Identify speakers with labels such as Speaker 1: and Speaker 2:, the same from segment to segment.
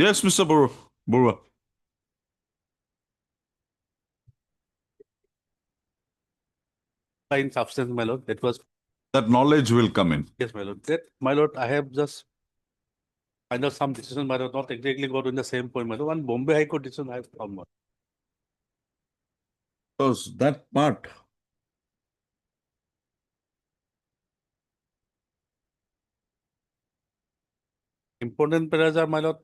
Speaker 1: Yes, Mr. Burwa.
Speaker 2: In substance, my lord, that was,
Speaker 1: That knowledge will come in.
Speaker 2: yes, my lord. That, my lord, I have just find out some decision, my lord, not exactly got in the same point, my lord. One Bombay High Court decision I have found, my lord.
Speaker 1: Because that part,
Speaker 2: Important paragraphs are, my lord,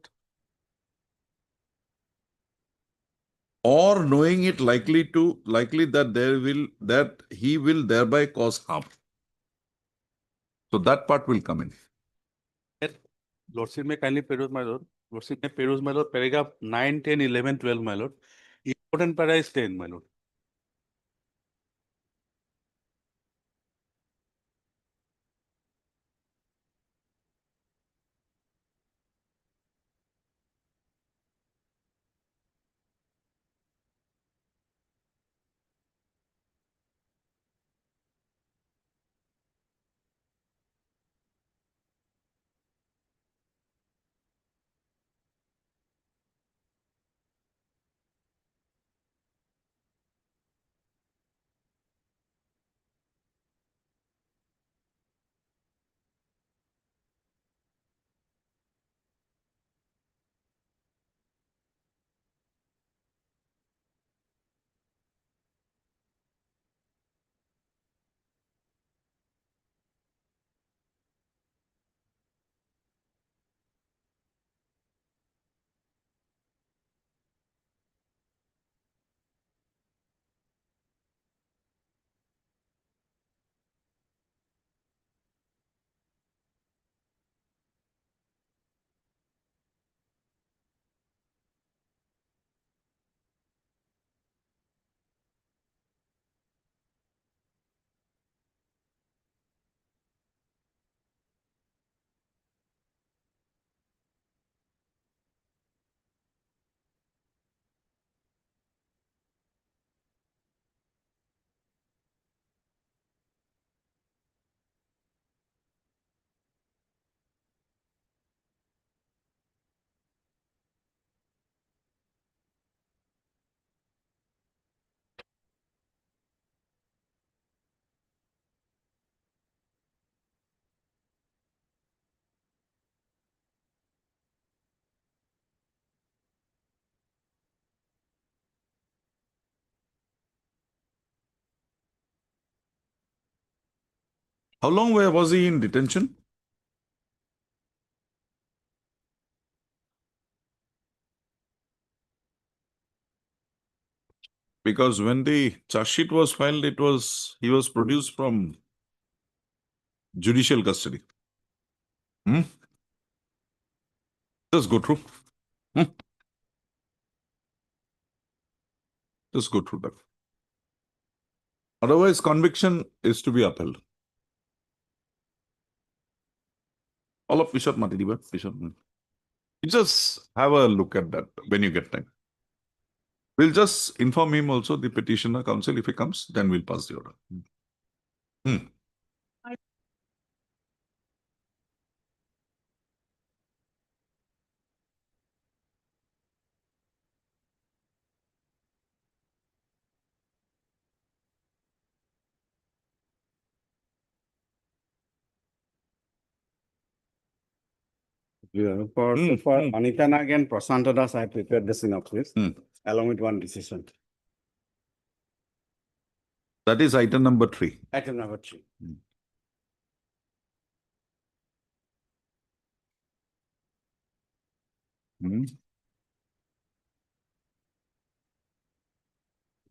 Speaker 1: or knowing it likely that he will thereby cause harm. So that part will come in.
Speaker 2: that Lordship may kindly peruse, my lord. Lordship may peruse, my lord, paragraph 9, 10, 11, 12, my lord. Important paragraph is 10, my lord.
Speaker 1: How long was he in detention? Because when the charge sheet was filed, he was produced from judicial custody. Just go through. Hmm? Just go through that. Otherwise, conviction is to be upheld. All of Bishop Matidiba, Bishop. You just have a look at that when you get time. We'll just inform him also, the petitioner counsel. If he comes, then we'll pass the order. Hmm.
Speaker 3: Yeah, for Anita Nag and Prasanta Das, I prepared the synopsis along with one decision.
Speaker 1: That is item number 3.
Speaker 3: Item number 3.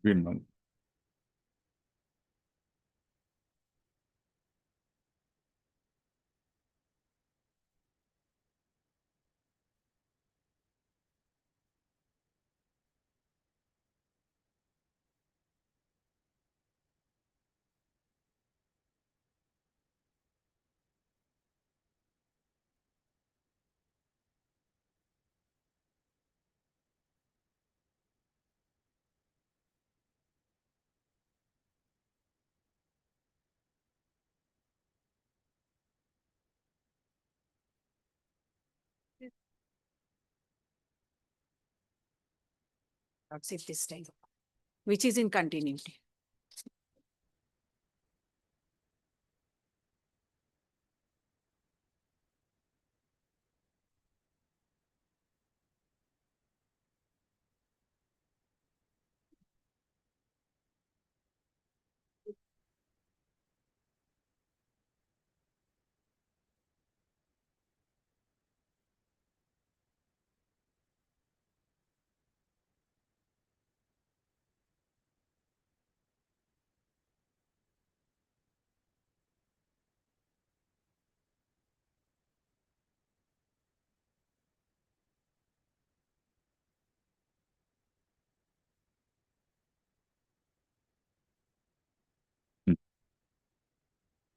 Speaker 1: Green.
Speaker 4: Lordship this time, which is in continuity.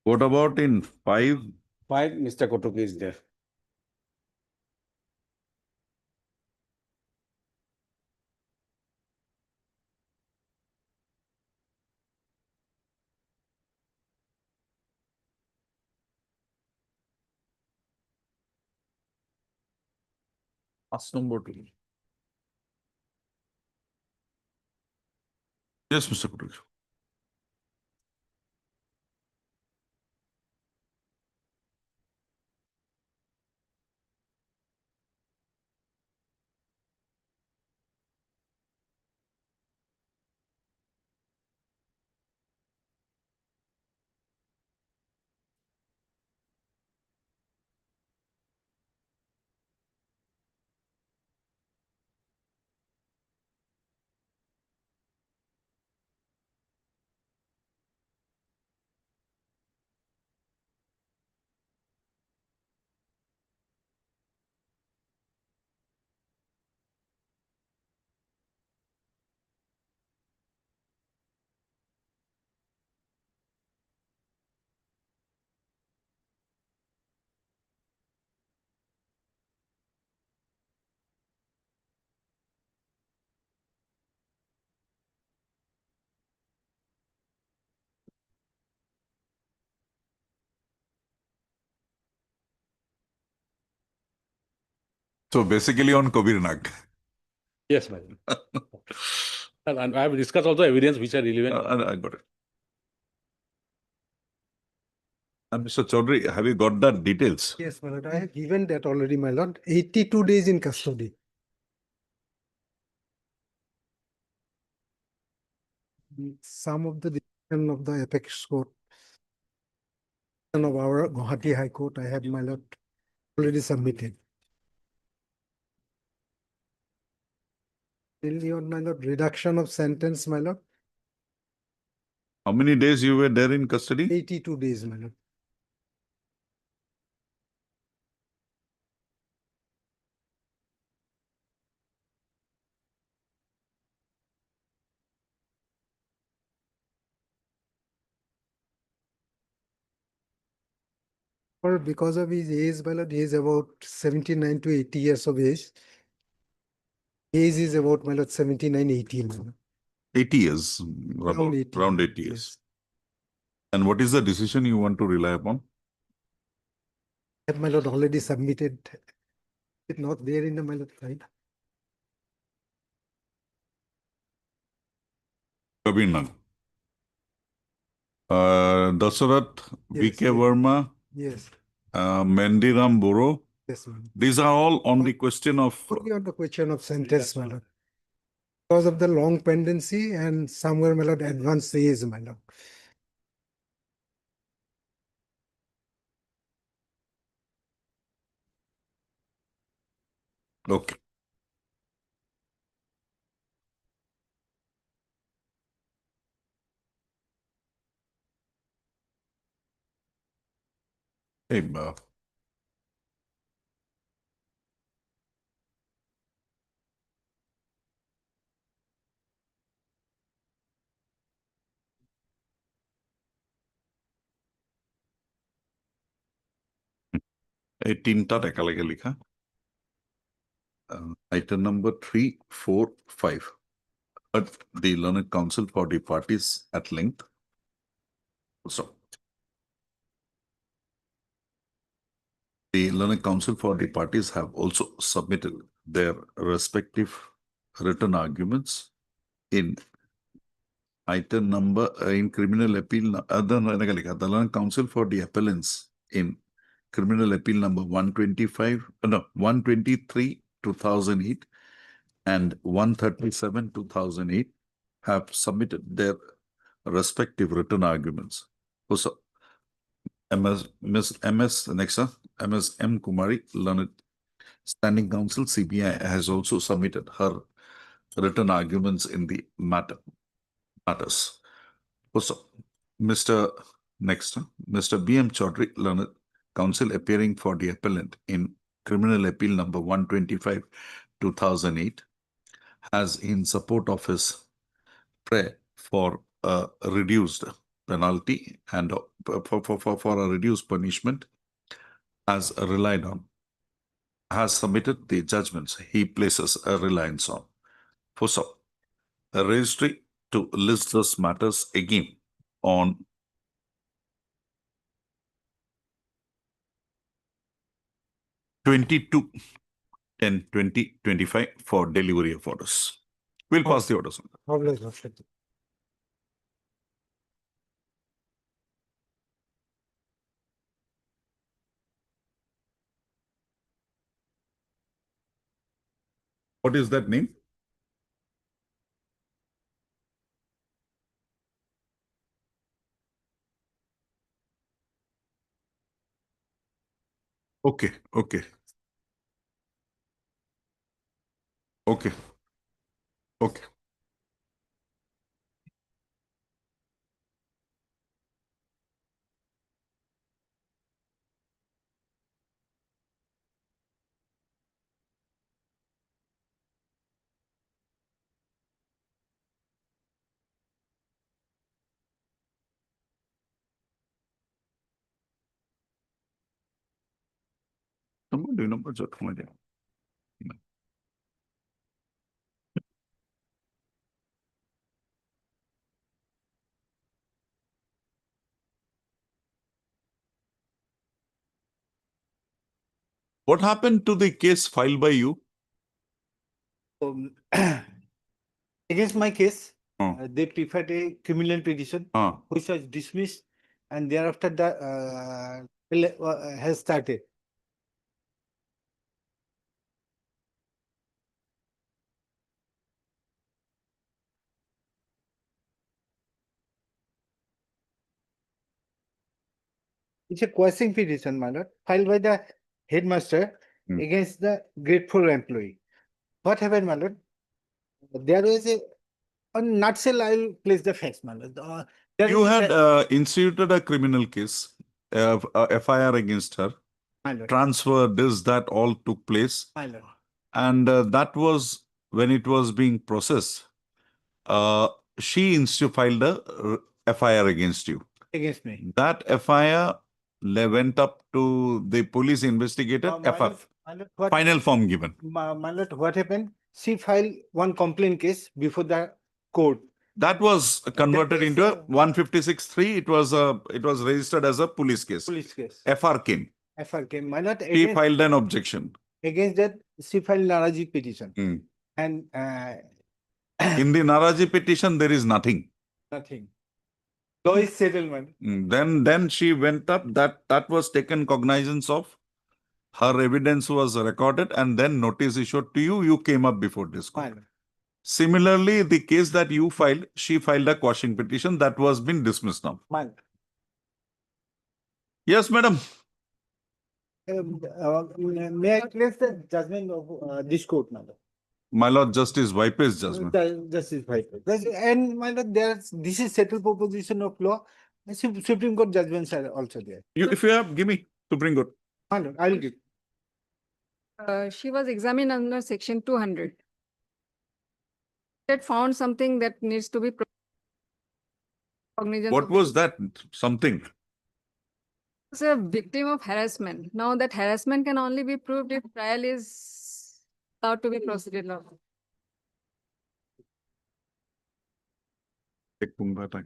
Speaker 1: What about in 5?
Speaker 3: 5, Mr. Kotoki is there.
Speaker 1: Ask number 2. Yes, Mr. Kutuj. So basically on Kabir Nag.
Speaker 2: Yes, madam. And I have discussed also evidence which are relevant.
Speaker 1: I got it. And Mr. Chaudhary, have you got the details?
Speaker 5: Yes, my lord, I have given that already, my lord. 82 days in custody. Some of the decision of the apex court and of our Guwahati High Court, I have, my lord, already submitted. Mainly on, my lord, reduction of sentence, my lord,
Speaker 1: How many days you were there in custody?
Speaker 5: 82 days, my lord. Or because of his age, my lord, he is about 79 to 80 years of age. Age is about, my lord, 79, 80, my lord.
Speaker 1: 80 years.
Speaker 5: Around 80.
Speaker 1: Around 80
Speaker 5: yes.
Speaker 1: years. And what is the decision you want to rely upon?
Speaker 5: Have, my lord, already submitted. It's not there in the, my lord, file.
Speaker 1: Kabir Nag. Dasarat,
Speaker 5: Yes,
Speaker 1: V.K.
Speaker 5: yes.
Speaker 1: Verma,
Speaker 5: Yes,
Speaker 1: Mendiram Boro.
Speaker 5: yes, ma'am.
Speaker 1: These are all on the question of.
Speaker 5: Only on the question of sentence, my lord. Because of the long pendency and somewhere, my lord, advanced age, my lord.
Speaker 1: Okay. Hey, 18টা একেলগে লিখা. Item number 3, 4, 5. But the learned counsel for the parties at length. So. The learned counsel for the parties have also submitted their respective written arguments in item number in criminal appeal other counsel for the appellants in criminal appeal number 125 no 123 2008 and 137 2008 have submitted their respective written arguments. Also, Ms. M. Kumari, learned standing counsel CBI, has also submitted her written arguments in the matters. Also, Mr. B.M. Chaudhary, learned counsel appearing for the appellant in criminal appeal number 125 2008, has in support of his prayer for a reduced penalty and for a reduced punishment, has relied on, has submitted the judgments he places a reliance on. For so, a registry to list those matters again on 22/10/2025 for delivery of orders. We'll pass the orders on.
Speaker 5: Obliged, Lordship.
Speaker 1: What is that name? Okay, okay. Okay. Okay. Do you know what's up? What happened to the case filed by you?
Speaker 5: Um, Against my case,
Speaker 1: Oh.
Speaker 5: they preferred a criminal petition, which was dismissed, and thereafter the has started. It's a quashing petition, my lord, filed by the headmaster
Speaker 1: Hmm.
Speaker 5: against the grateful employee. What happened, my lord? There was a nutshell, I'll place the facts, my lord. There
Speaker 1: You
Speaker 5: is a
Speaker 1: had
Speaker 5: fact,
Speaker 1: instituted a criminal case, FIR against her,
Speaker 5: my lord,
Speaker 1: transfer, that all took place.
Speaker 5: my lord.
Speaker 1: And that was when it was being processed. She filed a FIR against you.
Speaker 5: Against me.
Speaker 1: That FIR went up to the police investigator,
Speaker 5: My lord,
Speaker 1: FF,
Speaker 5: my lord, what,
Speaker 1: final form given.
Speaker 5: my lord, what happened? She filed one complaint case before the court.
Speaker 1: That was converted
Speaker 5: was,
Speaker 1: into a 156(3). It was registered as a police case.
Speaker 5: Police case.
Speaker 1: FR came.
Speaker 5: FR came. My lord,
Speaker 1: She
Speaker 5: against,
Speaker 1: filed an objection.
Speaker 5: against that, she filed Naraji petition.
Speaker 1: Hmm.
Speaker 5: And
Speaker 1: In the Naraji petition, there is nothing.
Speaker 5: nothing. Law is settlement.
Speaker 1: Then she went up. That was taken cognizance of. Her evidence was recorded and then notice issued to you. You came up before this
Speaker 5: My
Speaker 1: court.
Speaker 5: lord.
Speaker 1: Similarly, the case that you filed, she filed a quashing petition that was been dismissed now.
Speaker 5: My lord.
Speaker 1: Yes, madam.
Speaker 5: May I place the judgment of this court, my lord?
Speaker 1: My lord, Justice Vipe's judgment.
Speaker 5: Justice Vipe. And my lord, this is settled proposition of law. Supreme Court judgments are also there.
Speaker 1: If you have, give me Supreme Court.
Speaker 5: My lord, I'll give.
Speaker 4: She was examined under section 200. That found something that needs to be cognizance
Speaker 1: What
Speaker 4: of-
Speaker 1: was that? Something.
Speaker 4: Was a victim of harassment. Now that harassment can only be proved if trial is allowed to be proceeded on.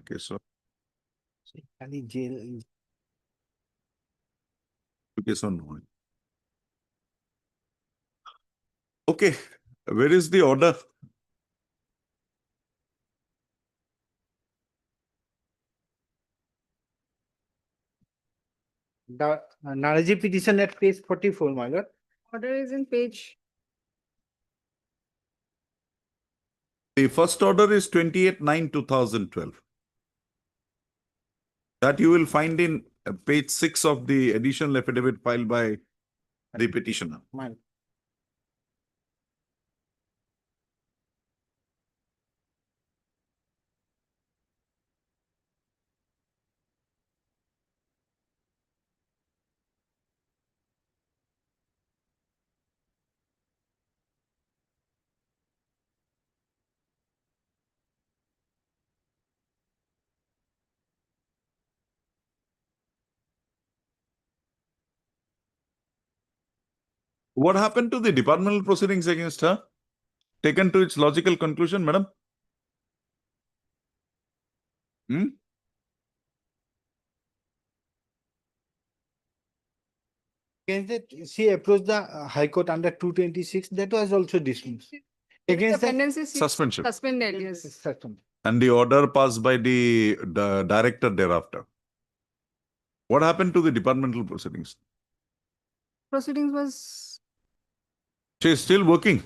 Speaker 1: Case of
Speaker 5: Any jail.
Speaker 1: case or no. Okay, where is the order?
Speaker 6: The Naraji petition at page 44, my lord.
Speaker 4: Order is in page,
Speaker 1: The first order is 28/9/2012. That you will find in page 6 of the additional affidavit filed by the petitioner.
Speaker 6: My lord.
Speaker 1: What happened to the departmental proceedings against her? Taken to its logical conclusion, madam? Hmm?
Speaker 6: Against that, she approached the High Court under 226, that was also dismissed.
Speaker 4: the
Speaker 6: Against the
Speaker 4: pendency is
Speaker 1: Suspension.
Speaker 4: suspended, yes.
Speaker 6: Suspension.
Speaker 1: And the order passed by the director thereafter. What happened to the departmental proceedings?
Speaker 4: Proceedings was,
Speaker 1: She is still working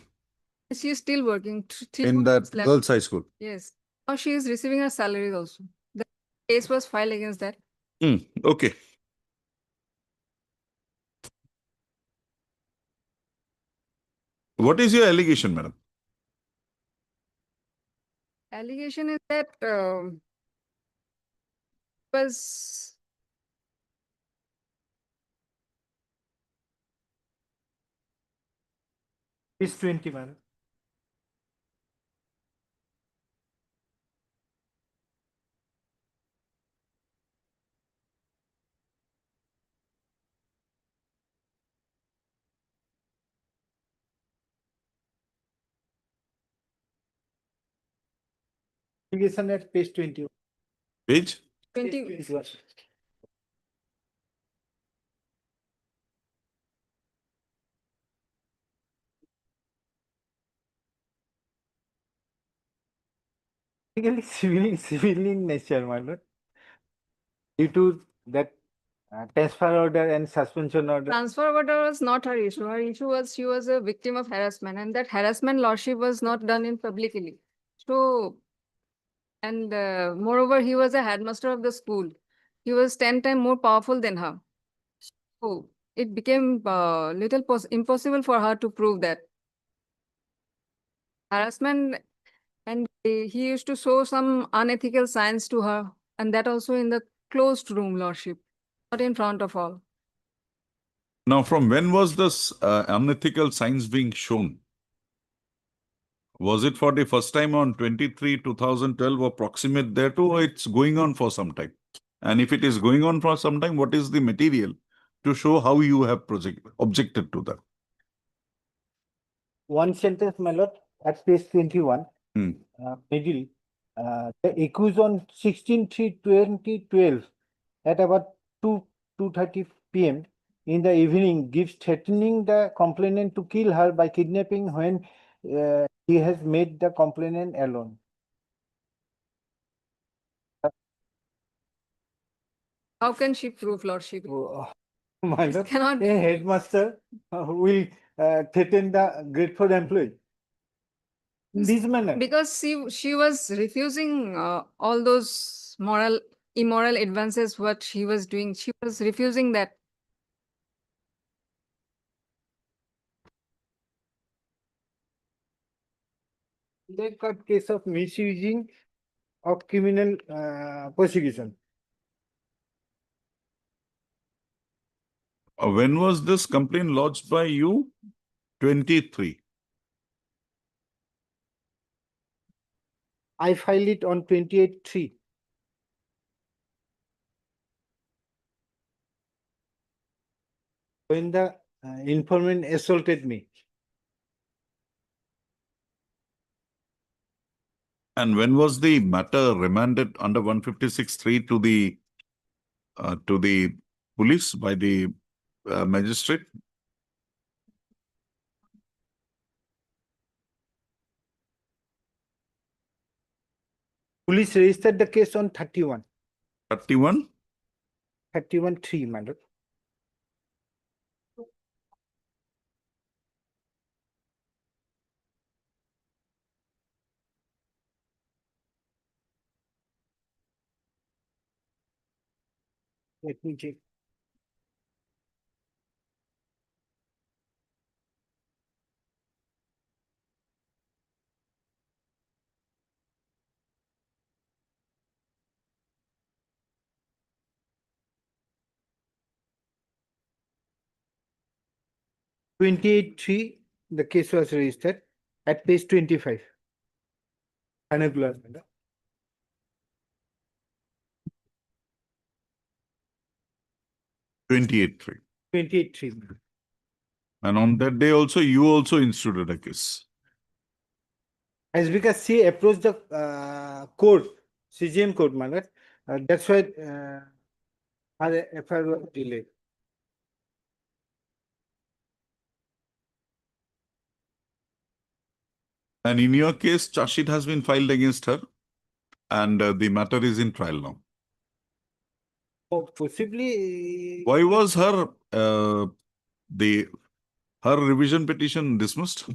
Speaker 4: she is still working. 3
Speaker 1: in
Speaker 4: more
Speaker 1: that
Speaker 4: months left.
Speaker 1: girls' high school.
Speaker 4: Yes. Now she is receiving her salary also. The case was filed against that.
Speaker 1: Okay. What is your allegation, madam?
Speaker 4: Allegation is that was
Speaker 6: Page 20, my lord. Allegation at page 20.
Speaker 1: Page?
Speaker 4: 20,
Speaker 6: 21. Basically civil in nature, my lord. Due to that transfer order and suspension order.
Speaker 4: transfer order was not her issue. Her issue was she was a victim of harassment, and that harassment lordship was not done in publicly. So, and moreover, he was a headmaster of the school. He was 10 times more powerful than her. So it became little impossible for her to prove that harassment, and he used to show some unethical signs to her, and that also in the closed room, lordship, not in front of all.
Speaker 1: Now, from when was this unethical signs being shown? Was it for the first time on 23/2012 or proximate thereto, or it's going on for some time? And if it is going on for some time, what is the material to show how you have objected to that?
Speaker 6: One sentence, my lord, at page 21,
Speaker 1: Hmm.
Speaker 6: middle, the accused on 16/3/2012 at about 2:30 p.m. in the evening gives threatening the complainant to kill her by kidnapping when he has made the complainant alone.
Speaker 4: How can she prove, lordship?
Speaker 6: My
Speaker 4: This
Speaker 6: lord,
Speaker 4: cannot
Speaker 6: a headmaster will threaten the grateful employee in this manner.
Speaker 4: because she was refusing all those immoral advances what she was doing. She was refusing that.
Speaker 6: They got case of misusing of criminal prosecution.
Speaker 1: When was this complaint lodged by you? 23.
Speaker 6: I filed it on 28/3. When the informant assaulted me.
Speaker 1: And when was the matter remanded under 156(3) to the police by the magistrate?
Speaker 6: Police registered the case on 31.
Speaker 1: 31?
Speaker 6: 31/3, my lord. Let me check. Twenty-eight-3, the case was registered at page 25. Anagula, madam.
Speaker 1: 28-3.
Speaker 6: 28-3.
Speaker 1: And on that day also, you also instituted a case.
Speaker 6: As because she approached the court, CGM court, my lord, that's why her FIR was delayed.
Speaker 1: And in your case, charge sheet has been filed against her, and the matter is in trial now.
Speaker 6: Oh, possibly.
Speaker 1: Why was her her revision petition dismissed?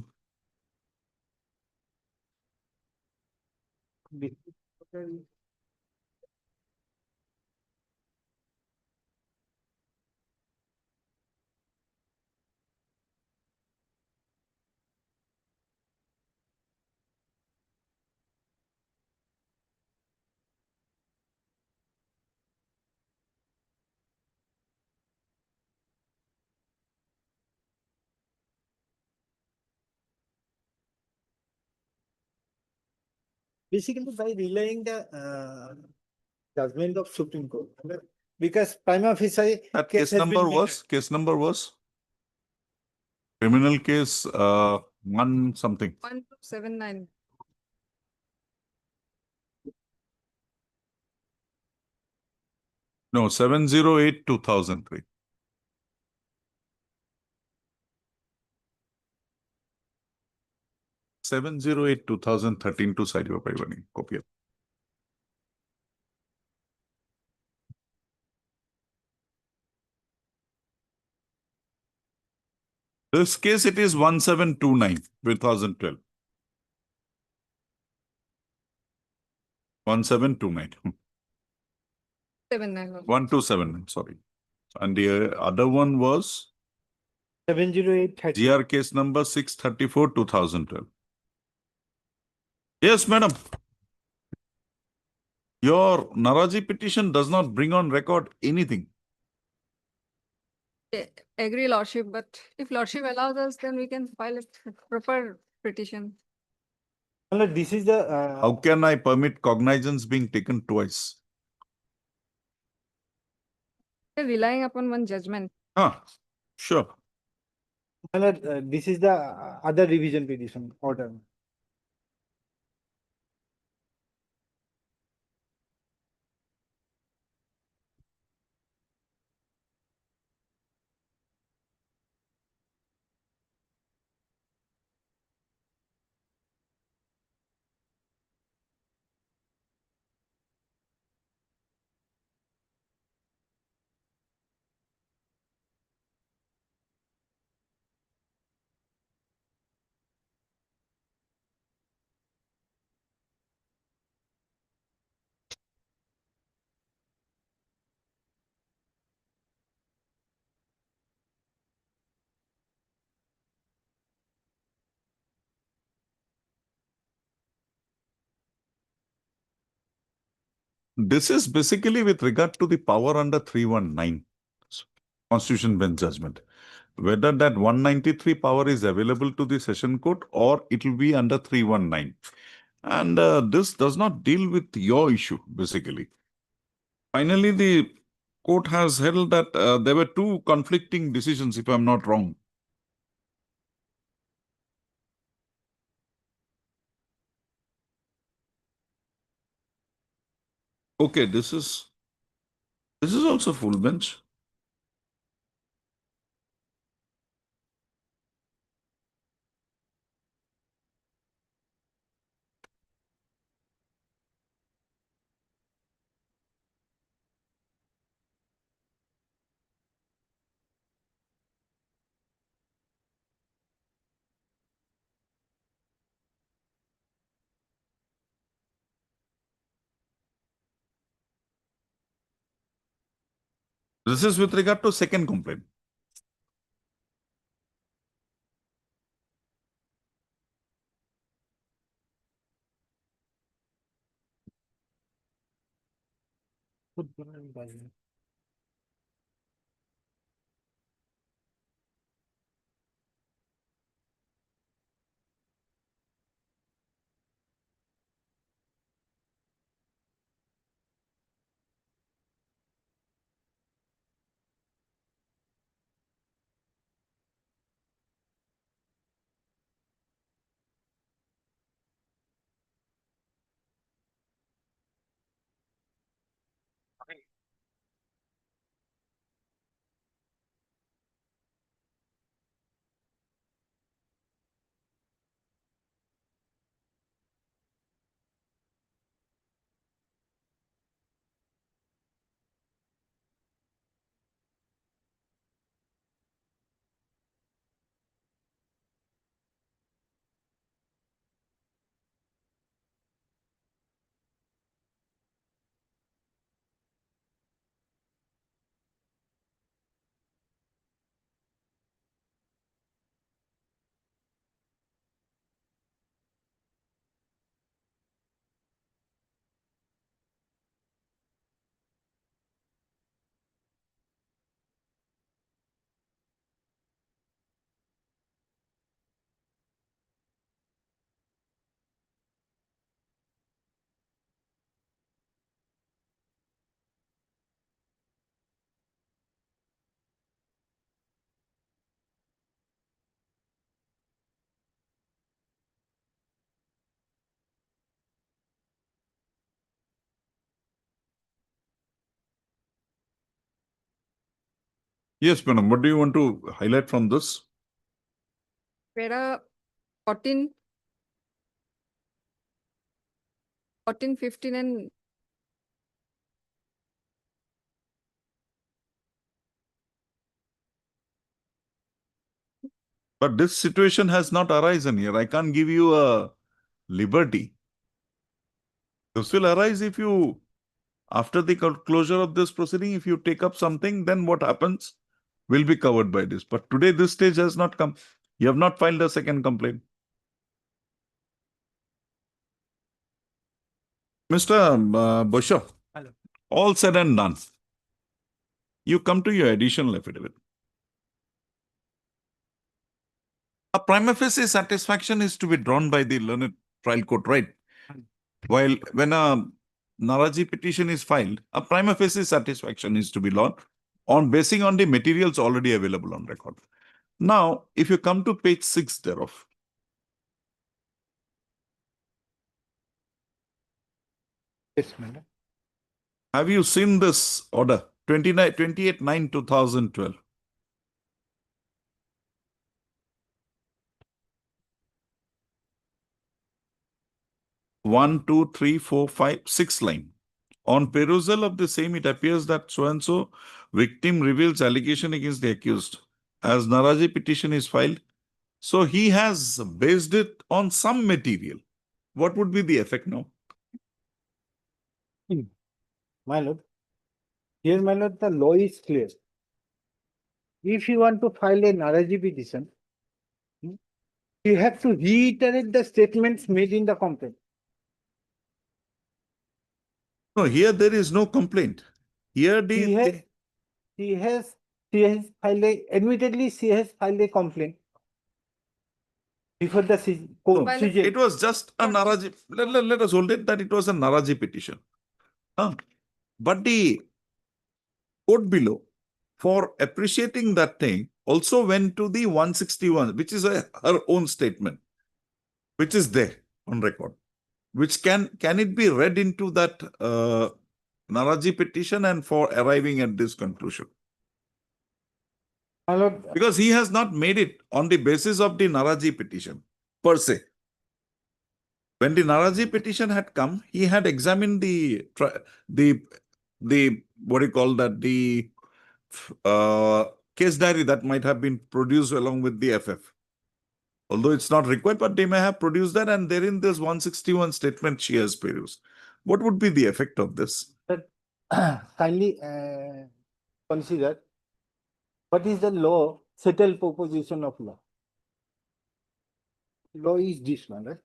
Speaker 6: Basically by relying the judgment of Supreme Court. Because prima facie.
Speaker 1: That
Speaker 6: case
Speaker 1: case
Speaker 6: has
Speaker 1: number
Speaker 6: been
Speaker 1: was, criminal case 1 something.
Speaker 4: 1279.
Speaker 1: No, 708-2003. 708-2013 to side your Paivani. Copy. This case, it is 1729, 2012. 1729.
Speaker 4: 79.
Speaker 1: 1279, sorry. And the other one was
Speaker 6: 708-30.
Speaker 1: GR case number 634-2012. Yes, madam. Your Naraji petition does not bring on record anything.
Speaker 4: Agree, Lordship, but if Lordship allows us, then we can file a proper petition.
Speaker 6: My lord, this is the.
Speaker 1: How can I permit cognizance being taken twice?
Speaker 4: We're relying upon one judgment.
Speaker 1: Ah, sure.
Speaker 6: My lord, this is the other revision petition order.
Speaker 1: This is basically with regard to the power under 319 Constitution bench judgment. Whether that 193 power is available to the session court or it will be under 319. And this does not deal with your issue, basically. Finally, the court has held that there were two conflicting decisions, if I'm not wrong. Okay, this is also full bench. This is with regard to second complaint. Yes, madam. What do you want to highlight from this?
Speaker 4: Para 14, 14, 15 and
Speaker 1: But this situation has not arisen here. I can't give you a liberty. This will arise if you, after the closure of this proceeding, if you take up something, then what happens will be covered by this. But today, this stage has not come. You have not filed a second complaint. Mr. Bosha,
Speaker 5: Hello.
Speaker 1: all said and done. You come to your additional affidavit. A prima facie satisfaction is to be drawn by the learned trial court, right? While when a Naraji petition is filed, a prima facie satisfaction is to be drawn on basing on the materials already available on record. Now, if you come to page 6 thereof,
Speaker 6: Yes, madam.
Speaker 1: have you seen this order 28/9/2012? 1, 2, 3, 4, 5, 6 line. On perusal of the same, it appears that so-and-so victim reveals allegation against the accused. As Naraji petition is filed, so he has based it on some material. What would be the effect now?
Speaker 6: My lord, here, my lord, the law is clear. If you want to file a Naraji petition, you have to reiterate the statements made in the complaint.
Speaker 1: No, here there is no complaint. Here
Speaker 6: She has filed admittedly, she has filed a complaint before the court.
Speaker 4: Well,
Speaker 6: CJ.
Speaker 1: it was just a Naraji. Let us hold it that it was a Naraji petition. But the court below, for appreciating that thing, also went to the 161, which is her own statement, which is there on record. Which can it be read into that Naraji petition and for arriving at this conclusion?
Speaker 6: My lord,
Speaker 1: Because he has not made it on the basis of the Naraji petition per se. When the Naraji petition had come, he had examined the what do you call that, the case diary that might have been produced along with the FF. Although it's not required, but they may have produced that, and therein this 161 statement she has produced. What would be the effect of this?
Speaker 6: kindly consider what is the law settled proposition of law. Law is this one, right?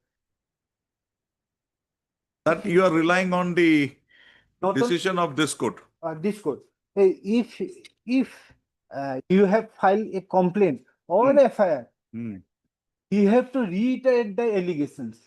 Speaker 1: That you are relying on the
Speaker 6: Not only
Speaker 1: decision of this court.
Speaker 6: this court. If you have filed a complaint or FIR,
Speaker 1: Hmm.
Speaker 6: you have to reiterate the allegations.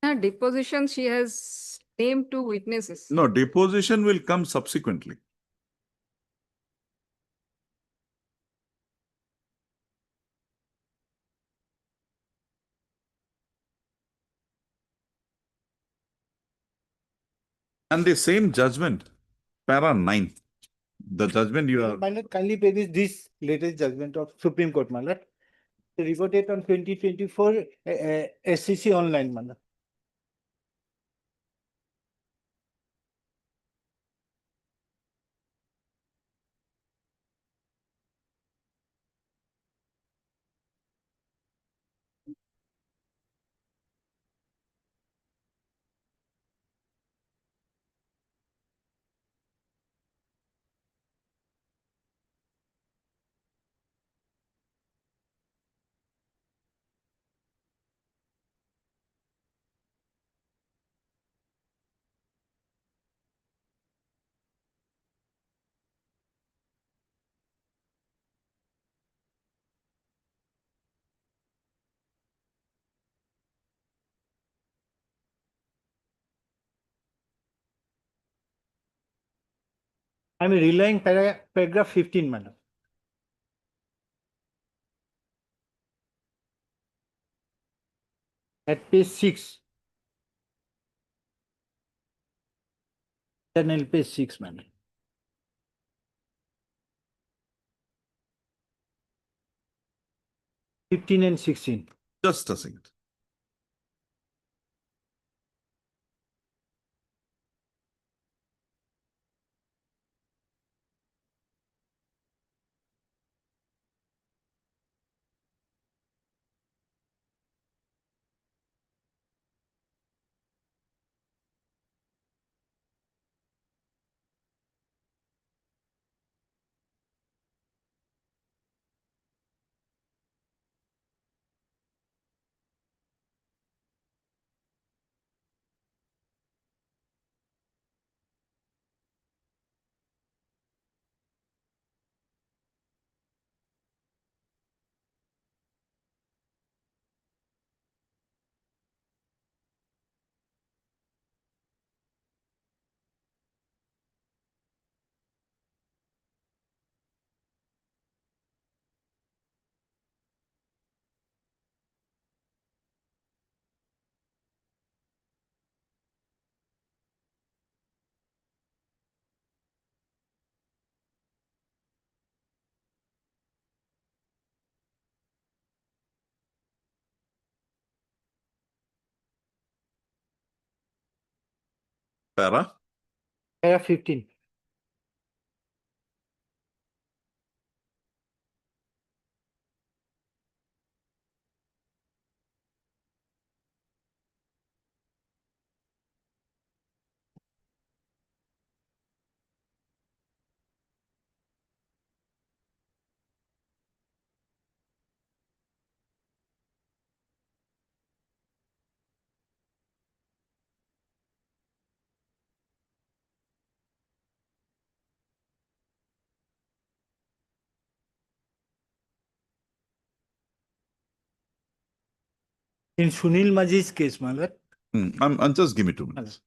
Speaker 4: Her deposition, she has named two witnesses.
Speaker 1: No, deposition will come subsequently. And the same judgment, para 9, the judgment you are,
Speaker 6: My lord, kindly pay this latest judgment of Supreme Court, my lord. Reported on 2024 SCC online, my lord. I'm relying paragraph 15, madam. At page 6. Channel page 6, madam. Fifteen and 16.
Speaker 1: just a second. Para,
Speaker 6: Paragraph 15. In Sunil Maji's case, my lord.
Speaker 1: I'm just give me 2 minutes.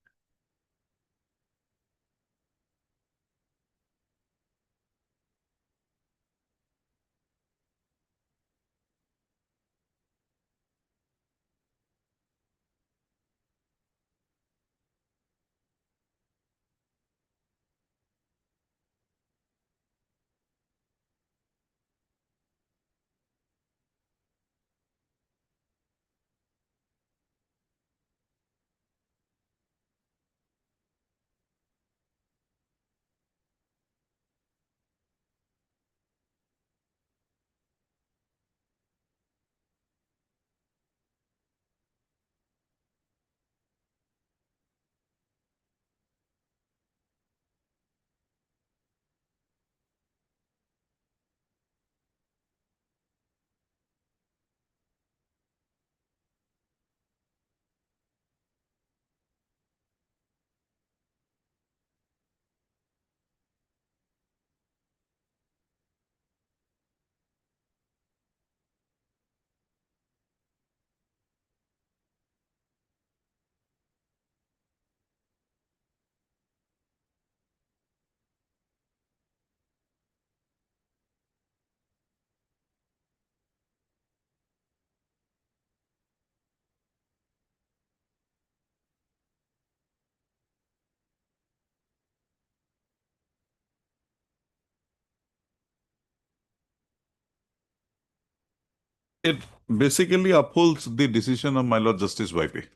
Speaker 1: It basically upholds the decision of my Lord Justice YP.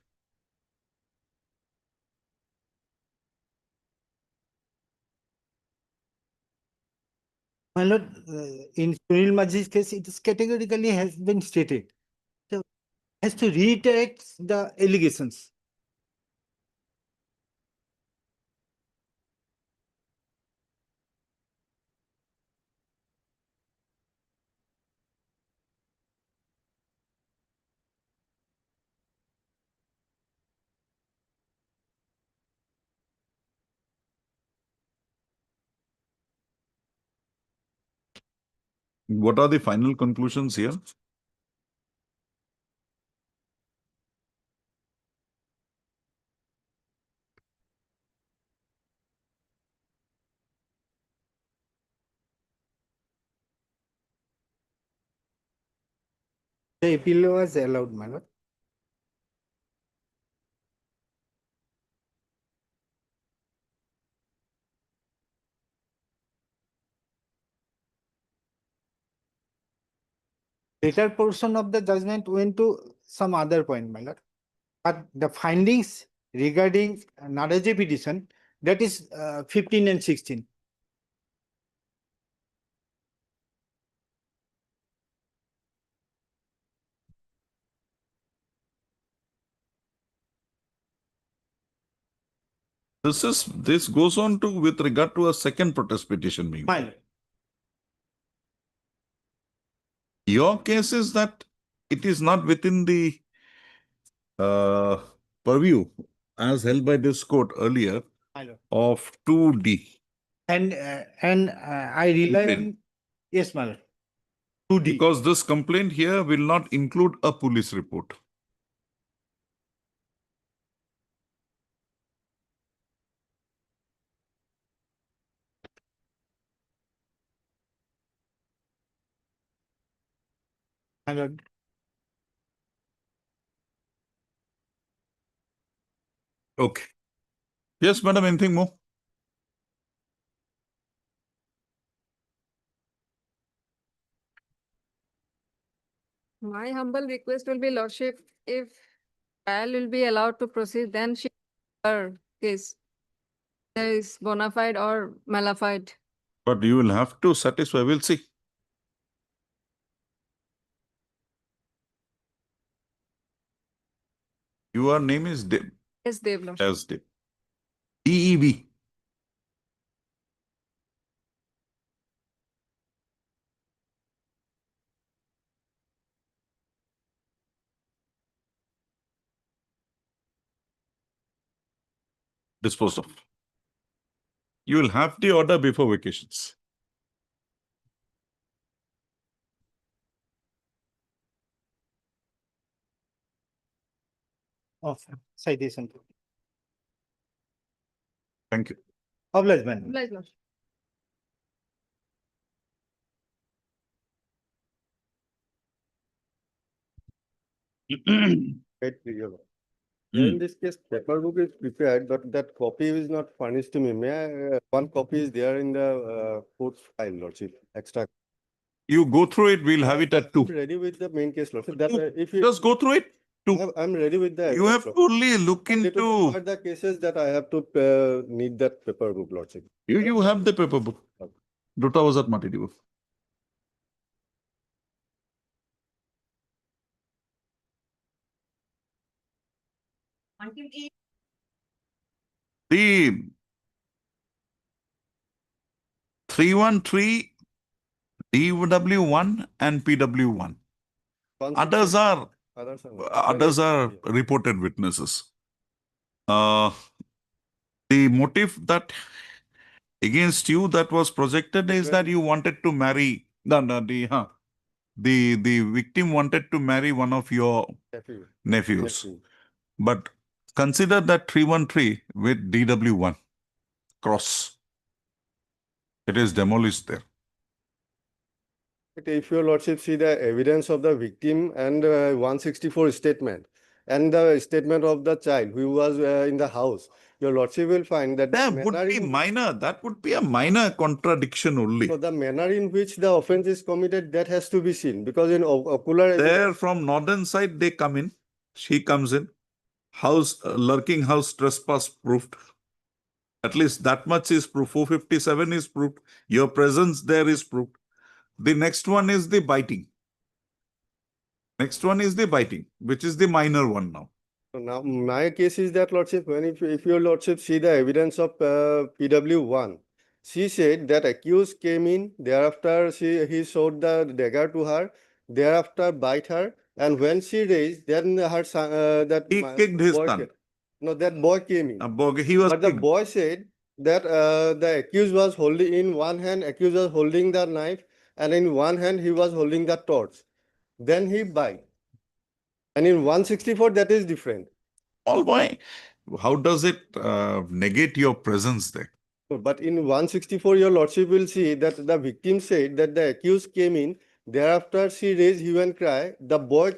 Speaker 6: My lord, in Sunil Maji's case, it is categorically has been stated. So has to reiterate the allegations.
Speaker 1: What are the final conclusions here?
Speaker 6: The appeal was allowed, my lord. Later portion of the judgment went to some other point, my lord. But the findings regarding Naraji petition, that is 15 and 16.
Speaker 1: This goes on to with regard to a second protest petition being.
Speaker 6: My lord.
Speaker 1: Your case is that it is not within the purview as held by this court earlier
Speaker 6: My lord.
Speaker 1: of 2D.
Speaker 6: And I rely on,
Speaker 1: Complaint.
Speaker 6: yes, my lord. 2D.
Speaker 1: Because this complaint here will not include a police report.
Speaker 6: My lord.
Speaker 1: Okay. Yes, madam, anything more?
Speaker 4: My humble request will be, Lordship, if trial will be allowed to proceed, then she, her case, there is bona fide or malafide.
Speaker 1: But you will have to satisfy, we'll see. Your name is Deb,
Speaker 4: Yes, Dev, Lordship.
Speaker 1: as Deb. DEB. Disposed of. You will have the order before vacations.
Speaker 6: Of citation.
Speaker 1: Thank you.
Speaker 6: Obliged, my lord.
Speaker 4: Obliged, Lordship.
Speaker 7: Right, Your Lord.
Speaker 1: Hmm.
Speaker 7: In this case, paper book is prepared, but that copy is not furnished to me. May I, one copy is there in the court file, Lordship, extra.
Speaker 1: You go through it, we'll have it at
Speaker 7: I'm
Speaker 1: 2.
Speaker 7: ready with the main case, Lordship. That
Speaker 1: You
Speaker 7: if you,
Speaker 1: Just go through it. 2.
Speaker 7: I'm ready with the.
Speaker 1: You have to only look
Speaker 7: Little
Speaker 1: into.
Speaker 7: are the cases that I have to need that paper book, Lordship.
Speaker 1: You have the paper book. Duta was at Matrimonial. The 313 DW1 and PW1. Others are
Speaker 7: Yeah.
Speaker 1: reported witnesses. The motive that against you that was projected is that you wanted to marry the victim wanted to marry one of your
Speaker 7: Nephew.
Speaker 1: nephews.
Speaker 7: Nephew.
Speaker 1: But consider that 313 with DW1 cross. It is demolished there.
Speaker 7: But if your Lordship see the evidence of the victim and 164 statement and the statement of the child who was in the house, your lordship will find that the
Speaker 1: That would
Speaker 7: manner
Speaker 1: be
Speaker 7: in-
Speaker 1: minor, that would be a minor contradiction only.
Speaker 7: so the manner in which the offense is committed, that has to be seen, because in ocular evidence,
Speaker 1: There from northern side, they come in, she comes in, house, lurking house trespass proved. At least that much is proof, 457 is proved, your presence there is proved. The next one is the biting. Next one is the biting, which is the minor one now.
Speaker 7: so now my case is that lordship, when if your lordship see the evidence of PW1, she said that accused came in, thereafter he showed the dagger to her, thereafter bite her, and when she raised, then her son,
Speaker 1: He kicked his
Speaker 7: boy
Speaker 1: son.
Speaker 7: No, that boy came in.
Speaker 1: He was
Speaker 7: But the
Speaker 1: kicked.
Speaker 7: boy said that the accused was holding in one hand, accused was holding the knife, and in one hand he was holding the torch. Then he bite. And in 164, that is different.
Speaker 1: All boy, how does it negate your presence there?
Speaker 7: But in 164, your lordship will see that the victim said that the accused came in. Thereafter, she raised hue and cry. The boy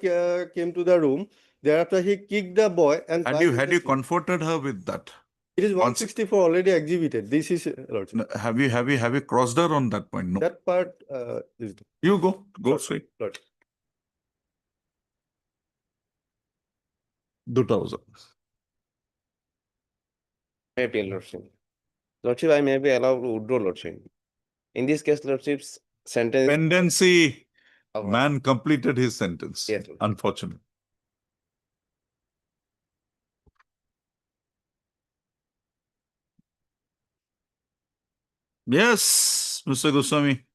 Speaker 7: came to the room. Thereafter, he kicked the boy and
Speaker 1: Had
Speaker 7: bite
Speaker 1: you
Speaker 7: with
Speaker 1: had
Speaker 7: the
Speaker 1: you
Speaker 7: stick.
Speaker 1: comforted her with that?
Speaker 7: It is 164 already exhibited. This is lordship.
Speaker 1: Have you crossed her on that point? No.
Speaker 7: That part is
Speaker 1: You go straight.
Speaker 7: lordship.
Speaker 1: 2000.
Speaker 8: May appeal, Lordship. Lordship, I may be allowed to withdraw, Lordship. In this case, Lordship's sentence.
Speaker 1: Pendency,
Speaker 8: of-
Speaker 1: man completed his sentence.
Speaker 8: Yes, Lord.
Speaker 1: Unfortunate. Yes, Mr. Goswami.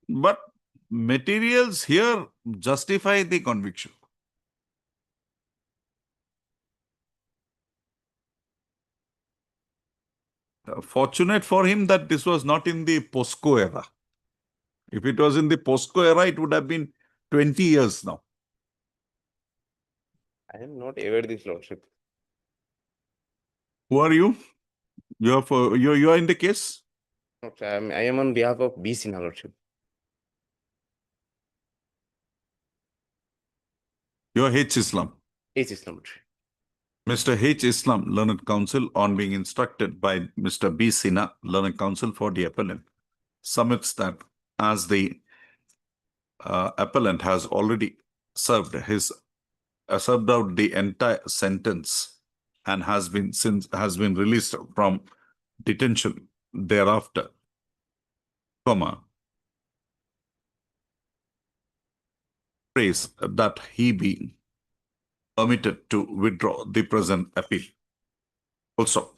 Speaker 1: But materials here justify the conviction. Fortunate for him that this was not in the POSCO era. If it was in the POSCO era, it would have been 20 years now.
Speaker 8: I am not aware this, Lordship.
Speaker 1: Who are you? You are in the case?
Speaker 8: I am on behalf of B. Sinha, Lordship.
Speaker 1: You are H. Islam.
Speaker 8: H. Islam, Lordship.
Speaker 1: Mr. H. Islam, Learned Counsel, on being instructed by Mr. B. Sinha, Learned Counsel for the appellant, submits that as the appellant has already served out the entire sentence and has been released from detention thereafter, prays that he be permitted to withdraw the present appeal. Also,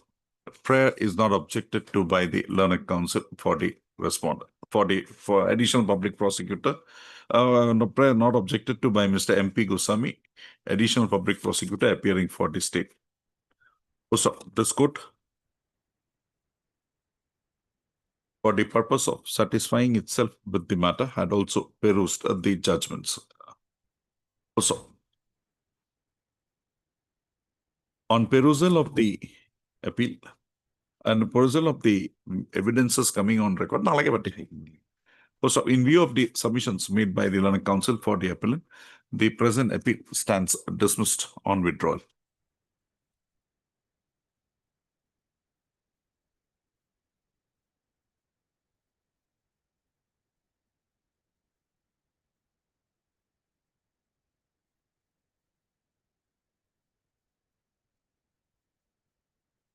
Speaker 1: prayer is not objected to by the Learned Counsel for the respondent. For additional public prosecutor, no prayer not objected to by Mr. M.P. Goswami, additional public prosecutor appearing for the state. Also, this court, for the purpose of satisfying itself with the matter, had also perused the judgments. Also, on perusal of the appeal and perusal of the evidences coming on record, also, in view of the submissions made by the Learned Counsel for the appellant, the present appeal stands dismissed on withdrawal.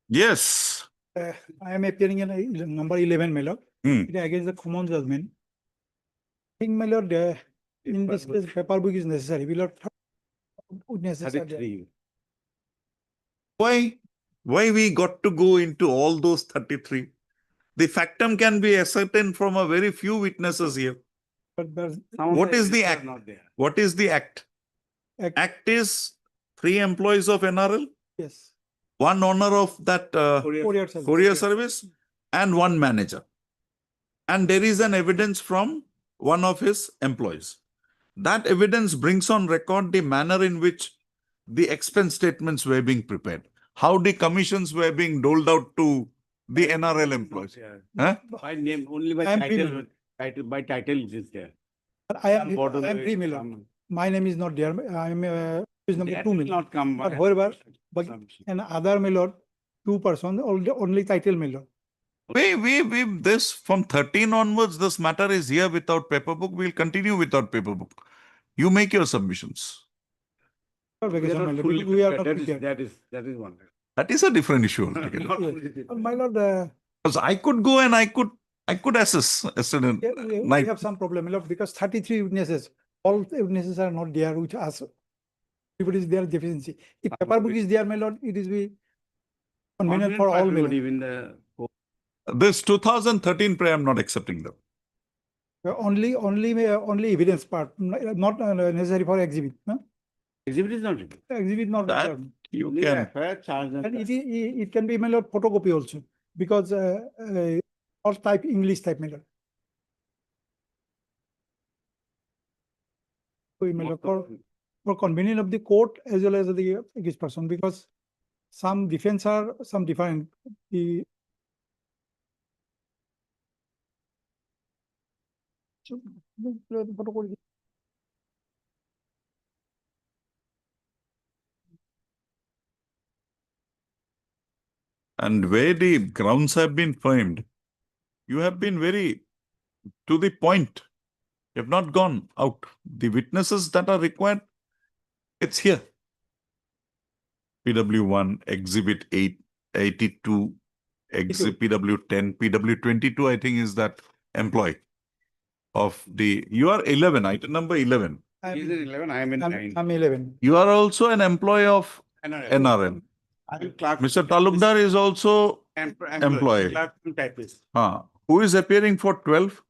Speaker 1: Yes.
Speaker 5: I am appearing in number 11, my lord.
Speaker 1: Hmm.
Speaker 5: It is against the common judgment. I think, my lord, in this case, paper book is necessary. My lord, witnesses are there.
Speaker 3: 33.
Speaker 1: Why we got to go into all those 33? The factum can be ascertained from a very few witnesses here.
Speaker 5: But
Speaker 3: Some of
Speaker 1: What
Speaker 3: the
Speaker 1: is the
Speaker 3: evidence are
Speaker 1: act?
Speaker 3: Not there.
Speaker 1: What is the act?
Speaker 5: Act-
Speaker 1: Act is 3 employees of NRL,
Speaker 5: yes,
Speaker 1: 1 owner of that
Speaker 5: courier service.
Speaker 1: courier service, and 1 manager. And there is an evidence from one of his employees. That evidence brings on record the manner in which the expense statements were being prepared, how the commissions were being doled out to the NRL employees.
Speaker 3: Yeah.
Speaker 1: Huh?
Speaker 3: By name, only by
Speaker 5: I am
Speaker 3: title,
Speaker 5: free.
Speaker 3: by title it is there.
Speaker 5: But I am
Speaker 3: Bottom
Speaker 5: free,
Speaker 3: way,
Speaker 5: my lord. My name is not there. I am Is number
Speaker 3: That
Speaker 5: 2
Speaker 3: will
Speaker 5: million.
Speaker 3: not come.
Speaker 5: But
Speaker 3: by
Speaker 5: however, but
Speaker 3: assumption.
Speaker 5: and other melod, 2%, only title melod.
Speaker 1: This from 13 onwards, this matter is here without paper book. We'll continue without paper book. You make your submissions.
Speaker 3: We are
Speaker 5: Vacation
Speaker 3: not
Speaker 5: melod,
Speaker 3: fully
Speaker 5: because we are not
Speaker 3: prepared.
Speaker 5: prepared.
Speaker 3: That is one.
Speaker 1: That is a different issue altogether.
Speaker 3: Not fully prepared.
Speaker 5: My lord,
Speaker 1: Because I could go and I could assess yesterday
Speaker 5: yeah, we
Speaker 1: night.
Speaker 5: have some problem, my lord, because 33 witnesses, all witnesses are not there with us. Everybody is there deficiency. If paper book is there, my lord, it is be convenient for all, my lord.
Speaker 3: Even the
Speaker 1: This 2013 prayer, I'm not accepting them.
Speaker 5: Only evidence part, not necessary for exhibit. No?
Speaker 3: exhibit is not written.
Speaker 5: Exhibit not
Speaker 1: That
Speaker 5: required.
Speaker 1: you
Speaker 3: Only
Speaker 1: can.
Speaker 3: FIR charge and
Speaker 5: And it can be my lord photocopy also, because all type English type my lord. So, my lord, for convenience of the court as well as the accused person, because some defense are some different. The So, photocopy.
Speaker 1: And where the grounds have been framed, you have been very to the point. You have not gone out. The witnesses that are required, it's here. PW1, Exhibit 8, 82, PW 10, PW 22, I think is that employee of the, you are 11, item number 11.
Speaker 3: He's in 11, I am in 9.
Speaker 5: I'm 11.
Speaker 1: You are also an employee of
Speaker 3: NRL.
Speaker 1: NRL.
Speaker 3: I am clerk.
Speaker 1: Mr. Talukdar is also, employee.
Speaker 3: Clerk and typist.
Speaker 1: who is appearing for 12?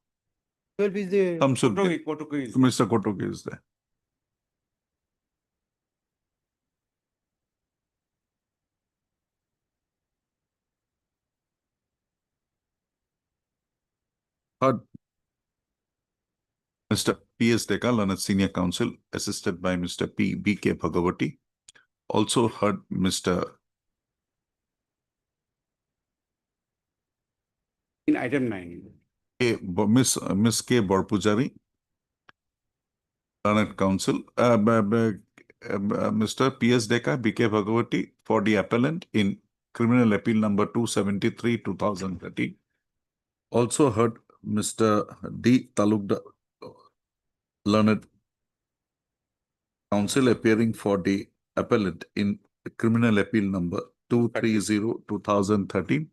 Speaker 5: 12 is the
Speaker 1: Samsud.
Speaker 3: Kotoku is.
Speaker 1: Mr. Kotoki is there. Heard Mr. P.S. Dekalan, Senior Counsel, assisted by Mr. B.K. Bhagavati. Also heard Mr.
Speaker 3: In item 9.
Speaker 1: Miss K. Borpujari, Learned Counsel, Mr. P.S. Deka, B.K. Bhagavati for the appellant in Criminal Appeal number 273, 2013. Also heard Mr. D. Talukdar, Learned Counsel appearing for the appellant in Criminal Appeal number 230, 2013,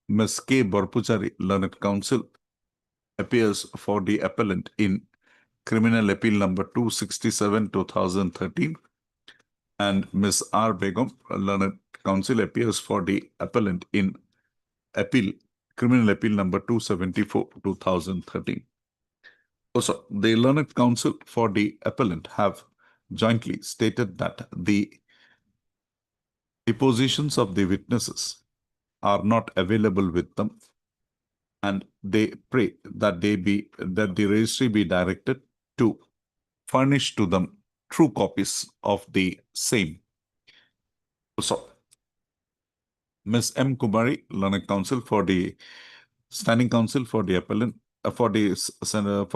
Speaker 1: Ms. K. Borpujari, Learned Counsel, appears for the appellant in Criminal Appeal number 267, 2013, and Ms. R. Begum, Learned Counsel, appears for the appellant in Criminal Appeal number 274, 2013. Also, the Learned Counsel for the appellant have jointly stated that the depositions of the witnesses are not available with them, and they pray that the registry be directed to furnish to them true copies of the same. So, Ms. M. Kumari, Learned Counsel for the Standing Counsel for the appellant for the Central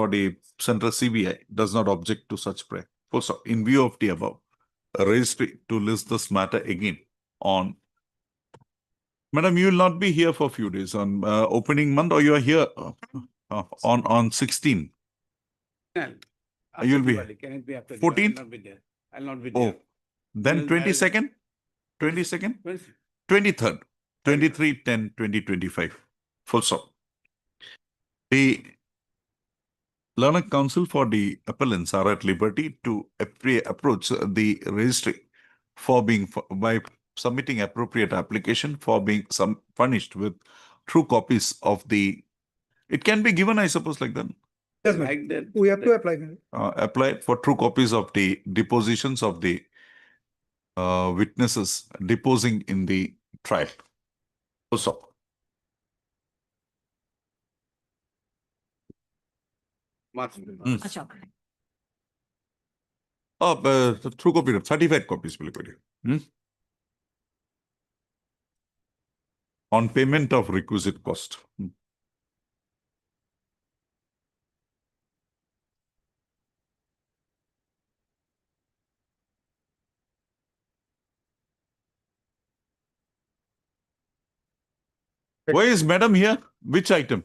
Speaker 1: CBI does not object to such prayer. Also, in view of the above, a registry to list this matter again on. Madam, you will not be here for a few days on opening month, or you are here on 16. You'll be
Speaker 3: Can it be after
Speaker 1: 14th?
Speaker 3: I'll not be there. I'll not be
Speaker 1: Oh,
Speaker 3: there.
Speaker 1: then
Speaker 3: Well,
Speaker 1: 22nd, 22nd,
Speaker 3: Well,
Speaker 1: 23rd, 23/10/2025. Full stop. The Learned Counsel for the appellants are at liberty to approach the registry by submitting appropriate application for being furnished with true copies of the. It can be given, I suppose, like that.
Speaker 5: Yes, ma'am.
Speaker 3: like that.
Speaker 5: We have to apply. Ma'am.
Speaker 1: Apply for true copies of the depositions of the witnesses deposing in the trial. Full stop.
Speaker 4: Acha.
Speaker 1: True copy, 35 copies will be on payment of requisite cost. Why is madam here? Which item?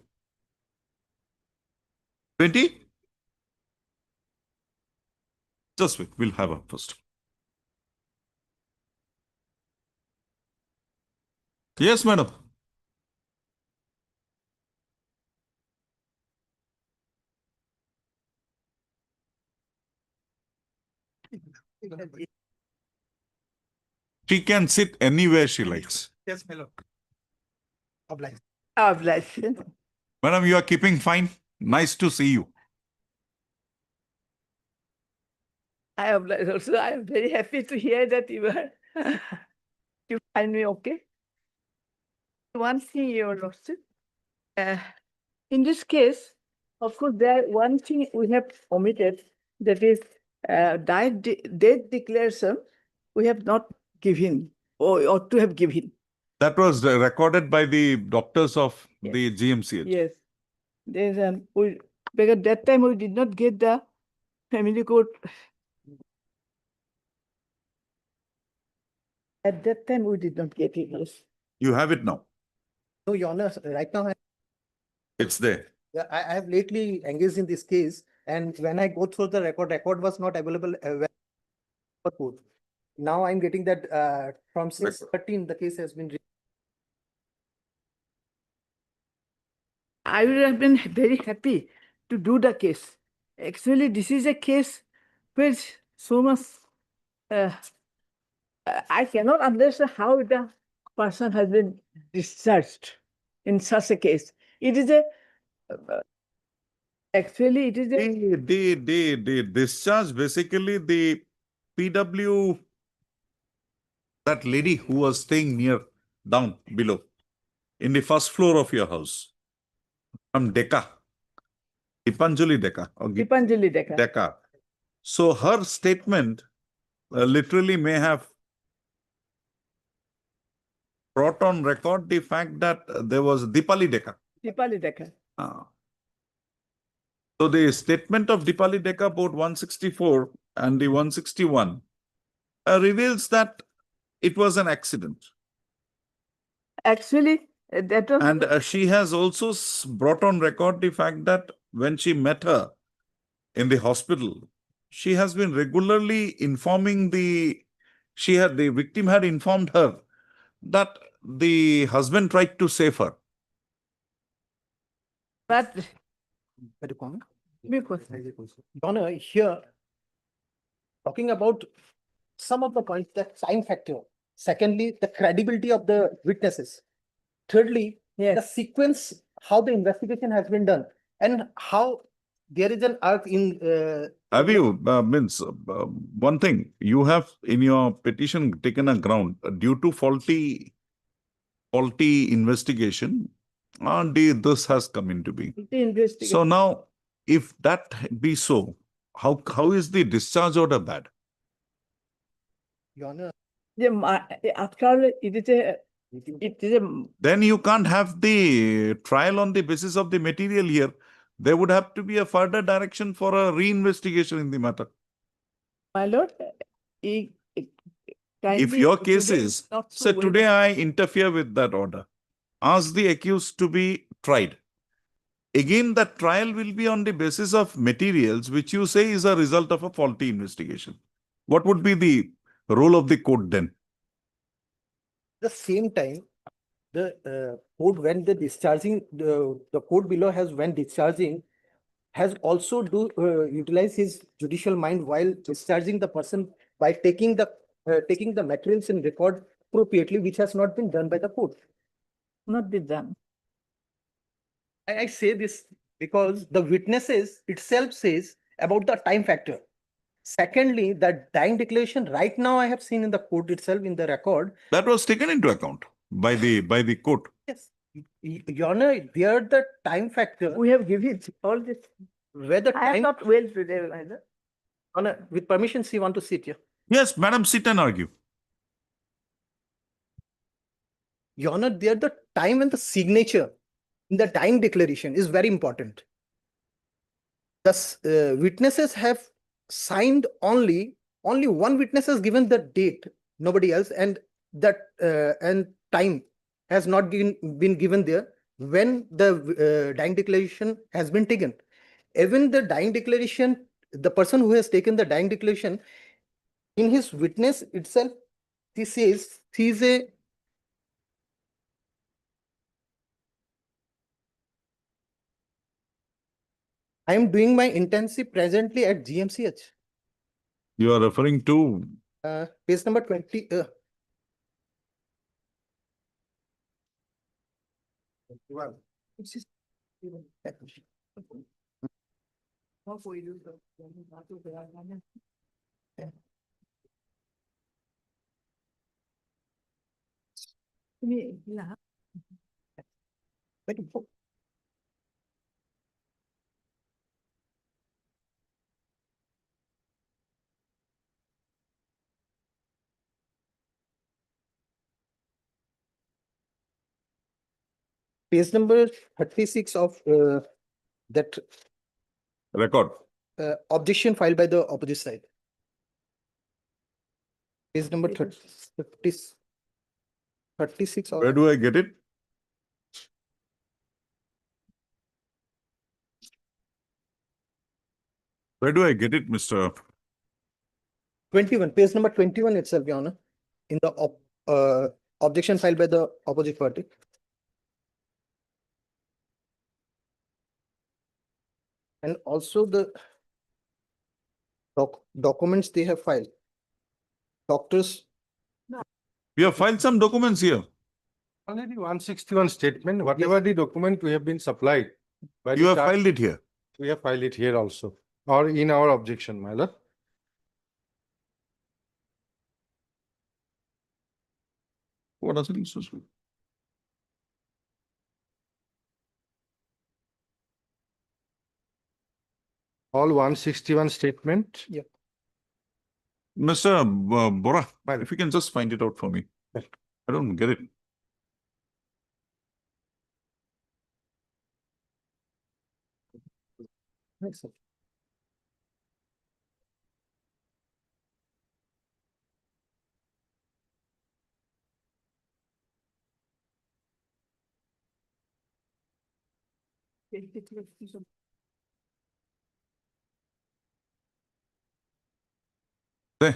Speaker 1: 20? Just wait, we'll have her first. Yes, madam. She can sit anywhere she likes.
Speaker 5: Yes, my lord. Obliged.
Speaker 9: Obliged.
Speaker 1: Madam, you are keeping fine. Nice to see you.
Speaker 9: I oblige also. I am very happy to hear that you are you find me okay. One thing, Your Lordship, in this case, of course, there one thing we have omitted, that is date declaration. We have not given or ought to have given.
Speaker 1: That was recorded by the doctors of
Speaker 9: Yes.
Speaker 1: the GMCH.
Speaker 9: Yes, there's because that time we did not get the family court. At that time, we did not get it. Yes.
Speaker 1: You have it now.
Speaker 10: No, Your Honor, right now,
Speaker 1: It's there.
Speaker 10: I have lately engaged in this case, and when I go through the record was not available for court. Now I'm getting that from 613, the case has been.
Speaker 9: I would have been very happy to do the case. Actually, this is a case which so much, I cannot understand how the person has been discharged in such a case. It is a, actually it is a,
Speaker 1: The discharge, basically the PW, that lady who was staying near, down below, in the first floor of your house, from Decca, Dipanjali Decca. Or
Speaker 9: Dipanjali Dekha.
Speaker 1: Decca. So her statement literally may have brought on record the fact that there was Dipali Decca.
Speaker 9: Dipali Dekha.
Speaker 1: So the statement of Dipali Decca, both 164 and the 161, reveals that it was an accident.
Speaker 9: Actually, that was.
Speaker 1: And she has also brought on record the fact that when she met her in the hospital, she has been regularly informing the victim had informed her that the husband tried to save her.
Speaker 9: But
Speaker 10: Your
Speaker 9: because
Speaker 10: Honor, here, talking about some of the points, the time factor. Secondly, the credibility of the witnesses. Thirdly, the
Speaker 9: yes,
Speaker 10: sequence, how the investigation has been done, and how there is an arc in.
Speaker 1: Have you, one thing, you have in your petition taken a ground due to faulty investigation, and this has come into being.
Speaker 9: the investigation.
Speaker 1: So now, if that be so, how is the discharge order bad?
Speaker 10: Your Honor,
Speaker 9: After all, it is a,
Speaker 1: Then you can't have the trial on the basis of the material here. There would have to be a further direction for a reinvestigation in the matter.
Speaker 9: my lord,
Speaker 1: If
Speaker 9: kindly
Speaker 1: your
Speaker 9: today
Speaker 1: case is,
Speaker 9: not so
Speaker 1: so
Speaker 9: well.
Speaker 1: today I interfere with that order. Ask the accused to be tried. Again, that trial will be on the basis of materials which you say is a result of a faulty investigation. What would be the role of the court then?
Speaker 10: the same time, the court when the discharging, the court below has when discharging, has also utilize his judicial mind while discharging the person by taking the materials in record appropriately, which has not been done by the court.
Speaker 9: Not be done.
Speaker 10: I say this because the witnesses itself says about the time factor. Secondly, the dying declaration right now I have seen in the court itself in the record.
Speaker 1: That was taken into account by the court.
Speaker 10: Yes, Your Honor, there the time factor,
Speaker 9: We have given all this.
Speaker 10: where the
Speaker 9: I am
Speaker 10: time,
Speaker 9: not well today, either.
Speaker 10: Honor, with permission, she want to sit here.
Speaker 1: Yes, madam, sit and argue.
Speaker 10: Your Honor, there the time and the signature in the dying declaration is very important. Thus, witnesses have signed only one witness has given the date, nobody else, and that and time has not been given there when the dying declaration has been taken. Even the dying declaration, the person who has taken the dying declaration, in his witness itself, he says he is a I am doing my intensive presently at GMCH.
Speaker 1: You are referring to
Speaker 10: Page number 20. 21. Page number 36 of that
Speaker 1: record.
Speaker 10: objection filed by the opposite side. Page number 36 of.
Speaker 1: Where do I get it? Where do I get it, Mr.
Speaker 10: 21, page number 21 itself, Your Honor, in the objection filed by the opposite party. And also the documents they have filed. Doctors.
Speaker 1: We have filed some documents here.
Speaker 11: Already 161 statement, whatever the document we have been supplied. By
Speaker 1: You
Speaker 11: the
Speaker 1: have
Speaker 11: charge,
Speaker 1: filed it here.
Speaker 11: we have filed it here also, or in our objection, my lord.
Speaker 1: What does it mean? So sweet?
Speaker 11: All 161 statement.
Speaker 10: Yep.
Speaker 1: Mr. Bora,
Speaker 11: Fine.
Speaker 1: if you can just find it out for me.
Speaker 11: Yes.
Speaker 1: I don't get it. There.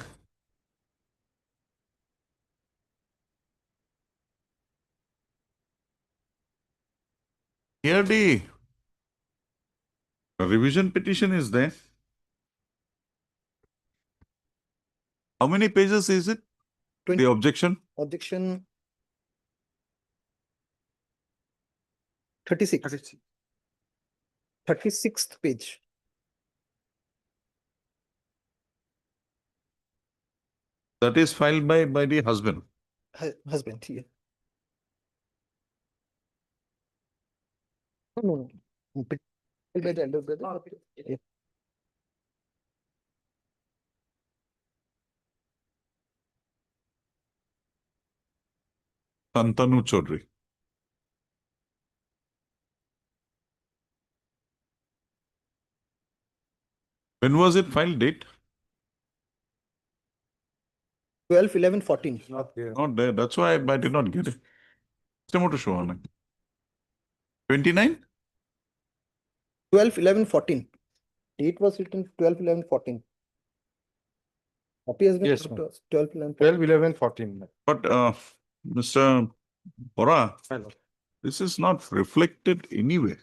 Speaker 1: Here the revision petition is there. How many pages is it?
Speaker 10: 20.
Speaker 1: The objection?
Speaker 10: Objection 36. 36th page.
Speaker 1: That is filed by the husband.
Speaker 10: Husband here. No. By the elder brother. Yeah.
Speaker 1: Santanu Chaudhary. When was it filed date?
Speaker 10: 12/11/14.
Speaker 11: Not here.
Speaker 1: Not there. That's why I did not get it. Still to show on 29?
Speaker 10: 12/11/14. Date was written 12/11/14. Copy has been
Speaker 11: Yes,
Speaker 10: sent
Speaker 11: ma'am.
Speaker 10: to us, 12/11/14.
Speaker 11: 12, 11, 14.
Speaker 1: But Mr. Bora,
Speaker 11: My lord.
Speaker 1: this is not reflected anywhere.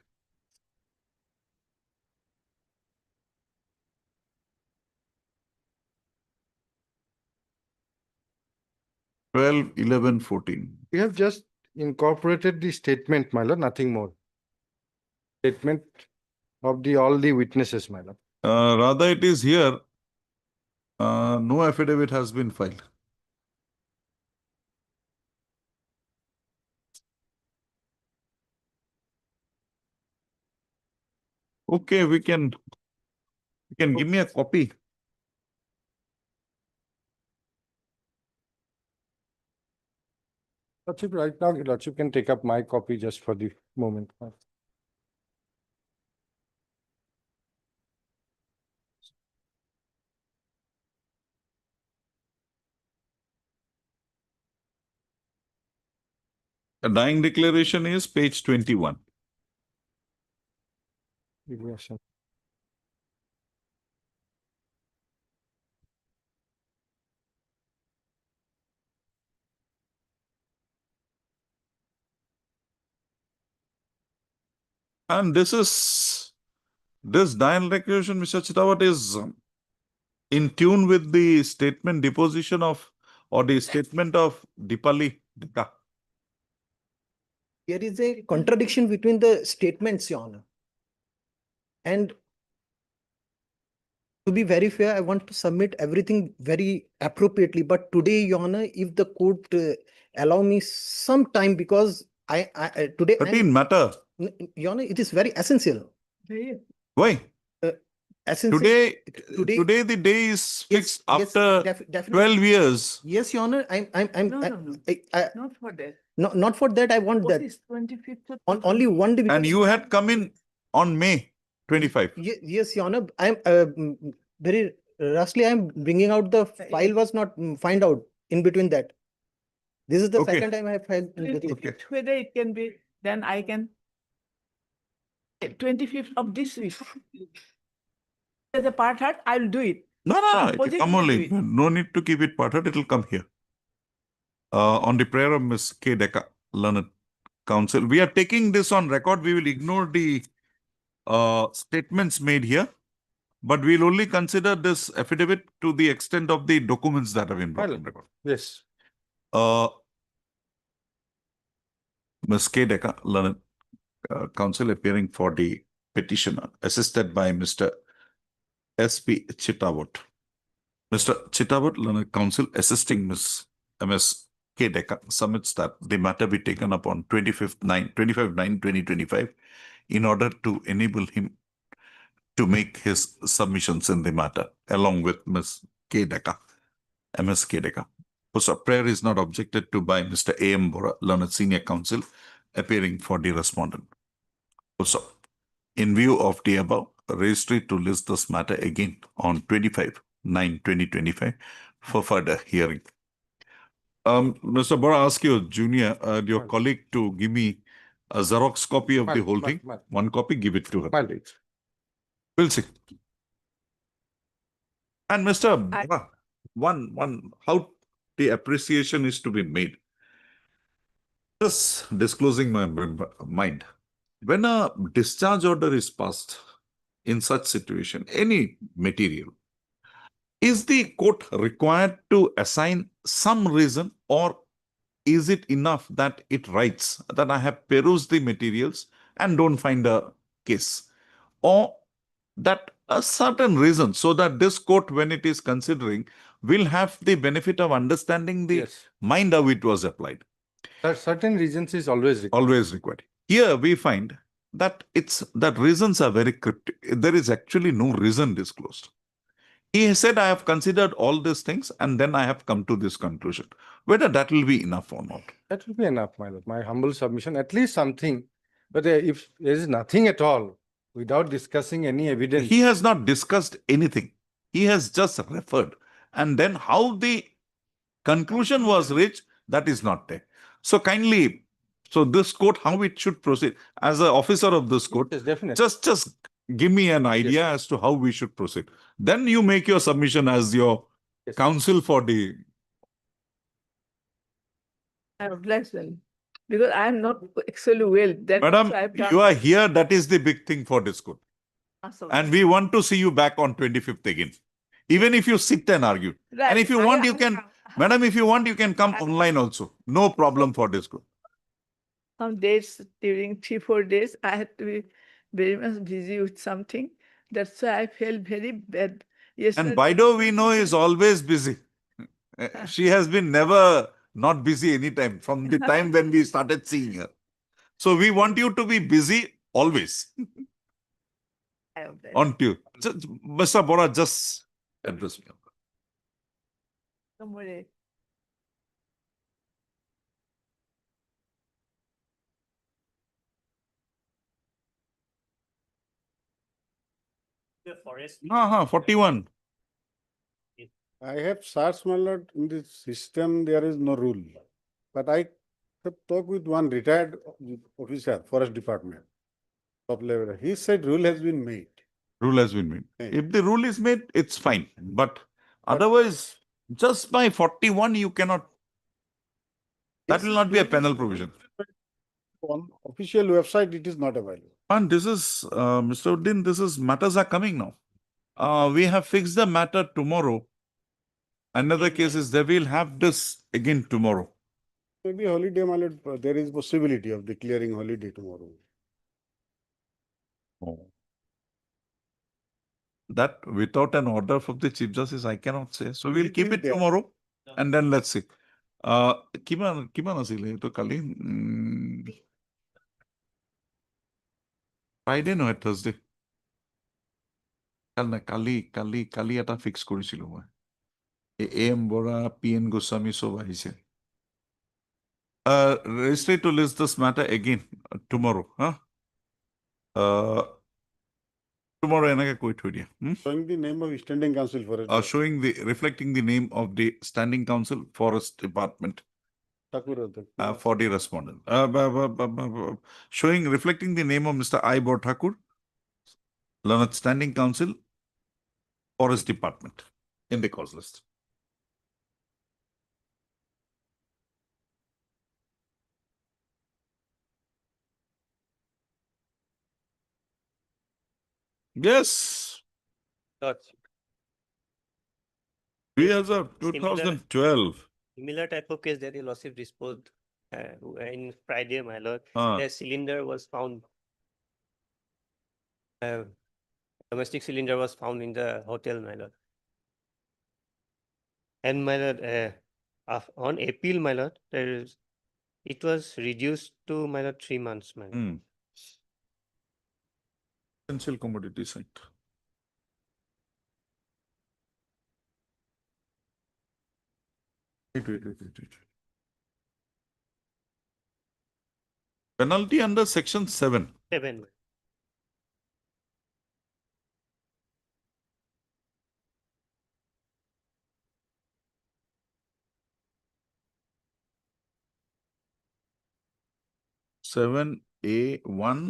Speaker 1: Twelve, 11, 14.
Speaker 11: We have just incorporated the statement, my lord, nothing more. Statement of all the witnesses, my lord.
Speaker 1: Rather, it is here. No affidavit has been filed. Okay, we can give me a copy.
Speaker 11: Lordship, right now, Lordship can take up my copy just for the moment.
Speaker 1: A dying declaration is page 21.
Speaker 11: Deviation.
Speaker 1: And this dying declaration, Mr. Chitawat, is in tune with the statement deposition of, or the statement of Dipali Dika.
Speaker 10: There is a contradiction between the statements, Your Honor. And to be very fair, I want to submit everything very appropriately. But today, Your Honor, if the court allow me some time, because today,
Speaker 1: But in matter.
Speaker 10: Your Honor, it is very essential.
Speaker 1: Why?
Speaker 10: Essential.
Speaker 1: Today the day is fixed after
Speaker 10: definitely.
Speaker 1: 12 years.
Speaker 10: Yes, Your Honor,
Speaker 9: No, not for that.
Speaker 10: not for that. I want
Speaker 9: What
Speaker 10: that
Speaker 9: is 25th?
Speaker 10: on only one day.
Speaker 1: And you had come in on May 25.
Speaker 10: Yes, Your Honor, I'm very rustly. I'm bringing out the file was not find out in between that. This is the
Speaker 1: Okay.
Speaker 10: second time I have filed.
Speaker 1: Okay.
Speaker 9: Whether it can be, then I can. 25th of this week. As a part heart, I'll do it.
Speaker 1: No, it will
Speaker 9: Positive
Speaker 1: come only.
Speaker 9: to it.
Speaker 1: No need to keep it parted. It will come here. On the prayer of Ms. K. Deka, Learned Counsel. We are taking this on record. We will ignore the statements made here, but we'll only consider this affidavit to the extent of the documents that have been brought on record.
Speaker 11: Yes.
Speaker 1: Ms. K. Deka, Learned Counsel, appearing for the petitioner, assisted by Mr. S.P. Chitawat. Mr. Chitawat, Learned Counsel, assisting Ms. M.S. K. Deka, submits that the matter be taken up on 25/9/2025 in order to enable him to make his submissions in the matter, along with Ms. K. Deka, M.S. K. Deka. So prayer is not objected to by Mr. A.M. Bora, Learned Senior Counsel, appearing for the respondent. Also, in view of the above, registry to list this matter again on 25/9/2025 for further hearing. Mr. Bora, ask your junior, your colleague to give me a Xerox copy of the whole thing. One copy, give it to her. We'll see. And Mr. Bora, how the appreciation is to be made. Just disclosing my mind. When a discharge order is passed in such situation, any material, is the court required to assign some reason, or is it enough that it writes that I have perused the materials and don't find a case? Or that a certain reason, so that this court, when it is considering, will have the benefit of understanding the mind how it was applied.
Speaker 11: Certain reasons is always required.
Speaker 1: Always required. Here we find that that reasons are very cryptic. There is actually no reason disclosed. He said, I have considered all these things and then I have come to this conclusion. Whether that will be enough or not.
Speaker 11: That will be enough, my lord. My humble submission, at least something. But if there is nothing at all, without discussing any evidence.
Speaker 1: He has not discussed anything. He has just referred. And then how the conclusion was reached, that is not there. So kindly, so this court, how it should proceed. As an officer of this court,
Speaker 11: Yes, definitely.
Speaker 1: just give me an idea as to how we should proceed. Then you make your submission as your counsel for the...
Speaker 9: I am blessed well, because I am not actually well. That's
Speaker 1: Madam,
Speaker 9: why I've done
Speaker 1: you are here. That is the big thing for this court.
Speaker 9: also.
Speaker 1: And we want to see you back on 25th again. Even if you sit and argue.
Speaker 9: Right.
Speaker 1: And if you want, you can... Madam, if you want, you can come online also. No problem for this court.
Speaker 9: Some days, during 3-4 days, I had to be very much busy with something. That's why I felt very bad. Yesterday,
Speaker 1: And Baido, we know, is always busy. She has been never not busy anytime from the time when we started seeing her. So we want you to be busy always.
Speaker 9: I am blessed.
Speaker 1: On to you. Mr. Bora, just address me.
Speaker 9: Don't worry.
Speaker 12: The forest.
Speaker 1: 41.
Speaker 3: I have searched, my lord, in this system, there is no rule. But I
Speaker 12: have talked with one retired officer, forest department, top level. He said rule has been made.
Speaker 1: Rule has been made.
Speaker 12: Hey.
Speaker 1: If the rule is made, it's fine. But otherwise, just by 41, you cannot. That will not be a penal provision.
Speaker 12: On official website, it is not available.
Speaker 1: And this is, Mr. Uddin, this is matters are coming now. We have fixed the matter tomorrow. Another case is they will have this again tomorrow.
Speaker 12: Maybe holiday, my lord, there is possibility of declaring holiday tomorrow.
Speaker 1: That without an order from the Chief Justice, I cannot say. So we'll keep it
Speaker 12: there.
Speaker 1: tomorrow and then let's see. কিমান আছিলে এইটো কালি Friday নহয় Thursday কালি এটা fix কৰিছিলো মই M Bora P N Goswami চব আহিছে register to list this matter again tomorrow tomorrow এনেকে কৈ থৈ দিয়া
Speaker 12: Showing the name of standing council for it.
Speaker 1: reflecting the name of the standing council forest department for the respondent. Reflecting the name of Mr. I. Bor Thakur, Learned Standing Council, Forest Department in the cause list. Yes, we as of 2012.
Speaker 13: Similar type of case that the lordship disposed in Friday, my lord.
Speaker 1: Ah.
Speaker 13: The cylinder was found. Domestic cylinder was found in the hotel, my lord. And my lord, on appeal, my lord, it was reduced to my lord 3 months, my lord.
Speaker 1: Essential commodities act. Wait. Penalty under section 7.
Speaker 13: 7.
Speaker 1: Seven A1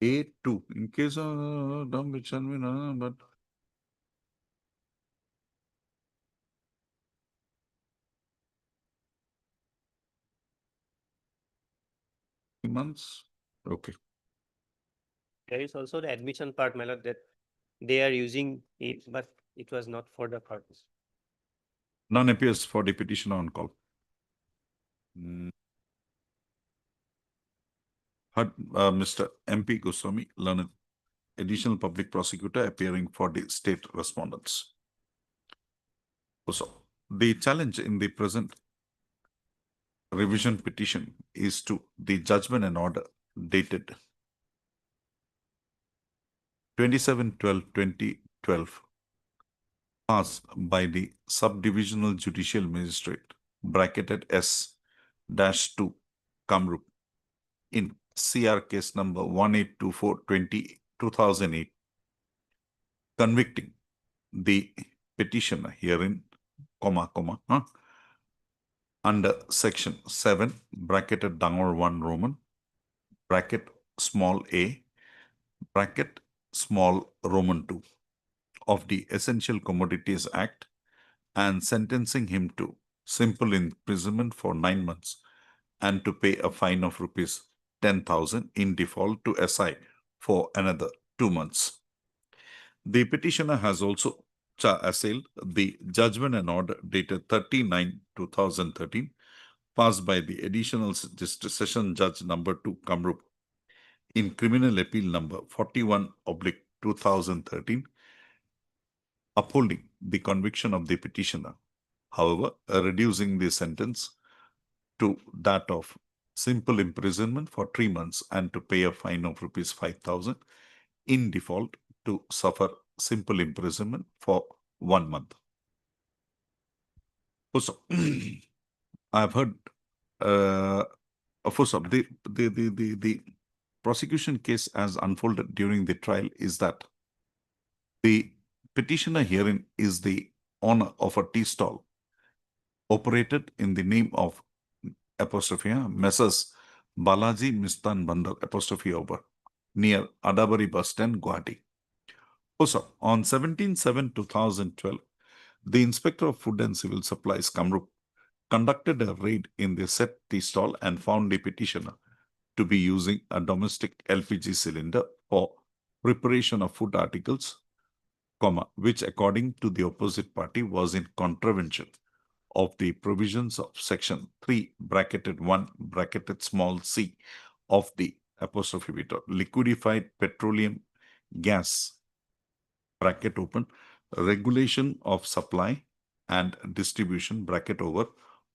Speaker 1: A2 in case of dumb which but months. Okay.
Speaker 13: There is also the admission part, my lord, that they are using it, but it was not for the purpose.
Speaker 1: None appears for the petitioner on call. Mr. MP Goswami, learned additional public prosecutor appearing for the state respondents. So, the challenge in the present revision petition is to the judgment and order dated 27/12/2012 passed by the subdivisional judicial magistrate bracketed S-2 Kamrup in CR case number 1824/2008 convicting the petitioner herein under section 7 bracketed Dangor 1 Roman bracket small a bracket small Roman 2 of the Essential Commodities Act and sentencing him to simple imprisonment for 9 months and to pay a fine of rupees 10,000 in default to SI for another 2 months. The petitioner has also assailed the judgment and order dated 30/9/2013 passed by the additional session judge number 2 Kamrup in criminal appeal number 41/2013 upholding the conviction of the petitioner, however, reducing the sentence to that of simple imprisonment for 3 months and to pay a fine of rupees 5,000 in default to suffer simple imprisonment for 1 month. Also, I've heard, first of the prosecution case as unfolded during the trial is that the petitioner herein is the owner of a tea stall operated in the name of apostrophe, Messrs. Balaji Mistan Bandal, apostrophe over, near Adabari bus stand, Guwahati. Also, on 17/7/2012, the Inspector of Food and Civil Supplies, Kamrup, conducted a raid in the said tea stall and found the petitioner to be using a domestic LPG cylinder for preparation of food articles, which according to the opposite party was in contravention of the provisions of section 3 bracketed 1 bracketed small c of the apostrophe beta liquefied petroleum gas bracket open regulation of supply and distribution bracket over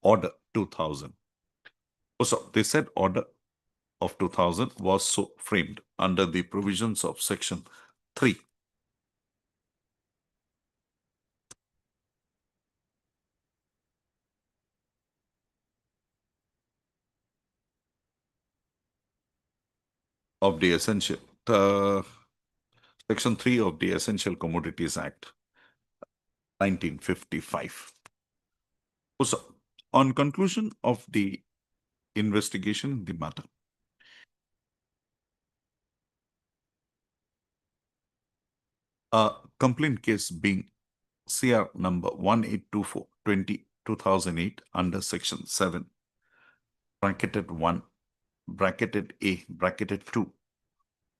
Speaker 1: order 2000. So they said order of 2000 was so framed under the provisions of section 3 of the essential section 3 of the Essential Commodities Act 1955. Also, on conclusion of the investigation in the matter, a complaint case being CR number 1824/2008 under section 7 bracketed 1 bracketed A bracketed 2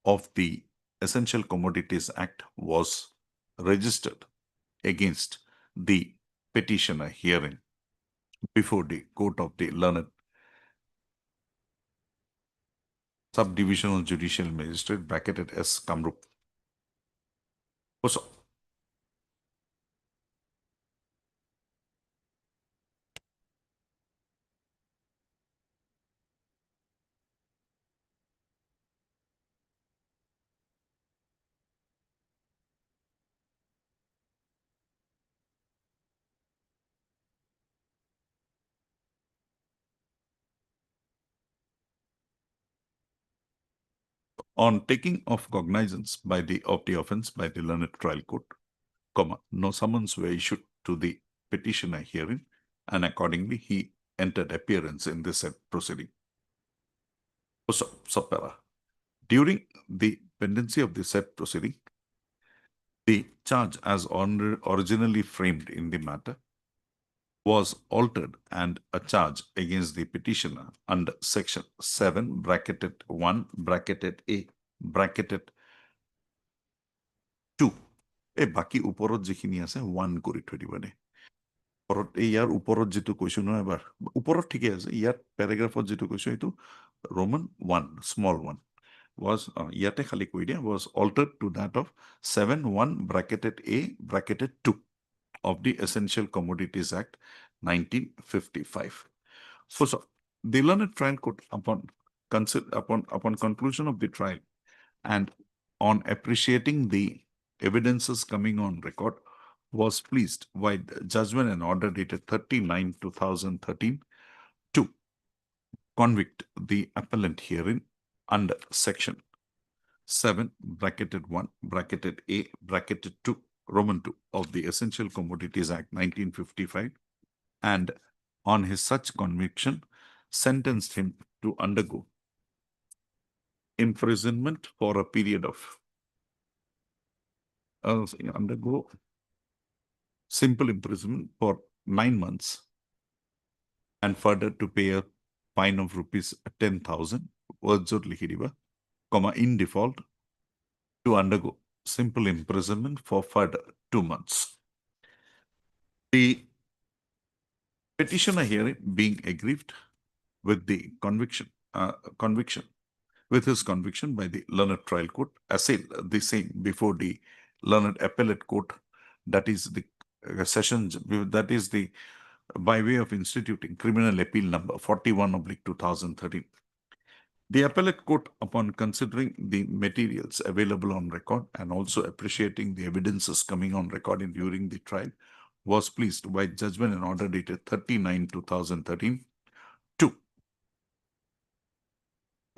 Speaker 1: of the Essential Commodities Act was registered against the petitioner hearing before the Court of the Learned Subdivisional Judicial Magistrate bracketed S. Kamrup. Also, on taking of cognizance by the of the offence by the learned trial court, no summons were issued to the petitioner hearing, and accordingly he entered appearance in this said proceeding. Also, subpara. During the pendency of the said proceeding, the charge as originally framed in the matter was altered and a charge against the petitioner under section 7 bracketed 1 bracketed A bracketed 2 এই বাকি ওপৰত যিখিনি আছে 1 কৰি থৈ দিব দে ওপৰত ইয়াৰ ওপৰত যেটো কৈছো ন এবাৰ ওপৰত ঠিকই আছে ইয়াত প্যাৰাগ্ৰাফত যেটো কৈছো এটো Roman 1 small 1 was ইয়াতে খালি কৈ দিয়া was altered to that of 7(1) bracketed A bracketed 2 of the Essential Commodities Act 1955. So, the learned trial court upon conclusion of the trial and on appreciating the evidences coming on record was pleased with judgment and order dated 30/9/2013 to convict the appellant herein under section 7 bracketed 1 bracketed A bracketed 2 Roman 2 of the Essential Commodities Act 1955, and on his such conviction sentenced him to undergo imprisonment for a period of undergo simple imprisonment for 9 months and further to pay a fine of rupees 10,000 words or lihidiba, in default to undergo simple imprisonment for further 2 months. The petitioner hearing being aggrieved with the with his conviction by the learned trial court, assailed the same before the learned appellate court, that is the sessions, that is the by way of instituting criminal appeal number 41/2013. The appellate court, upon considering the materials available on record and also appreciating the evidences coming on record during the trial, was pleased by judgment and order dated 30/9/2013 to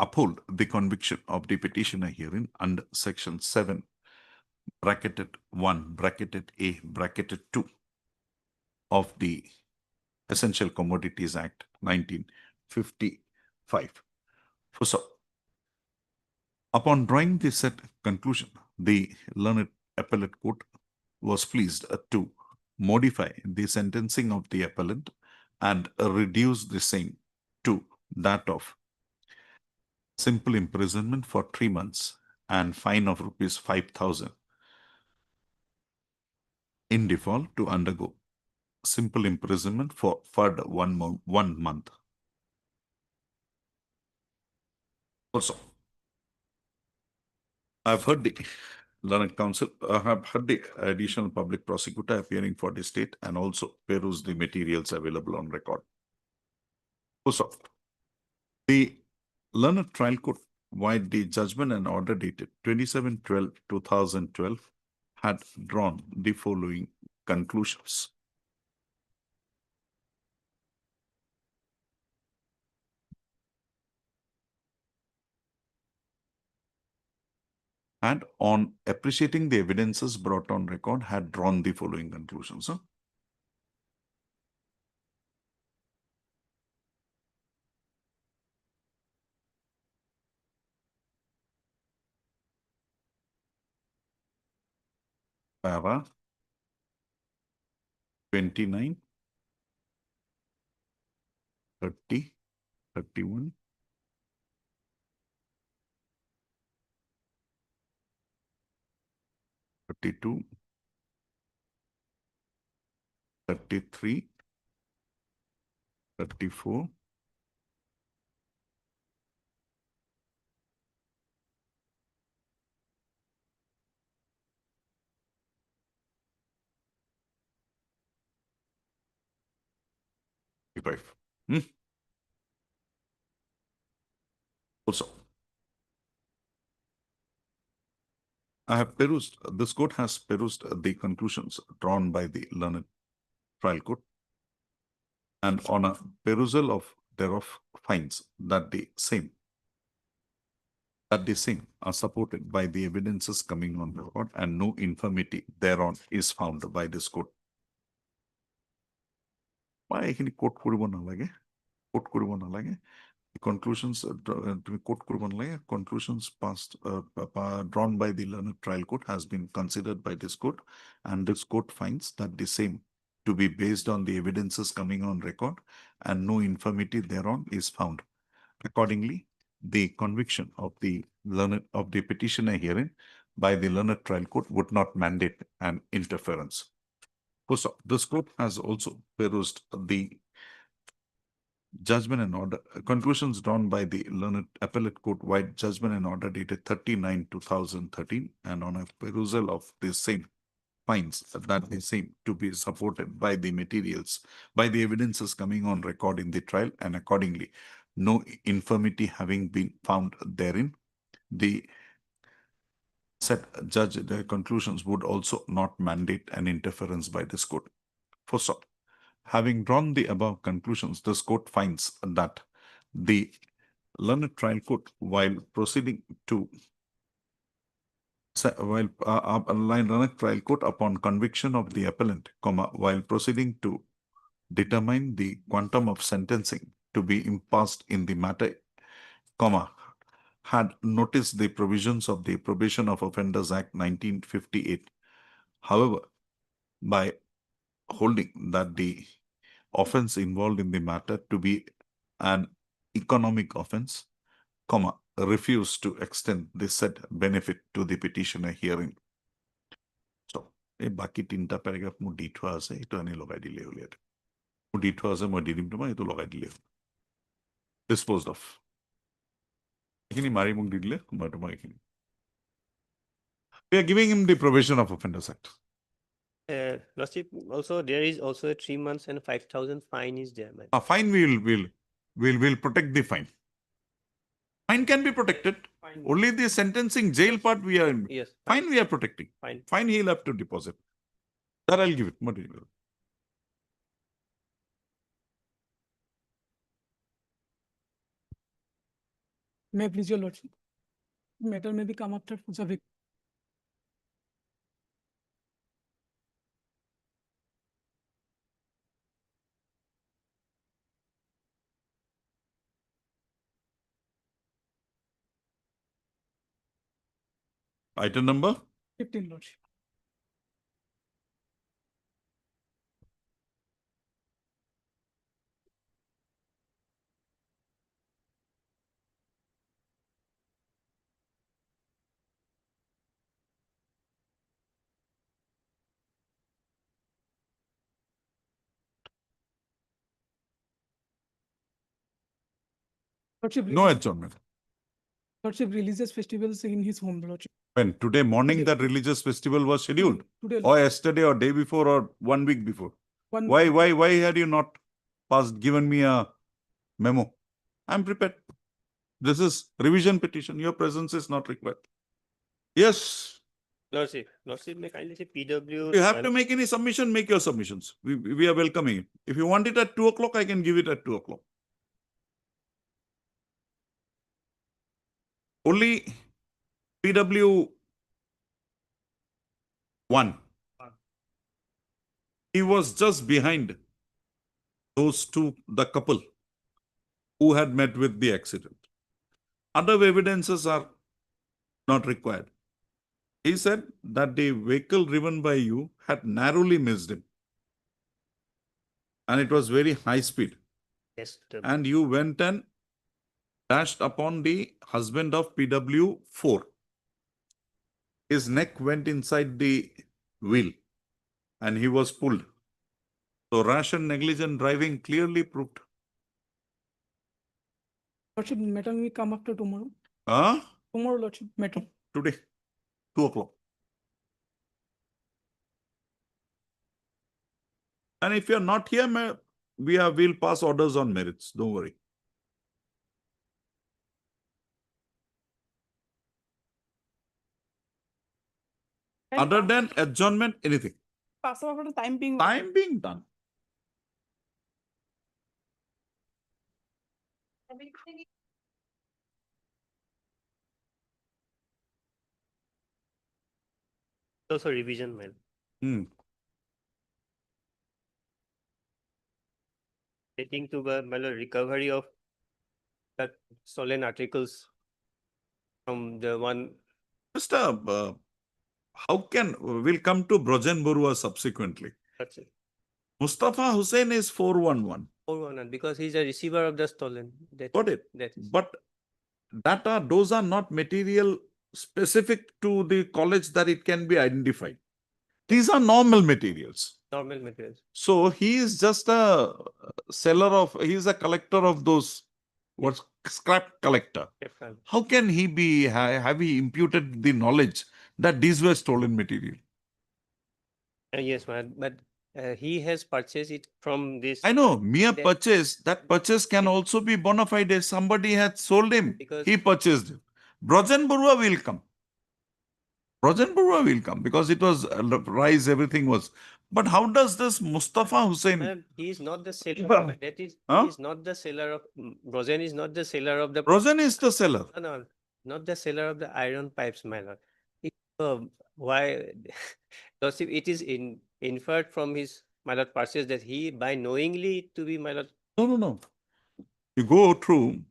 Speaker 1: uphold the conviction of the petitioner herein under section 7 bracketed 1 bracketed A bracketed 2 of the Essential Commodities Act 1955 55. So, upon drawing the said conclusion, the learned appellate court was pleased to modify the sentencing of the appellant and reduce the same to that of simple imprisonment for 3 months and fine of rupees 5,000 in default to undergo simple imprisonment for further 1 month. Also, I've heard the learned counsel, I have heard the additional public prosecutor appearing for the state and also peruse the materials available on record. Also, the learned trial court, while the judgment and order dated 27/12/2012 had drawn the following conclusions. And on appreciating the evidences brought on record, had drawn the following conclusions. Para 29, 30, 31, 32, 33, 34, 35. Also, I have perused, this court has perused the conclusions drawn by the learned trial court, and on a perusal of thereof finds that the same are supported by the evidences coming on record and no infirmity thereon is found by this court. Why এইখিনি coat কৰিব নালাগে, coat কৰিব নালাগে, conclusions court কৰিব নালাগে, conclusions passed drawn by the learned trial court has been considered by this court, and this court finds that the same to be based on the evidences coming on record and no infirmity thereon is found. Accordingly, the conviction of the petitioner herein by the learned trial court would not mandate an interference. So, this court has also perused the judgment and order conclusions drawn by the learned appellate court wide judgment and order dated 39/2013, and on a perusal of the same finds that they seem to be supported by the materials, by the evidences coming on record in the trial, and accordingly no infirmity having been found therein, the said judge, the conclusions would also not mandate an interference by this court. First off, having drawn the above conclusions, this court finds that the learned trial court, while proceeding to learned trial court upon conviction of the appellant, while proceeding to determine the quantum of sentencing to be imposed in the matter, had noticed the provisions of the Probation of Offenders Act 1958. However, by holding that the offense involved in the matter to be an economic offense, refused to extend the said benefit to the petitioner herein. So, এই বাকি 3টা paragraph মোৰ দি থোৱা আছে, এইটো আনি লগাই দিলে হ'ল ইয়াত। মোৰ দি থোৱা আছে, মই দি দিম তোমাক, এইটো লগাই দিলে হ'ল। Disposed of. এইখিনি মাৰি মোক দি দিলে, মই তোমাক এইখিনি। We are giving him the Probation of Offenders Act.
Speaker 13: Lordship, also there is also a 3 months and 5,000 fine is there.
Speaker 1: Fine will protect the fine. Fine can be protected.
Speaker 13: Fine.
Speaker 1: Only the sentencing jail part we are.
Speaker 13: Yes.
Speaker 1: Fine we are protecting. Fine he'll have to deposit. That I'll give it. Material.
Speaker 5: May I please your lordship? Matter may be come after Puja
Speaker 1: Item number?
Speaker 5: 15, Lordship. Lordship,
Speaker 1: No adjournment.
Speaker 5: Lordship religious festivals in his home, Lordship.
Speaker 1: When? Today morning
Speaker 5: Today.
Speaker 1: that religious festival was scheduled?
Speaker 5: Today,
Speaker 1: Or yesterday or day before or 1 week before?
Speaker 5: one.
Speaker 1: Why had you not given me a memo? I'm prepared. This is revision petition. Your presence is not required. Yes.
Speaker 13: Lordship may kindly say PW.
Speaker 1: If you have to make any submission, make your submissions. We are welcoming it. If you want it at 2 o'clock, I can give it at 2 o'clock. Only PW 1. He was just behind those two, the couple who had met with the accident. Other evidences are not required. He said that the vehicle driven by you had narrowly missed him. And it was very high speed.
Speaker 13: Yes.
Speaker 1: And you went and dashed upon the husband of PW 4. His neck went inside the wheel and he was pulled. So rash and negligent driving clearly proved.
Speaker 5: Lordship, matter will come after tomorrow.
Speaker 1: Tomorrow,
Speaker 5: Lordship, matter.
Speaker 1: Today, 2 o'clock. And if you're not here, we'll pass orders on merits. Don't worry. Other than adjournment, anything.
Speaker 5: Pass over the time being.
Speaker 1: Time being done.
Speaker 13: Also revision, man. Taking to the recovery of that stolen articles from the one.
Speaker 1: Mr. We'll come to Brojan Borua subsequently.
Speaker 13: That's it.
Speaker 1: Mustafa Hussain is 411.
Speaker 13: 411 because he's a receiver of the stolen.
Speaker 1: Got it. But those are not material specific to the college that it can be identified. These are normal materials.
Speaker 13: Normal materials.
Speaker 1: So he is just a he's a collector of those, scrap collector. How can he have he imputed the knowledge that these were stolen material?
Speaker 13: Yes, man, but he has purchased it from this.
Speaker 1: I know, mere purchase, that purchase can also be bona fide. If somebody had sold him, he purchased it. Brojan Borua will come. Brojan Borua will come because it was rise, everything was. But how does this Mustafa Hussain?
Speaker 13: He is not the seller. That is, he is not the seller of. Brojan is not the seller of the.
Speaker 1: Brojan is the seller.
Speaker 13: No, not the seller of the iron pipes, my lord. Why? Lordship, it is inferred from his my lord purchase that he by knowingly to be my lord.
Speaker 1: No. You go through.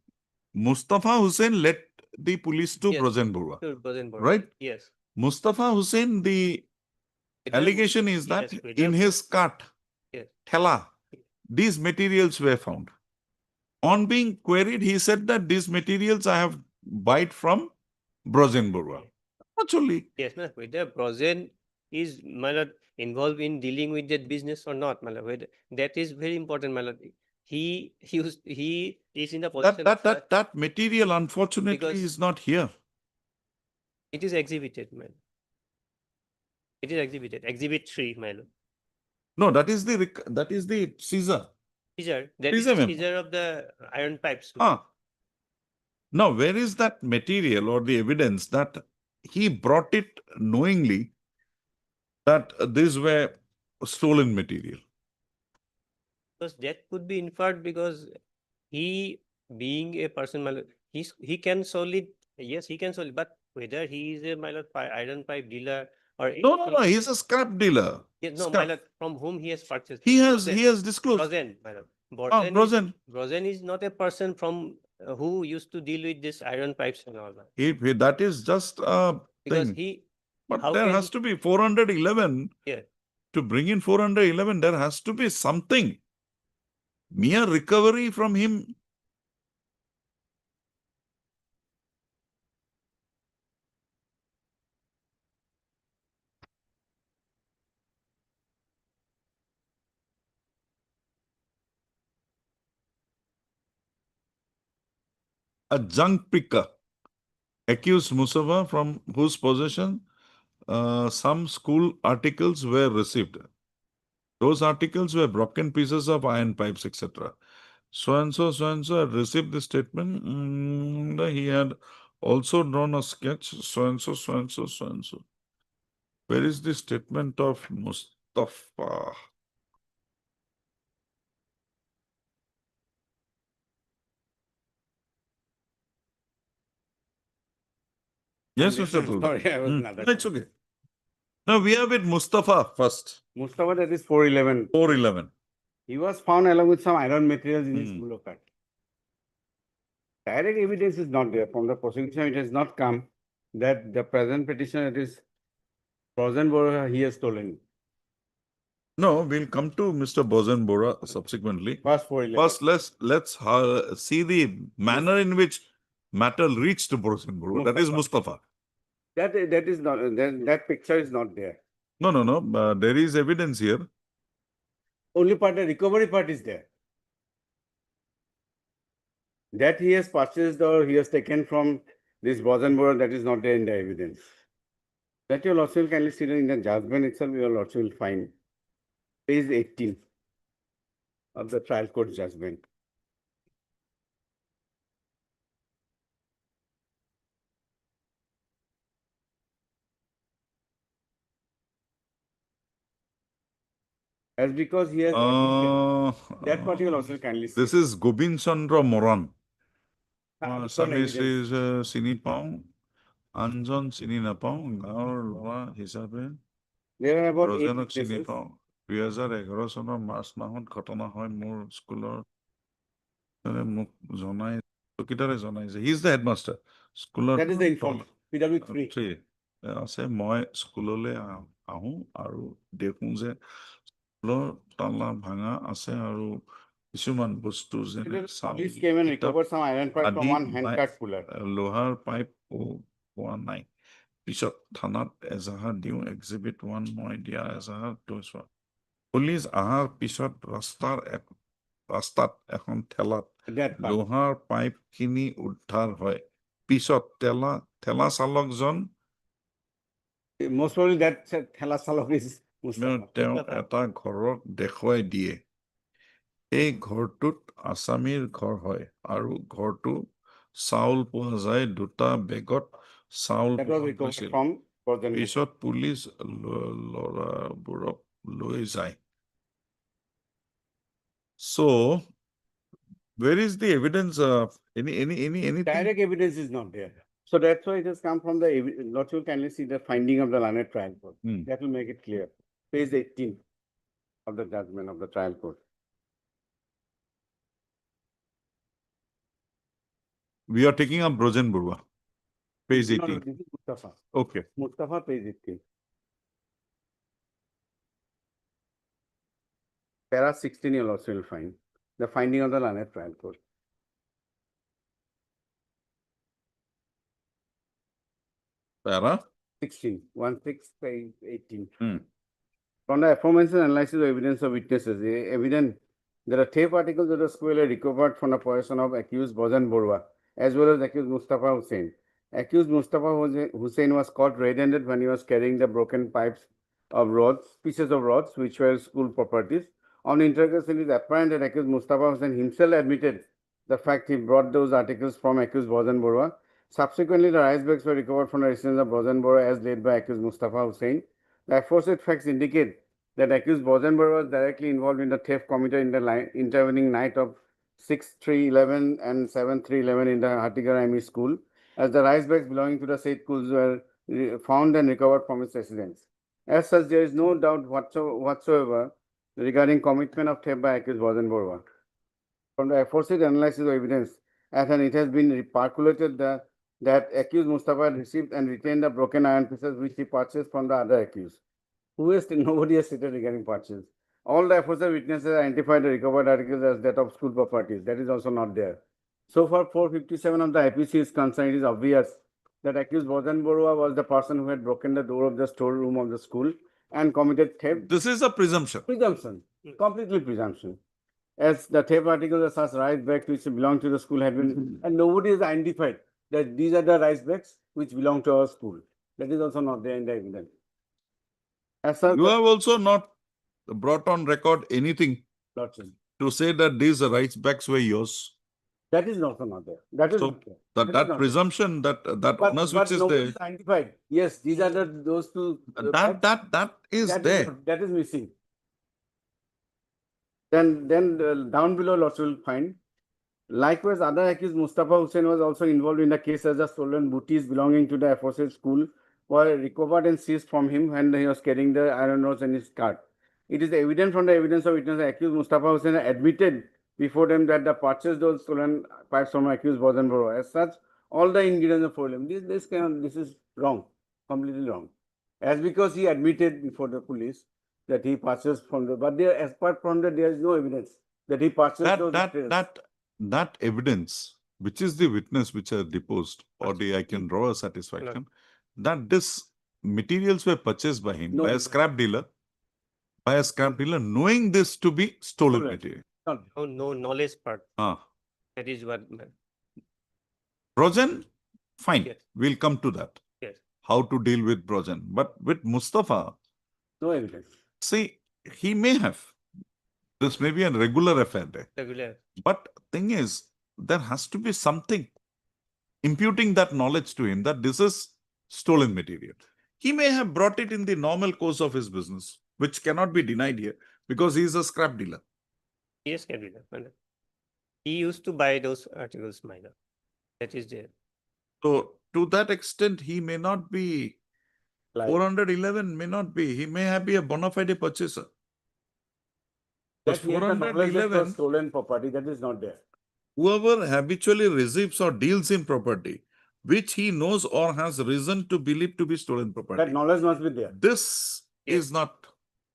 Speaker 1: Mustafa Hussain led the police to Brojan Borua.
Speaker 13: To Brojan Borua.
Speaker 1: Right?
Speaker 13: Yes.
Speaker 1: Mustafa Hussain, the allegation is that in his cart, thela, these materials were found. On being queried, he said that these materials I have bought from Brojan Borua. Actually.
Speaker 13: Yes, whether Brojan is my lord involved in dealing with that business or not, my lord. That is very important, my lord. He is in the position
Speaker 1: that material unfortunately is not here.
Speaker 13: It is exhibited, man. It is exhibited. Exhibit 3, my lord.
Speaker 1: No, that is the seizure.
Speaker 13: Seizure. That is the seizure of the iron pipes.
Speaker 1: Now, where is that material or the evidence that he brought it knowingly that these were stolen material?
Speaker 13: Because that could be inferred because he being a person, my lord, he can solely, yes, he can solely, but whether he is a my lord iron pipe dealer or
Speaker 1: No, he's a scrap dealer.
Speaker 13: Yes, no, my lord, from whom he has purchased.
Speaker 1: He has disclosed.
Speaker 13: Brojan, my lord.
Speaker 1: Brojan.
Speaker 13: Brojan is not a person from who used to deal with this iron pipes and all that?
Speaker 1: If that is just a
Speaker 13: Because
Speaker 1: thing,
Speaker 13: he,
Speaker 1: but
Speaker 13: how
Speaker 1: there
Speaker 13: can
Speaker 1: has
Speaker 13: he-
Speaker 1: to be 411.
Speaker 13: Yeah.
Speaker 1: To bring in 411, there has to be something. Mere recovery from him. A junk picker accused Mustafa from whose possession some school articles were received. Those articles were broken pieces of iron pipes, etc. So and so had received the statement. He had also drawn a sketch. So and so. Where is the statement of Mustafa? Yes, Mr. Tulda.
Speaker 3: Sorry, I was
Speaker 1: Hmm.
Speaker 3: another.
Speaker 1: No, it's okay. Now we are with Mustafa first.
Speaker 3: Mustafa, that is 411.
Speaker 1: 411.
Speaker 3: He was found along with some iron materials in his
Speaker 1: Hmm.
Speaker 3: school of art. Direct evidence is not there. From the prosecution, it has not come that the present petition, it is Rosenborg, he has stolen.
Speaker 1: No, we'll come to Mr. Bozen Bora subsequently.
Speaker 3: First 411.
Speaker 1: First, let's see the manner in which matter reached Bozen Bora. That is Mustafa.
Speaker 3: That is not, that picture is not there.
Speaker 1: No. There is evidence here.
Speaker 3: Only part, the recovery part is there. That he has purchased or he has taken from this Bosenborough, that is not there in the evidence. That your lordship will kindly see in the judgment itself, your lordship will find page 18 of the trial court judgment. As because he has that part you will also kindly see.
Speaker 1: This is Gobind Chandra Moran.
Speaker 3: Some
Speaker 1: Service
Speaker 3: evidence.
Speaker 1: is চিনি পাওঁ আনজন চিনি নাপাওঁ গাঁৱৰ ল'ৰা হিচাপে
Speaker 3: There are about 8
Speaker 1: ৰজনক চিনি
Speaker 3: witnesses.
Speaker 1: পাওঁ 2011 চনৰ মাৰ্চ মাহত ঘটনা হয় মোৰ স্কুলৰ মোক জনাই চকীদাৰে জনাইছে হি ইজ দ্য হেডমাষ্টাৰ স্কুলৰ
Speaker 3: That is the informant. PW3.
Speaker 1: আছে মই স্কুললৈ আহোঁ আৰু দেখোঁ যে স্কুলৰ তালা ভাঙা আছে আৰু কিছুমান বস্তু যেনে
Speaker 3: Police came and recovered some iron pipe from one handcart cooler.
Speaker 1: লোহাৰ পাইপ পোৱা নাই পিছত থানাত এজাহাৰ দিওঁ এক্সিবিট 1 মই দিয়া এজাহাৰ থৈছোঁ পুলিচ অহাৰ পিছত ৰাস্তাত এখন ঠেলাত
Speaker 3: That part.
Speaker 1: লোহাৰ পাইপ খিনি উদ্ধাৰ হয় পিছত ঠেলা চালকজন
Speaker 3: Most probably that Thela Salok is Mustafa.
Speaker 1: তেওঁ এটা ঘৰক দেখুৱাই দিয়ে এই ঘৰটোত আছামীৰ ঘৰ হয় আৰু ঘৰটো চাউল পোৱা যায় দুটা বেগত চাউল
Speaker 3: That was
Speaker 1: পোৱা
Speaker 3: recovered
Speaker 1: গৈছিল
Speaker 3: from Bosenborough.
Speaker 1: পিছত পুলিচ ল'ৰাবোৰক লৈ যায় so where is the evidence anything
Speaker 3: Direct evidence is not there. So that's why it has come from the, Lord will kindly see the finding of the learned trial court.
Speaker 1: Hmm.
Speaker 3: That will make it clear. Page 18 of the judgment of the trial court.
Speaker 1: we are taking up Brojen Burwa page
Speaker 3: No,
Speaker 1: 18
Speaker 3: this is Mustafa.
Speaker 1: okay
Speaker 3: Mustafa, page 18. Para 16 you'll also will find the finding of the learned trial court.
Speaker 1: para
Speaker 3: 16, 16, page 18.
Speaker 1: Hmm.
Speaker 3: From the aforementioned analysis of evidence of witnesses, evident there are tape articles of the school are recovered from the possession of accused Bojan Borwa as well as accused Mustafa Hussain. Accused Mustafa Hussain was caught red-handed when he was carrying the broken pipes of rods, pieces of rods, which were school properties. On interrogation, it is apparent that accused Mustafa Hussain himself admitted the fact he brought those articles from accused Bojan Borwa. Subsequently, the rice bags were recovered from the residence of Bojan Borwa as laid by accused Mustafa Hussain. The aforesaid facts indicate that accused Bojan Borwa was directly involved in the theft committed in the intervening night of 6/3/11 and 7/3/11 in the Hatigarami school, as the rice bags belonging to the said schools were found and recovered from its residence. As such, there is no doubt whatsoever regarding commitment of theft by accused Bojan Borwa. From the aforesaid analysis of evidence, and it has been percolated that accused Mustafa had received and retained the broken iron pieces which he purchased from the other accused. Who is nobody has stated regarding purchase. All the aforesaid witnesses identified the recovered articles as that of school properties. That is also not there. So far, 457 of the IPC is concerned, it is obvious that accused Bojan Borua was the person who had broken the door of the storeroom of the school and committed theft.
Speaker 1: This is a presumption.
Speaker 3: Presumption, completely presumption. As the theft articles of such rice bags which belong to the school had been, and nobody has identified that these are the rice bags which belong to our school. That is also not there in the evidence. As such,
Speaker 1: You have also not brought on record anything
Speaker 3: Lordship,
Speaker 1: to say that these rights backs were yours.
Speaker 3: that is also not there. That is
Speaker 1: So
Speaker 3: not there.
Speaker 1: that,
Speaker 3: is
Speaker 1: that
Speaker 3: not
Speaker 1: presumption, that honors which is
Speaker 3: nobody
Speaker 1: there,
Speaker 3: is identified. Yes, these are those two.
Speaker 1: that is
Speaker 3: that
Speaker 1: there.
Speaker 3: That is missing. Then down below, Lordship will find. Likewise, other accused Mustafa Hussain was also involved in the case as the stolen booties belonging to the aforesaid school were recovered and seized from him when he was carrying the iron rods in his cart. It is evident from the evidence of witness that accused Mustafa Hussain admitted before them that the purchase those stolen pipes from accused Bojan Borua. As such, all the ingredients are for him. This is wrong, completely wrong. As because he admitted before the police that he purchased from the, but there, apart from that, there is no evidence that he purchased those materials.
Speaker 1: That evidence, which is the witness which are deposed, or I can draw a satisfaction, that this materials were purchased by him,
Speaker 3: No,
Speaker 1: by a scrap dealer, knowing this to be stolen
Speaker 3: Stolen.
Speaker 1: material.
Speaker 13: No knowledge part.
Speaker 1: Ah.
Speaker 13: That is what.
Speaker 1: Brojan, fine,
Speaker 13: Yes.
Speaker 1: we'll come to that.
Speaker 13: Yes.
Speaker 1: How to deal with Brojan. But with Mustafa,
Speaker 3: No evidence.
Speaker 1: see, he may have. This may be a regular affair there.
Speaker 13: Regular.
Speaker 1: But thing is, there has to be something imputing that knowledge to him that this is stolen material. He may have brought it in the normal course of his business, which cannot be denied here because he is a scrap dealer.
Speaker 13: Yes, regular. He used to buy those articles, minor. That is there.
Speaker 1: So to that extent, he may not be,
Speaker 3: Like
Speaker 1: 411 may not be, he may have be a bona fide purchaser.
Speaker 3: that he has the knowledge that
Speaker 1: 411
Speaker 3: was stolen property, that is not there.
Speaker 1: Whoever habitually receives or deals in property, which he knows or has reason to believe to be stolen
Speaker 3: That
Speaker 1: property,
Speaker 3: knowledge must be there.
Speaker 1: this
Speaker 13: Yes.
Speaker 1: is not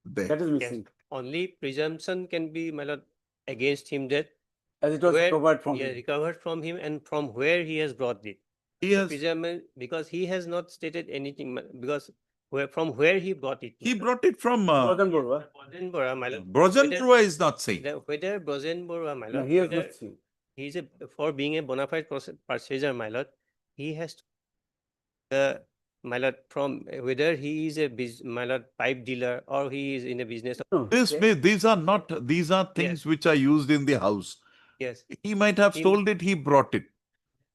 Speaker 1: there.
Speaker 3: That is
Speaker 13: Yes.
Speaker 3: missing.
Speaker 13: Only presumption can be, my lord, against him that
Speaker 3: As it was
Speaker 13: where
Speaker 3: recovered from
Speaker 13: yeah,
Speaker 3: him.
Speaker 13: recovered from him and from where he has brought it.
Speaker 1: He has,
Speaker 13: Presumption, because he has not stated anything, because from where he brought it.
Speaker 1: he brought it from
Speaker 3: Bojan Borua.
Speaker 13: Brojan Borua, my lord.
Speaker 1: Brojan
Speaker 13: Whether-
Speaker 1: Borua is not saying.
Speaker 13: Whether Brojan Borua, my
Speaker 3: No,
Speaker 13: lord,
Speaker 3: he has
Speaker 13: whether
Speaker 3: not seen.
Speaker 13: he's for being a bona fide purchaser, my lord, he has to, my lord, from whether he is a my lord, pipe dealer or he is in a business.
Speaker 3: No,
Speaker 1: These are things which are used in the house.
Speaker 13: Yes,
Speaker 1: He might have
Speaker 13: He-
Speaker 1: stole it, he brought it.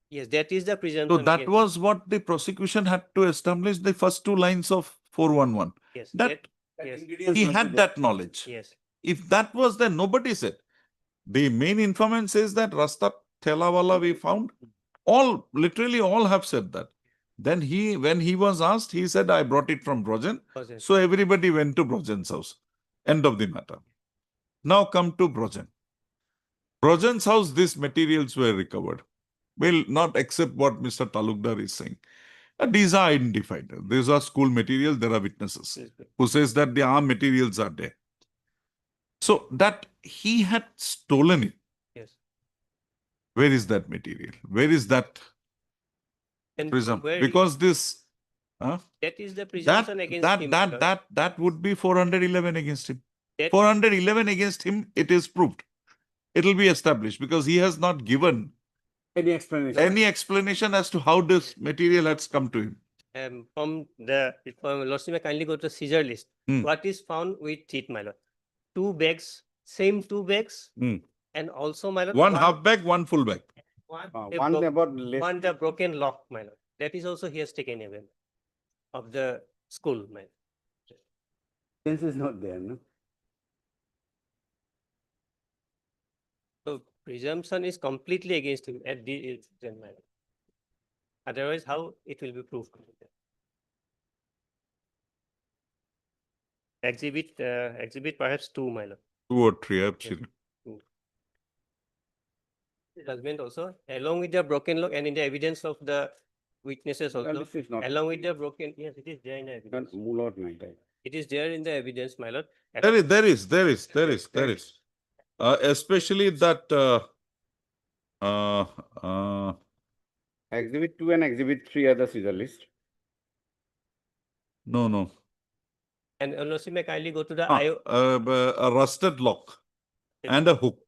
Speaker 13: yes, that is the
Speaker 1: So
Speaker 13: presumption.
Speaker 1: that
Speaker 13: against-
Speaker 1: was what the prosecution had to establish the first two lines of 411.
Speaker 13: Yes,
Speaker 1: That
Speaker 13: yes,
Speaker 3: ingredients
Speaker 1: he
Speaker 3: must be
Speaker 1: had
Speaker 3: there.
Speaker 1: that knowledge.
Speaker 13: yes,
Speaker 1: If that was there, nobody said. The main informant says that Rasta Thelawala we found. All, literally all have said that. Then when he was asked, he said, I brought it from Brojan.
Speaker 13: Brojan.
Speaker 1: So everybody went to Brojan's house. End of the matter. Now come to Brojan. Brojan's house, these materials were recovered. Will not accept what Mr. Talukdar is saying. These are identified. These are school materials. There are witnesses who says that the arm materials are there. So that he had stolen it.
Speaker 13: yes.
Speaker 1: Where is that material? Where is that
Speaker 13: And
Speaker 1: presumption?
Speaker 13: where
Speaker 1: Because this,
Speaker 13: that is the presumption against him.
Speaker 1: that would be 411 against him.
Speaker 13: That-
Speaker 1: 411 against him, it is proved. It will be established because he has not given
Speaker 3: Any explanation?
Speaker 1: any explanation as to how this material has come to him.
Speaker 13: from Lordship, may kindly go to the seizure list.
Speaker 1: Hmm.
Speaker 13: What is found with it, my lord? 2 bags, same 2 bags,
Speaker 1: Hmm.
Speaker 13: and also, my lord,
Speaker 1: One half bag, one full bag.
Speaker 13: one,
Speaker 3: One about less.
Speaker 13: one the broken lock, my lord. That is also he has taken away of the school, my lord.
Speaker 3: Sense is not there, no?
Speaker 13: So presumption is completely against him at the my lord. Otherwise, how it will be proved? Exhibit perhaps 2, my lord.
Speaker 1: 2 or 3, I have seen.
Speaker 13: judgment also, along with the broken lock and in the evidence of the witnesses also,
Speaker 3: This is not.
Speaker 13: along with the broken, yes, it is there in the evidence.
Speaker 3: Mulot night.
Speaker 13: It is there in the evidence, my lord.
Speaker 1: There is. Especially that,
Speaker 3: Exhibit 2 and Exhibit 3 are the scissor list.
Speaker 1: no.
Speaker 13: And Lordship may kindly go to the
Speaker 1: A rusted lock and a hook.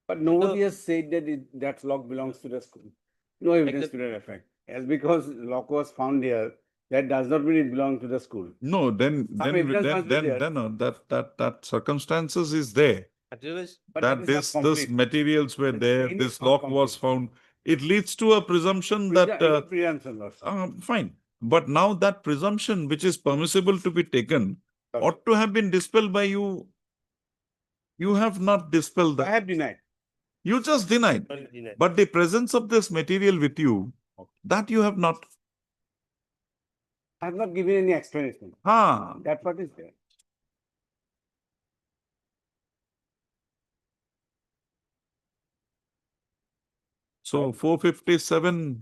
Speaker 3: But nobody
Speaker 13: So-
Speaker 3: has said that that lock belongs to the school. No evidence to that effect. As because lock was found here, that does not mean it belongs to the school.
Speaker 1: No, then
Speaker 3: evidence must be there.
Speaker 1: that circumstances is there.
Speaker 13: Otherwise,
Speaker 3: But
Speaker 1: That
Speaker 3: is not
Speaker 1: this
Speaker 3: complete.
Speaker 1: materials were
Speaker 3: The
Speaker 1: there,
Speaker 3: chain is
Speaker 1: this
Speaker 3: not
Speaker 1: lock was
Speaker 3: complete.
Speaker 1: found. It leads to a presumption that,
Speaker 3: Presumption, Lordship.
Speaker 1: fine. But now that presumption, which is permissible to be taken,
Speaker 3: Okay.
Speaker 1: ought to have been dispelled by you. You have not dispelled
Speaker 3: I
Speaker 1: that.
Speaker 3: have denied.
Speaker 1: You just denied.
Speaker 13: not denied.
Speaker 1: But the presence of this material with you, that you have not.
Speaker 3: I have not given any explanation. That part is there.
Speaker 1: So 457,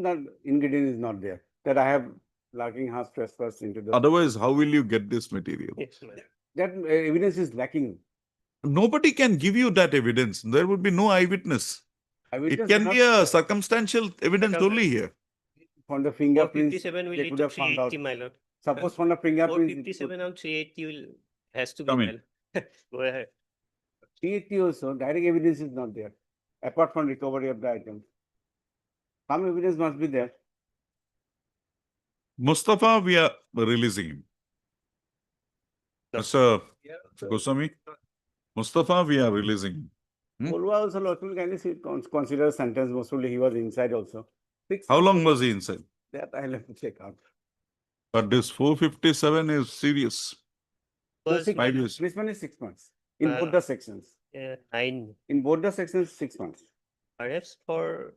Speaker 3: That ingredient is not there. That I have lacking has trespassed into the.
Speaker 1: otherwise, how will you get this material?
Speaker 13: Yes, my lord.
Speaker 3: That evidence is lacking.
Speaker 1: Nobody can give you that evidence. There would be no eyewitness. It
Speaker 3: Eyewitness
Speaker 1: can
Speaker 3: cannot-
Speaker 1: be a circumstantial evidence only here.
Speaker 3: From the fingerprints,
Speaker 13: 457 will
Speaker 3: they
Speaker 13: lead
Speaker 3: could
Speaker 13: to
Speaker 3: have found out.
Speaker 13: 380, my lord.
Speaker 3: Suppose from the fingerprints.
Speaker 13: 457 and 380 will, has to be,
Speaker 1: Come
Speaker 13: my
Speaker 1: in.
Speaker 13: lord. Go ahead.
Speaker 3: 380 also, direct evidence is not there, apart from recovery of the items. Some evidence must be there.
Speaker 1: Mustafa, we are releasing him. Mr. Goswami, Mustafa, we are releasing him.
Speaker 3: Bolwa also, Lord, will kindly consider sentence, most probably he was inside also.
Speaker 1: How long was he inside?
Speaker 3: That I'll have to check out.
Speaker 1: But this 457 is serious.
Speaker 13: Was,
Speaker 1: 5 years.
Speaker 3: This one is 6 months in both
Speaker 13: Uh,
Speaker 3: the sections.
Speaker 13: 9,
Speaker 3: In both the sections, 6 months.
Speaker 13: perhaps for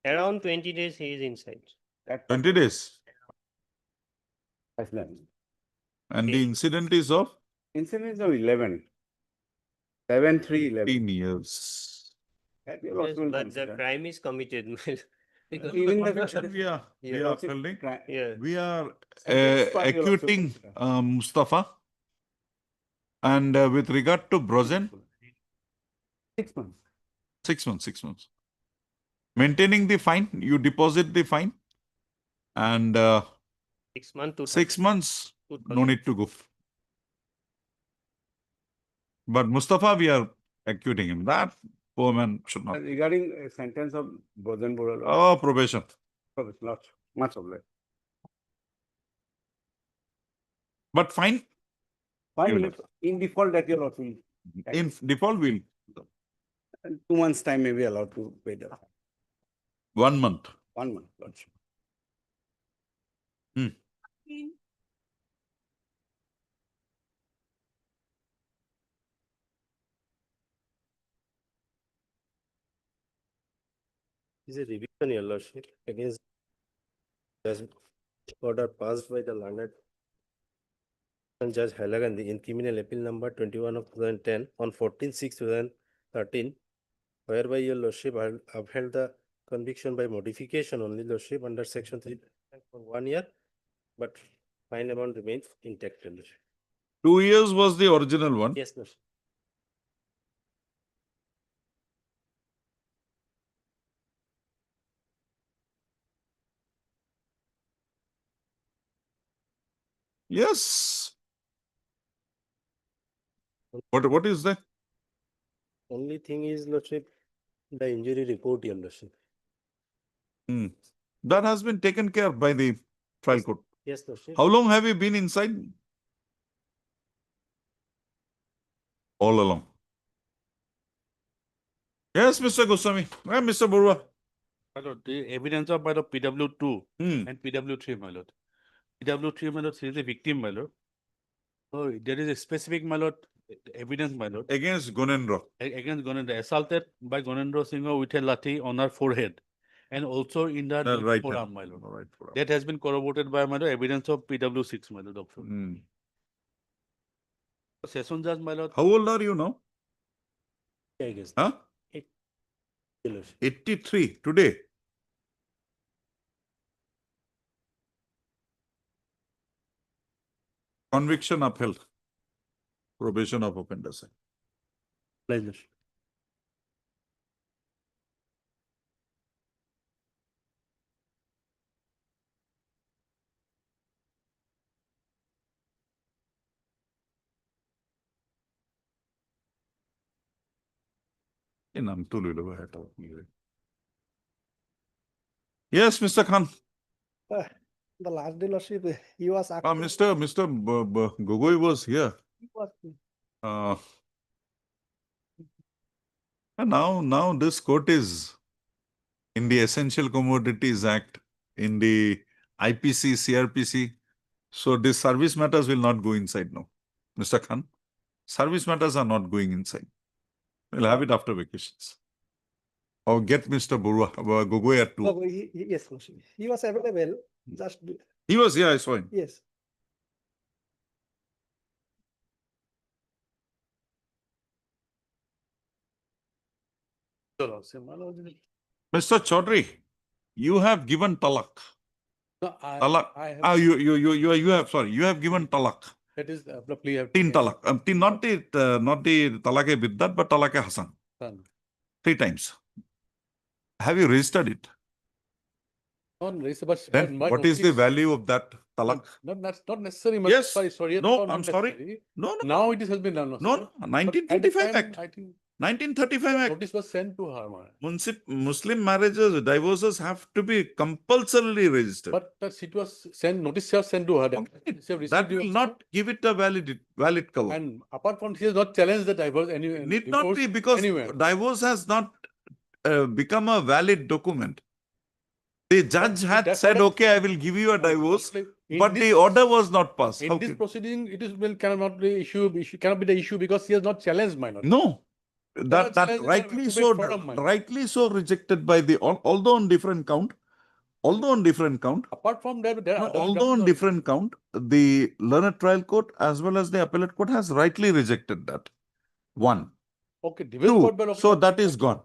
Speaker 13: around 20 days he is inside.
Speaker 3: That
Speaker 1: 20 days.
Speaker 3: that's done.
Speaker 1: And the incident is of
Speaker 3: Incidents of 11. 7, 3, 11.
Speaker 1: 15 years.
Speaker 3: That we
Speaker 13: Yes,
Speaker 3: also will
Speaker 13: but the
Speaker 3: consider.
Speaker 13: crime is committed. my lord. Because-
Speaker 3: Even the-
Speaker 1: Conviction we are
Speaker 3: Lordship,
Speaker 1: upholding.
Speaker 13: Yeah.
Speaker 1: We are
Speaker 3: This part we will also
Speaker 1: acquitting
Speaker 3: consider.
Speaker 1: Mustafa. And with regard to Brozen,
Speaker 3: 6 months.
Speaker 1: 6 months, 6 months. Maintaining the fine, you deposit the fine. And
Speaker 13: 6 months,
Speaker 1: 6 months,
Speaker 13: 2000.
Speaker 1: no need to go. But Mustafa, we are acquitting him. That poor man should not.
Speaker 3: Regarding a sentence of Bojan Bora,
Speaker 1: Oh, probation.
Speaker 3: not much of that.
Speaker 1: But fine,
Speaker 3: Fine,
Speaker 1: Even
Speaker 3: in default that you're not will.
Speaker 1: in default, we'll
Speaker 3: 2 months time may be allowed to pay the
Speaker 1: 1 month.
Speaker 3: 1 month. Lordship.
Speaker 14: Is a revision, Your Lordship, against judgment order passed by the learned Judge Hailagandhi in criminal appeal number 21 of 2010 on 14/6/2013, whereby Your Lordship upheld the conviction by modification only, Lordship, under section 3 for 1 year, but fine amount remains intact, Your Lordship.
Speaker 1: 2 years was the original one.
Speaker 14: Yes, Lordship.
Speaker 1: Yes. What is that?
Speaker 14: Only thing is, Lordship, the injury report, Your Lordship.
Speaker 1: That has been taken care by the trial court.
Speaker 14: Yes, Lordship.
Speaker 1: How long have you been inside? All along. Yes, Mr. Goswami. Mr. Burwa.
Speaker 2: My lord, the evidence of my lord PW2 and PW3, my lord. PW3, my lord, she is a victim, my lord. So there is a specific, my lord, evidence, my lord,
Speaker 1: Against Gunendra.
Speaker 2: against Gunendra, assaulted by Gunendra Singh with a lathi on her forehead and also in the
Speaker 1: The right
Speaker 2: forearm,
Speaker 1: hand.
Speaker 2: my lord.
Speaker 1: Right forearm.
Speaker 2: That has been corroborated by, my lord, evidence of PW6, my lord, doctor. Session judge, my lord,
Speaker 1: How old are you now?
Speaker 14: I guess.
Speaker 1: Huh?
Speaker 14: Your Lordship.
Speaker 1: 83 today. Conviction upheld. Probation of offenders.
Speaker 14: Your Lordship.
Speaker 1: Yes, Mr. Khan.
Speaker 10: The last day, Lordship, he was
Speaker 1: Mr. Gogoi was here.
Speaker 10: he was
Speaker 1: And now this court is in the Essential Commodities Act, in the IPC, CRPC. So these service matters will not go inside now. Mr. Khan, service matters are not going inside. We'll have it after vacations. Or get Mr. Gogoi at 2.
Speaker 10: No, yes, Lordship. He was available. Just
Speaker 1: He was here, I saw him.
Speaker 10: yes.
Speaker 2: Your Lordship, my Lord,
Speaker 1: Mr. Chaudhary, you have given talak.
Speaker 2: no,
Speaker 1: Talak.
Speaker 2: I have,
Speaker 1: You have, sorry, you have given talak.
Speaker 2: that is the plea have.
Speaker 1: Teen talak. Not the talake biddat, but talake Hasan.
Speaker 2: Done.
Speaker 1: 3 times. Have you registered it?
Speaker 2: Not registered, but.
Speaker 1: Then
Speaker 2: but
Speaker 1: what is the
Speaker 2: notice-
Speaker 1: value of that talak?
Speaker 2: Not necessary. but
Speaker 1: Yes.
Speaker 2: Sorry.
Speaker 1: No,
Speaker 2: not
Speaker 1: I'm sorry.
Speaker 2: necessary.
Speaker 1: No, no,
Speaker 2: Now it has been done.
Speaker 1: no,
Speaker 2: sir.
Speaker 1: no.
Speaker 2: But at the
Speaker 1: 1935
Speaker 2: time,
Speaker 1: Act.
Speaker 2: I think
Speaker 1: 1935 Act.
Speaker 2: notice was sent to her. Man.
Speaker 1: Muslim marriages, divorces have to be compulsorily registered.
Speaker 2: But it was sent, notice was sent to her.
Speaker 1: Okay.
Speaker 2: She have
Speaker 1: That
Speaker 2: received
Speaker 1: will
Speaker 2: it.
Speaker 1: not give it a valid cover.
Speaker 2: And apart from, she has not challenged the divorce anywhere.
Speaker 1: Need not be, because
Speaker 2: anywhere.
Speaker 1: divorce has not become a valid document. The judge had
Speaker 2: That's
Speaker 1: said,
Speaker 2: what
Speaker 1: okay, I will give you a divorce,
Speaker 2: In
Speaker 1: but
Speaker 2: this-
Speaker 1: the order was not passed.
Speaker 2: In
Speaker 1: How
Speaker 2: this
Speaker 1: can-
Speaker 2: proceeding, it is cannot be cannot be the issue because he has not challenged my lord.
Speaker 1: No, that
Speaker 2: challenge is
Speaker 1: rightly
Speaker 2: a
Speaker 1: so,
Speaker 2: debate forum, man.
Speaker 1: rightly so rejected by the, although on different count,
Speaker 2: Apart from that, there are
Speaker 1: no,
Speaker 2: other
Speaker 1: although on
Speaker 2: grounds
Speaker 1: different count, the learned trial court as well as the appellate court has rightly rejected that. 1.
Speaker 2: Okay, divorce
Speaker 1: 2.
Speaker 2: court by
Speaker 1: So that is gone.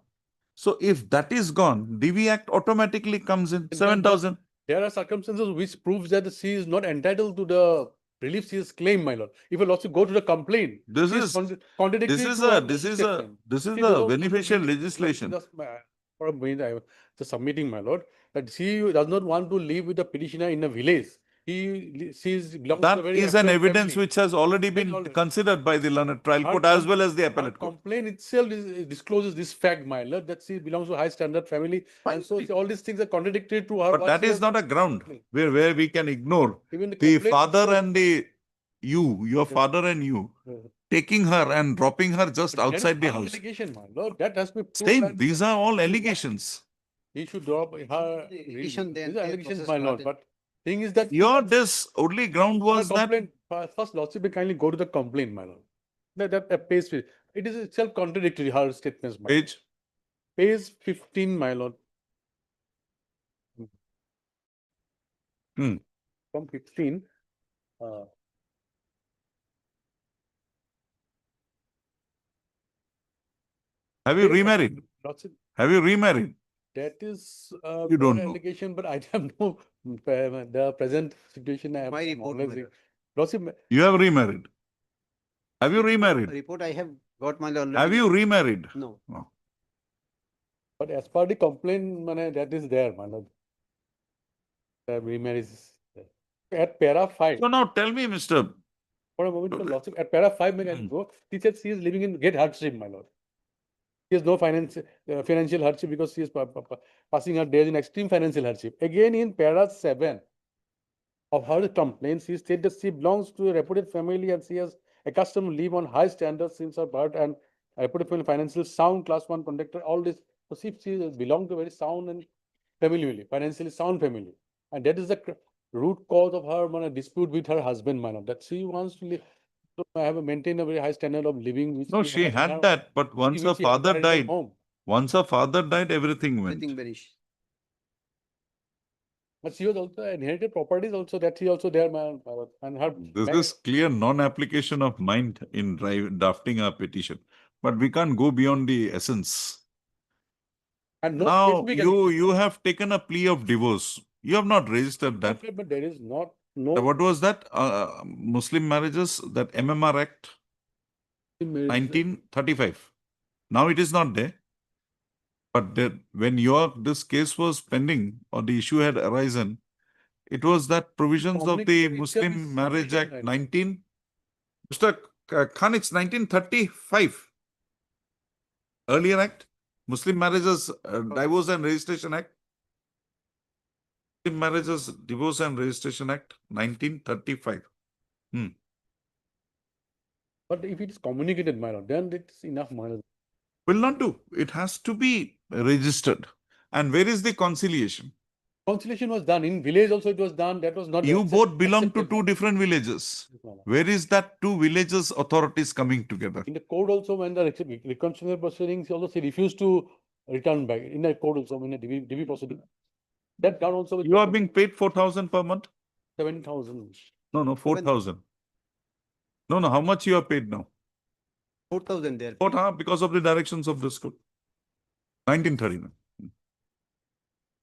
Speaker 1: So if that is gone, DV Act automatically comes in. 7,000.
Speaker 2: There are circumstances which proves that she is not entitled to the relief she has claimed, my lord. If a lawsuit go to the complaint,
Speaker 1: This
Speaker 2: she
Speaker 1: is
Speaker 2: contradictory.
Speaker 1: this is
Speaker 2: to her
Speaker 1: this is
Speaker 2: statement.
Speaker 1: this is
Speaker 2: See,
Speaker 1: the
Speaker 2: those-
Speaker 1: beneficial legislation.
Speaker 2: Just, for a minute, I was just submitting, my lord, that she does not want to live with the petitioner in a village. She is belongs to a
Speaker 1: That
Speaker 2: very
Speaker 1: is an
Speaker 2: affluent
Speaker 1: evidence
Speaker 2: family.
Speaker 1: which has already been
Speaker 2: already.
Speaker 1: considered by the learned trial
Speaker 2: Her
Speaker 1: court as
Speaker 2: com-
Speaker 1: well as the
Speaker 2: Her
Speaker 1: appellate court.
Speaker 2: complaint itself discloses this fact, my lord, that she belongs to a high standard family, and so all these things are contradictory to her.
Speaker 1: But
Speaker 2: what
Speaker 1: that
Speaker 2: she
Speaker 1: is
Speaker 2: has-
Speaker 1: not a ground where we can ignore
Speaker 2: Even
Speaker 1: the
Speaker 2: complaint
Speaker 1: father
Speaker 2: itself-
Speaker 1: and your father and you
Speaker 2: Yeah.
Speaker 1: taking her and dropping her just
Speaker 2: But that is
Speaker 1: outside the
Speaker 2: her
Speaker 1: house.
Speaker 2: Allegation, my lord, that has to be proved.
Speaker 1: Same,
Speaker 2: and
Speaker 1: these are all allegations.
Speaker 2: He should drop her.
Speaker 10: Petition, then
Speaker 2: These are
Speaker 10: take
Speaker 2: allegations,
Speaker 10: process
Speaker 2: my lord,
Speaker 10: started.
Speaker 2: but thing is that.
Speaker 1: Your this only ground
Speaker 2: her
Speaker 1: was that
Speaker 2: complaint, first lordship will kindly go to the complaint, my lord. That page, it is itself contradictory, her statements, my lord.
Speaker 1: page.
Speaker 2: Page 15, my lord.
Speaker 1: Hmm.
Speaker 2: From 15.
Speaker 1: Have you remarried?
Speaker 2: Lordship,
Speaker 1: Have you remarried?
Speaker 2: that is
Speaker 1: You don't
Speaker 2: more
Speaker 1: know.
Speaker 2: allegation, but I don't know the present situation. I am
Speaker 10: My report, my
Speaker 2: acknowledging.
Speaker 10: lord.
Speaker 2: Lordship,
Speaker 1: You have remarried. Have you remarried?
Speaker 10: Report I have got my lord.
Speaker 1: Have you remarried?
Speaker 10: No.
Speaker 1: No.
Speaker 2: but as per the complaint, that is there, my lord. The remarriage is there. At para 5.
Speaker 1: So now tell me, Mr.
Speaker 2: For a moment, your lordship, at para 5 minutes ago, she said she is living in great hardship, my lord. She has no financial hardship because she is passing her days in extreme financial hardship. Again, in para 7 of her complaint, she said that she belongs to a reputed family and she has accustomed to live on high standards since her birth and a reputed family, financial sound, class 1 conductor, all this. So she belongs to a very sound and family, financially sound family. And that is the root cause of her dispute with her husband, that she wants to live, maintain a very high standard of living. Which
Speaker 1: No, she had that, but once her
Speaker 2: which she had
Speaker 1: father
Speaker 2: in her
Speaker 1: died,
Speaker 2: home.
Speaker 1: everything went.
Speaker 10: Everything vanished.
Speaker 2: But she was also inherited properties also that she also there, and her.
Speaker 1: This is clear non-application of mind in drafting a petition. But we can't go beyond the essence.
Speaker 2: And no
Speaker 1: Now,
Speaker 2: specific
Speaker 1: you have taken a plea of divorce. You have not registered that.
Speaker 2: Okay, but there is not, no.
Speaker 1: What was that? Muslim marriages, that MMR Act, 1935. Now it is not there. But when this case was pending or the issue had arisen, it was that provisions of the
Speaker 2: Communication
Speaker 1: Muslim
Speaker 2: itself is
Speaker 1: Marriage
Speaker 2: sufficient,
Speaker 1: Act
Speaker 2: right?
Speaker 1: Mr. Khan, it's 1935. Earlier act, Muslim Marriages Divorce and Registration Act. Muslim Marriages Divorce and Registration Act 1935.
Speaker 2: But if it is communicated, my lord, then it's enough, my lord.
Speaker 1: Will not do. It has to be registered. And where is the conciliation?
Speaker 2: Conciliation was done in village also. It was done. That was not.
Speaker 1: You both belong to
Speaker 2: accepted,
Speaker 1: two
Speaker 2: my lord.
Speaker 1: different villages.
Speaker 2: Yes, my lord.
Speaker 1: Where is that two villages authorities coming together?
Speaker 2: In the code also, when the reconciliation proceedings, also she refused to return back. In the code also, in the DB proceeding, that done also. With
Speaker 1: You are being paid 4,000 per month?
Speaker 2: 7,000.
Speaker 1: No, 4,000. No, how much you are paid now?
Speaker 10: 4,000 there.
Speaker 1: Because of the directions of this code. 1939.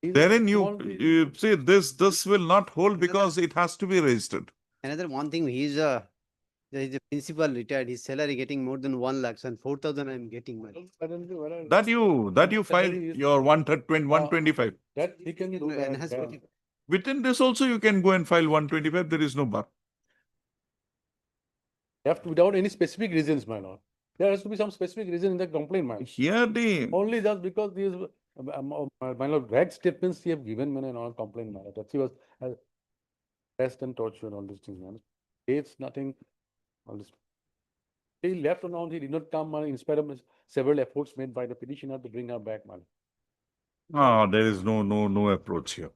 Speaker 1: Therein you see this will not hold because it has to be registered.
Speaker 10: Another one thing, he's a principal retired, his salary getting more than 1 lakh and 4,000 I'm getting, man.
Speaker 1: That you file your 125.
Speaker 2: That he can do that.
Speaker 10: Enhancement.
Speaker 1: Within this also you can go and file 125. There is no bar.
Speaker 2: Have to, without any specific reasons, my lord. There has to be some specific reason in the complaint, my lord.
Speaker 1: Here the
Speaker 2: Only just because these, my lord, rag statements he have given me in our complaint, my lord, that he was arrested and tortured and all these things, man. It's nothing, all this. He left around, he did not come, in spite of several efforts made by the petitioner to bring her back, man.
Speaker 1: there is no approach here.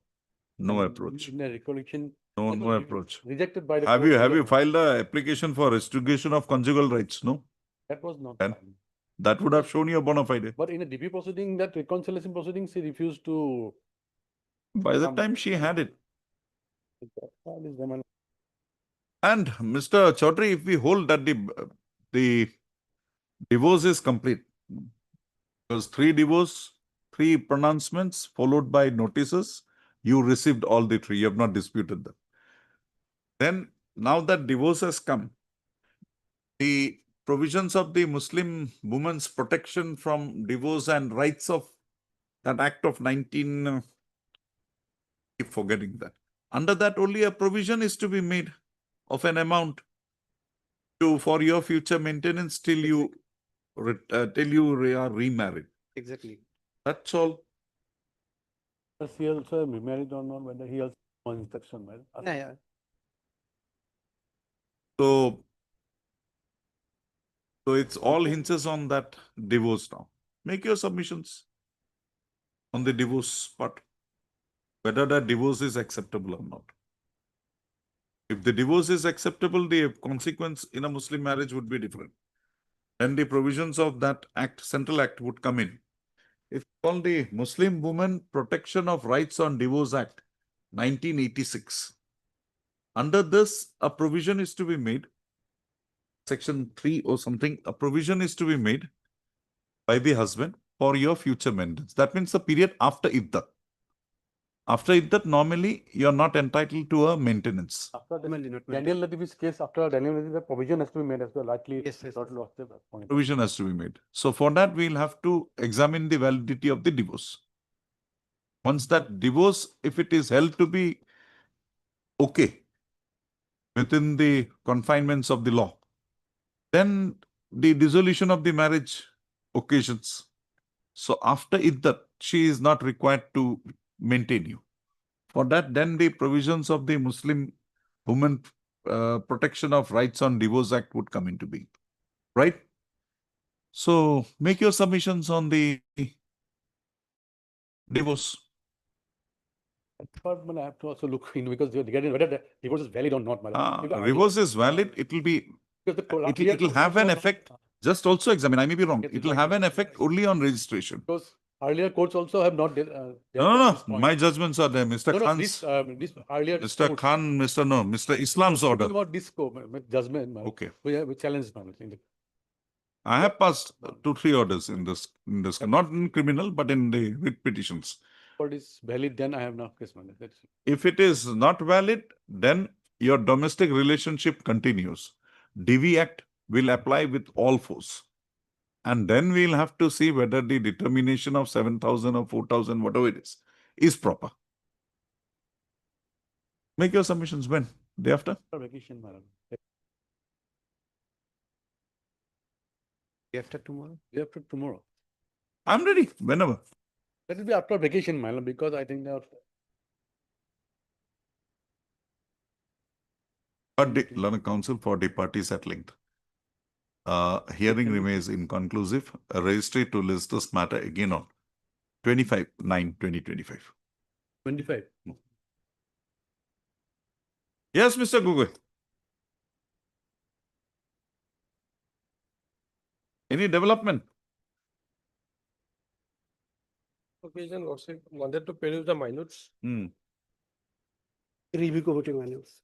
Speaker 1: No approach.
Speaker 2: In the recollection.
Speaker 1: No approach.
Speaker 2: Rejected by the.
Speaker 1: Have
Speaker 2: court
Speaker 1: you
Speaker 2: below.
Speaker 1: filed an application for restitution of conjugal rights? No?
Speaker 2: That was not.
Speaker 1: And
Speaker 2: done.
Speaker 1: that would have shown you a bona fide.
Speaker 2: But in a DP proceeding, that reconciliation proceedings, he refused to.
Speaker 1: By the time she had it.
Speaker 2: That is the man.
Speaker 1: And Mr. Chaudhary, if we hold that the divorce is complete, because 3 divorce, 3 pronouncements followed by notices, you received all the 3, you have not disputed them. Then, now that divorce has come, the provisions of the Muslim woman's protection from divorce and rights of that act of 19, keep forgetting that. Under that only a provision is to be made of an amount for your future maintenance till you are remarried.
Speaker 10: Exactly.
Speaker 1: That's all.
Speaker 2: Does he also remarried or not, whether he also wants instruction, right?
Speaker 10: Yeah.
Speaker 1: So it's all hinges on that divorce now. Make your submissions on the divorce part, whether that divorce is acceptable or not. If the divorce is acceptable, the consequence in a Muslim marriage would be different. Then the provisions of that act, central act, would come in. It's called the Muslim Women Protection of Rights on Divorce Act, 1986. Under this, a provision is to be made, section 3 or something, a provision is to be made by the husband for your future maintenance. That means the period after Iddah. After Iddat, normally you are not entitled to a maintenance.
Speaker 2: After Daniel Latif's case, after Daniel Latif, the provision has to be made as well, likely.
Speaker 10: Yes.
Speaker 1: Provision has to be made. So for that, we'll have to examine the validity of the divorce. Once that divorce, if it is held to be okay within the confinements of the law, then the dissolution of the marriage occasions. So after Iddat, she is not required to maintain you. For that, then the provisions of the Muslim Women Protection of Rights on Divorce Act would come into being. Right? So make your submissions on the divorce.
Speaker 2: But I have to also look in because you're getting whether the divorce is valid or not.
Speaker 1: Divorce is valid, it will be, it will have an effect. Just also examine, I may be wrong. It will have an effect only on registration.
Speaker 2: Because earlier courts also have not.
Speaker 1: No. My judgments are there. Mr. Khan's.
Speaker 2: This earlier.
Speaker 1: Mr. Khan, Mr. Islam's order.
Speaker 2: About this judgment.
Speaker 1: Okay.
Speaker 2: We challenge.
Speaker 1: I have passed 2-3 orders in this, not in criminal, but in the writ petitions.
Speaker 2: What is valid, then I have no case, my lord. That's it.
Speaker 1: If it is not valid, then your domestic relationship continues. DV Act will apply with all force. And then we'll have to see whether the determination of 7,000 or 4,000, whatever it is proper. Make your submissions when? Day after?
Speaker 2: After vacation, my lord.
Speaker 8: After tomorrow?
Speaker 2: Day after tomorrow.
Speaker 1: I'm ready, whenever.
Speaker 2: That will be after vacation, my lord, because I think they are.
Speaker 1: Learner Council for the parties at length. Hearing remains inconclusive. A registry to list this matter again on 25/9/2025.
Speaker 2: 25.
Speaker 1: Yes, Mr. Gugoi. Any development?
Speaker 14: Occasion also wanted to peruse the minutes.
Speaker 10: Review committee manuals.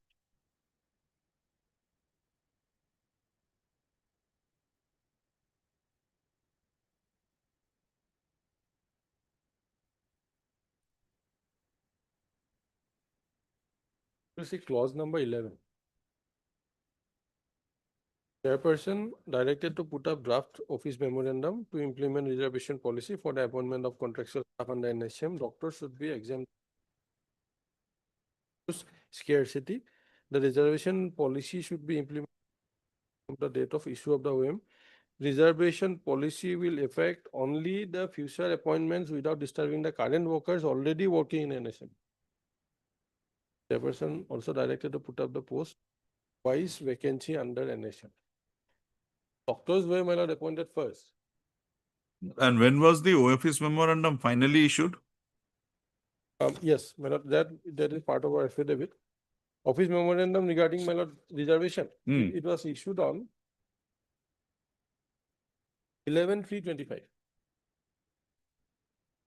Speaker 14: You see clause number 11. Chairperson directed to put up draft office memorandum to implement reservation policy for the appointment of contractual staff under NHM. Doctors should be exempt. Scarcity. The reservation policy should be implemented from the date of issue of the OM. Reservation policy will affect only the future appointments without disturbing the current workers already working in NHM. Chairperson also directed to put up the post vice vacancy under NHM. Doctors were, my lord, appointed first.
Speaker 1: And when was the OFS memorandum finally issued?
Speaker 14: Yes, my lord, that is part of our affidavit. Office memorandum regarding, my lord, reservation. It was issued on 11/3/25.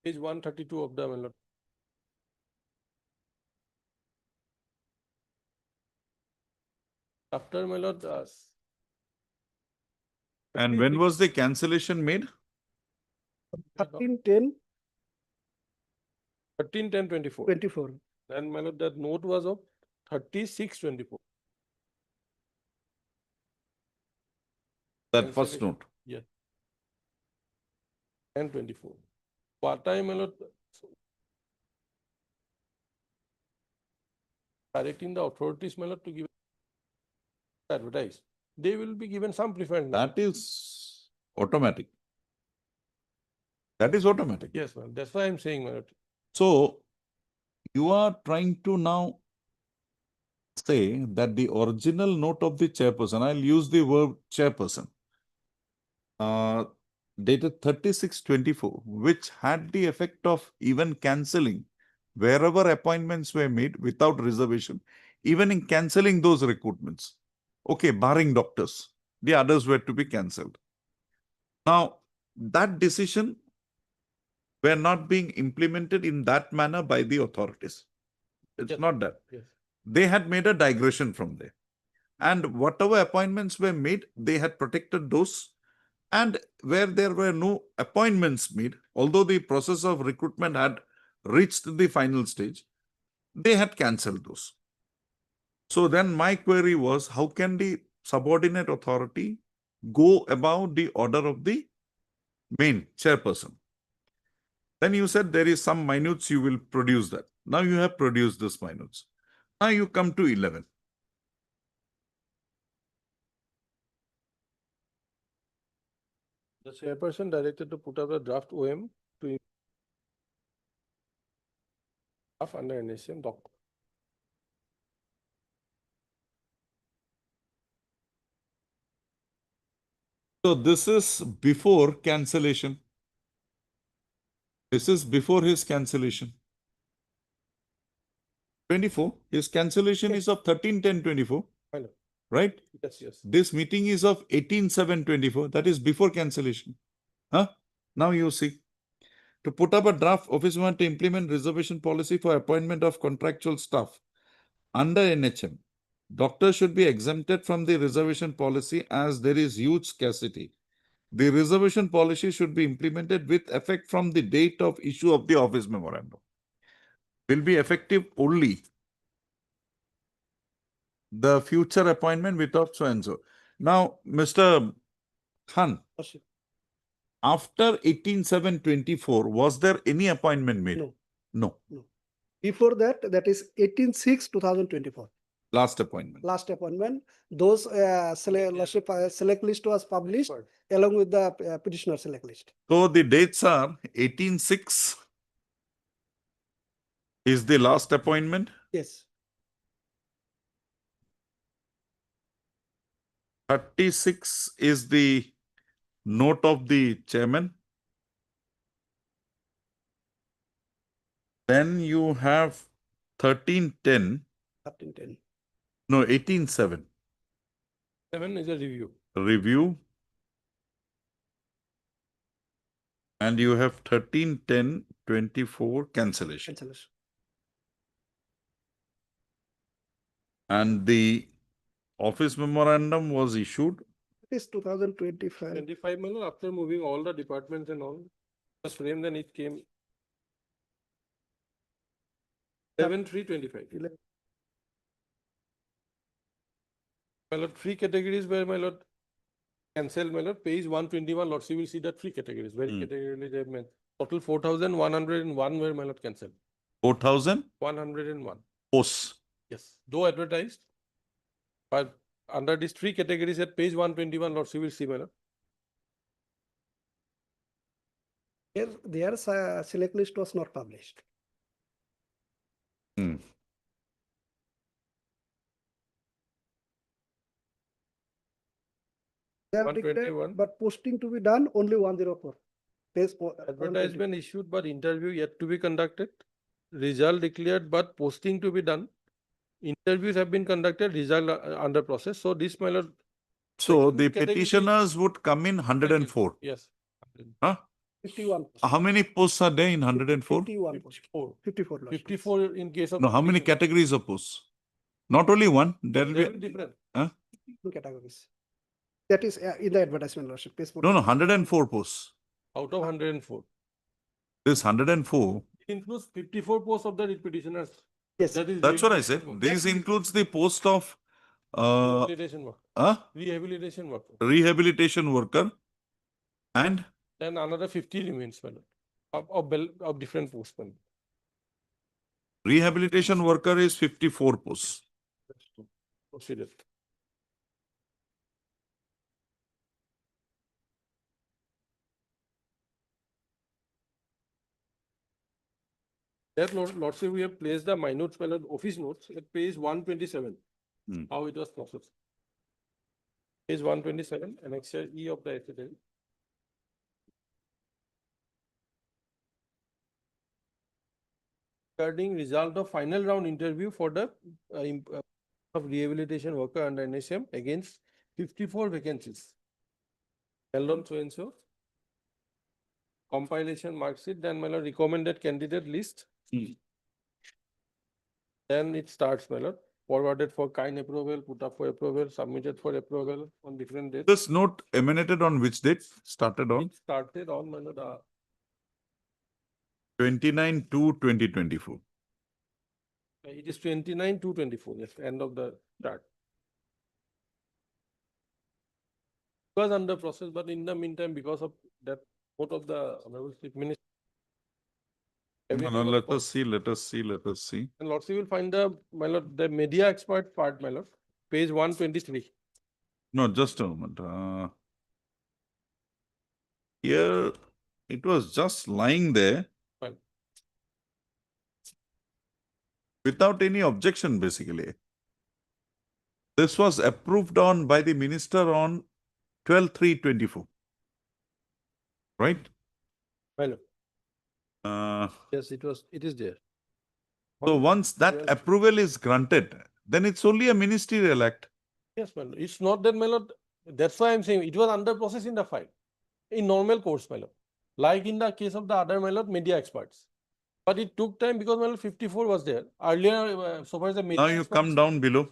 Speaker 14: Page 132 of the, my lord. After, my lord,
Speaker 1: And when was the cancellation made?
Speaker 10: 13/10/24.
Speaker 14: 13/10/24. And my lord, that note was of 36/24.
Speaker 1: That first note.
Speaker 14: Yeah. And 24. What time, my lord? Directing the authorities, my lord, to give advertise. They will be given some preference.
Speaker 1: That is automatic. That is automatic.
Speaker 14: Yes, ma'am. That's why I'm saying, my lord.
Speaker 1: So, you are trying to now say that the original note of the chairperson, I'll use the word chairperson, dated 36/24, which had the effect of even cancelling wherever appointments were made without reservation, even in cancelling those recruitments. Okay, barring doctors, the others were to be cancelled. Now, that decision were not being implemented in that manner by the authorities. It's
Speaker 14: Yes.
Speaker 1: not that.
Speaker 14: Yes.
Speaker 1: They had made a digression from there. And whatever appointments were made, they had protected those. And where there were no appointments made, although the process of recruitment had reached the final stage, they had cancelled those. So then my query was, how can the subordinate authority go about the order of the main chairperson? Then you said there is some minutes, you will produce that. Now you have produced this minutes. Now you come to 11.
Speaker 14: The chairperson directed to put up a draft OM to under NHM doc.
Speaker 1: So this is before cancellation. This is before his cancellation. 24. His cancellation is of 13/10/24.
Speaker 14: Hello.
Speaker 1: Right?
Speaker 14: Yes, yes.
Speaker 1: This meeting is of 18/7/24. That is before cancellation. Huh? Now you see. To put up a draft office to implement reservation policy for appointment of contractual staff under NHM. Doctors should be exempted from the reservation policy as there is huge scarcity. The reservation policy should be implemented with effect from the date of issue of the office memorandum. Will be effective only the future appointment without so and so. Now, Mr. Khan,
Speaker 10: Lordship.
Speaker 1: after 18/7/24, was there any appointment made?
Speaker 10: No.
Speaker 1: No.
Speaker 10: Before that, that is 18/6/2024.
Speaker 1: Last appointment.
Speaker 10: Last appointment, those Lordship, select list was published along with the petitioner select list.
Speaker 1: So the dates are 18/6 is the last appointment.
Speaker 10: Yes.
Speaker 1: 36 is the note of the chairman. Then you have 13/10,
Speaker 10: 13/10.
Speaker 1: no, 18/7
Speaker 2: 7 is a review.
Speaker 1: review. And you have 13/10/24 cancellation.
Speaker 10: Cancellation.
Speaker 1: And the office memorandum was issued.
Speaker 10: It is 2025.
Speaker 2: 25 million after moving all the departments and all. First frame, then it came 7/3/25. My lord, three categories where my lord cancelled, my lord, page 121, lords, you will see that three categories, very categorically they have meant. Total 4,101 were my lord cancelled.
Speaker 1: 4,101
Speaker 2: posts.
Speaker 1: Yes.
Speaker 2: Though advertised, but under these three categories at page 121, lords, you will see, my lord.
Speaker 10: Their select list was not published.
Speaker 1: Hmm.
Speaker 10: They are
Speaker 2: 121.
Speaker 10: declared, but posting to be done only 104.
Speaker 2: Advertisement issued but interview yet to be conducted. Result declared but posting to be done. Interviews have been conducted, result under process. So this, my lord.
Speaker 1: So the
Speaker 2: category-
Speaker 1: petitioners would come in 104.
Speaker 2: Yes.
Speaker 1: Huh?
Speaker 10: 51.
Speaker 1: How many posts are there in 104?
Speaker 10: 51. 54. Lordship.
Speaker 2: 54 in case of.
Speaker 1: No, how many
Speaker 2: petitioner.
Speaker 1: categories of posts? Not only one, there will
Speaker 2: They will
Speaker 1: be.
Speaker 2: be different.
Speaker 1: Huh?
Speaker 10: Two categories. That is in the advertisement, Lordship. Page
Speaker 1: No, 104 posts.
Speaker 2: Out of 104.
Speaker 1: This 104.
Speaker 2: It includes 54 posts of the petitioners.
Speaker 10: Yes.
Speaker 2: That is
Speaker 1: That's what I said.
Speaker 2: rehabilitation work.
Speaker 1: This includes the post of
Speaker 2: Rehabilitation work.
Speaker 1: huh?
Speaker 2: Rehabilitation work.
Speaker 1: Rehabilitation worker and
Speaker 2: Then another 50 remains, my lord, of different posts. My lord.
Speaker 1: rehabilitation worker is 54 posts.
Speaker 2: Proceeded. That lordship, we have placed the minute my lord, office notes at page 127.
Speaker 1: Hmm.
Speaker 2: How it was processed. Page 127, annexure E of the affidavit. Regarding result of final round interview for the of rehabilitation worker under NSM against 54 vacancies. Held on so and so. Compilation mark sheet, then my lord, recommended candidate list. Then it starts, my lord, forwarded for kind approval, put up for approval, submitted for approval on different dates.
Speaker 1: This note emanated on which date? Started on
Speaker 2: It started on, my lord,
Speaker 1: 29/2/2024.
Speaker 2: it is 29/2/24, yes, end of the chart. It was under process, but in the meantime, because of that vote of the Honorable Chief Minister.
Speaker 1: No,
Speaker 2: everything
Speaker 1: no,
Speaker 2: was
Speaker 1: let
Speaker 2: paused.
Speaker 1: us see, let us see, let us see.
Speaker 2: And lords, you will find the, my lord, the media expert part, my lord, page 123.
Speaker 1: No, just a moment. Here, it was just lying there
Speaker 2: Fine.
Speaker 1: without any objection, basically. This was approved on by the minister on 12/3/24. Right?
Speaker 2: My lord.
Speaker 1: Uh,
Speaker 2: Yes, it is there.
Speaker 1: so once that
Speaker 2: Yes.
Speaker 1: approval is granted, then it's only a ministerial act.
Speaker 2: Yes, my lord. It's not that, my lord. That's why I'm saying it was under process in the file. In normal course, my lord. Like in the case of the other, my lord, media experts. But it took time because, my lord, 54 was there. Earlier, so far as the media
Speaker 1: Now you
Speaker 2: experts-
Speaker 1: come down below.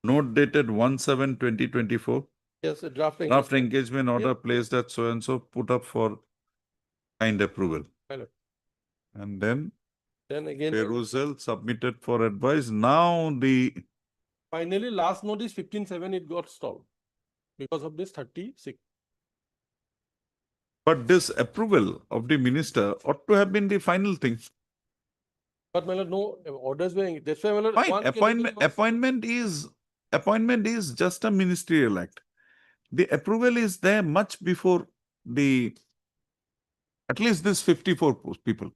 Speaker 1: Note dated 1/7/2024.
Speaker 2: Yes, a draft.
Speaker 1: Draft engagement order
Speaker 2: Yeah.
Speaker 1: placed at so and so put up for kind approval.
Speaker 2: My lord.
Speaker 1: And then
Speaker 2: Then again,
Speaker 1: perusal submitted for advice. Now the
Speaker 2: finally, last notice 15/7 it got stalled because of this 36.
Speaker 1: but this approval of the minister ought to have been the final thing.
Speaker 2: But my lord, no orders were, that's why my lord.
Speaker 1: Fine,
Speaker 2: one category was-
Speaker 1: appointment is just a ministerial act. The approval is there much before the, at least this 54 people.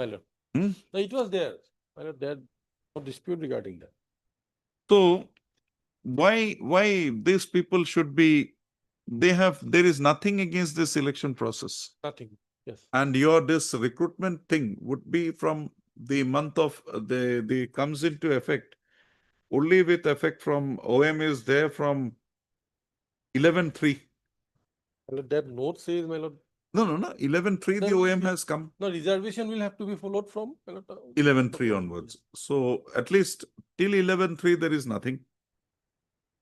Speaker 2: My lord.
Speaker 1: Hmm?
Speaker 2: No, it was there. My lord, there no dispute regarding that.
Speaker 1: So why these people should be, there is nothing against this election process.
Speaker 2: Nothing. Yes.
Speaker 1: And this recruitment thing would be from the month of, the comes into effect only with effect from OM is there from 11/3.
Speaker 2: My lord, that note says, my lord,
Speaker 1: No, 11/3 the
Speaker 2: Then
Speaker 1: OM
Speaker 2: we-
Speaker 1: has come.
Speaker 2: no reservation will have to be followed from, my lord,
Speaker 1: 11/3 onwards. So at least till 11/3 there is nothing.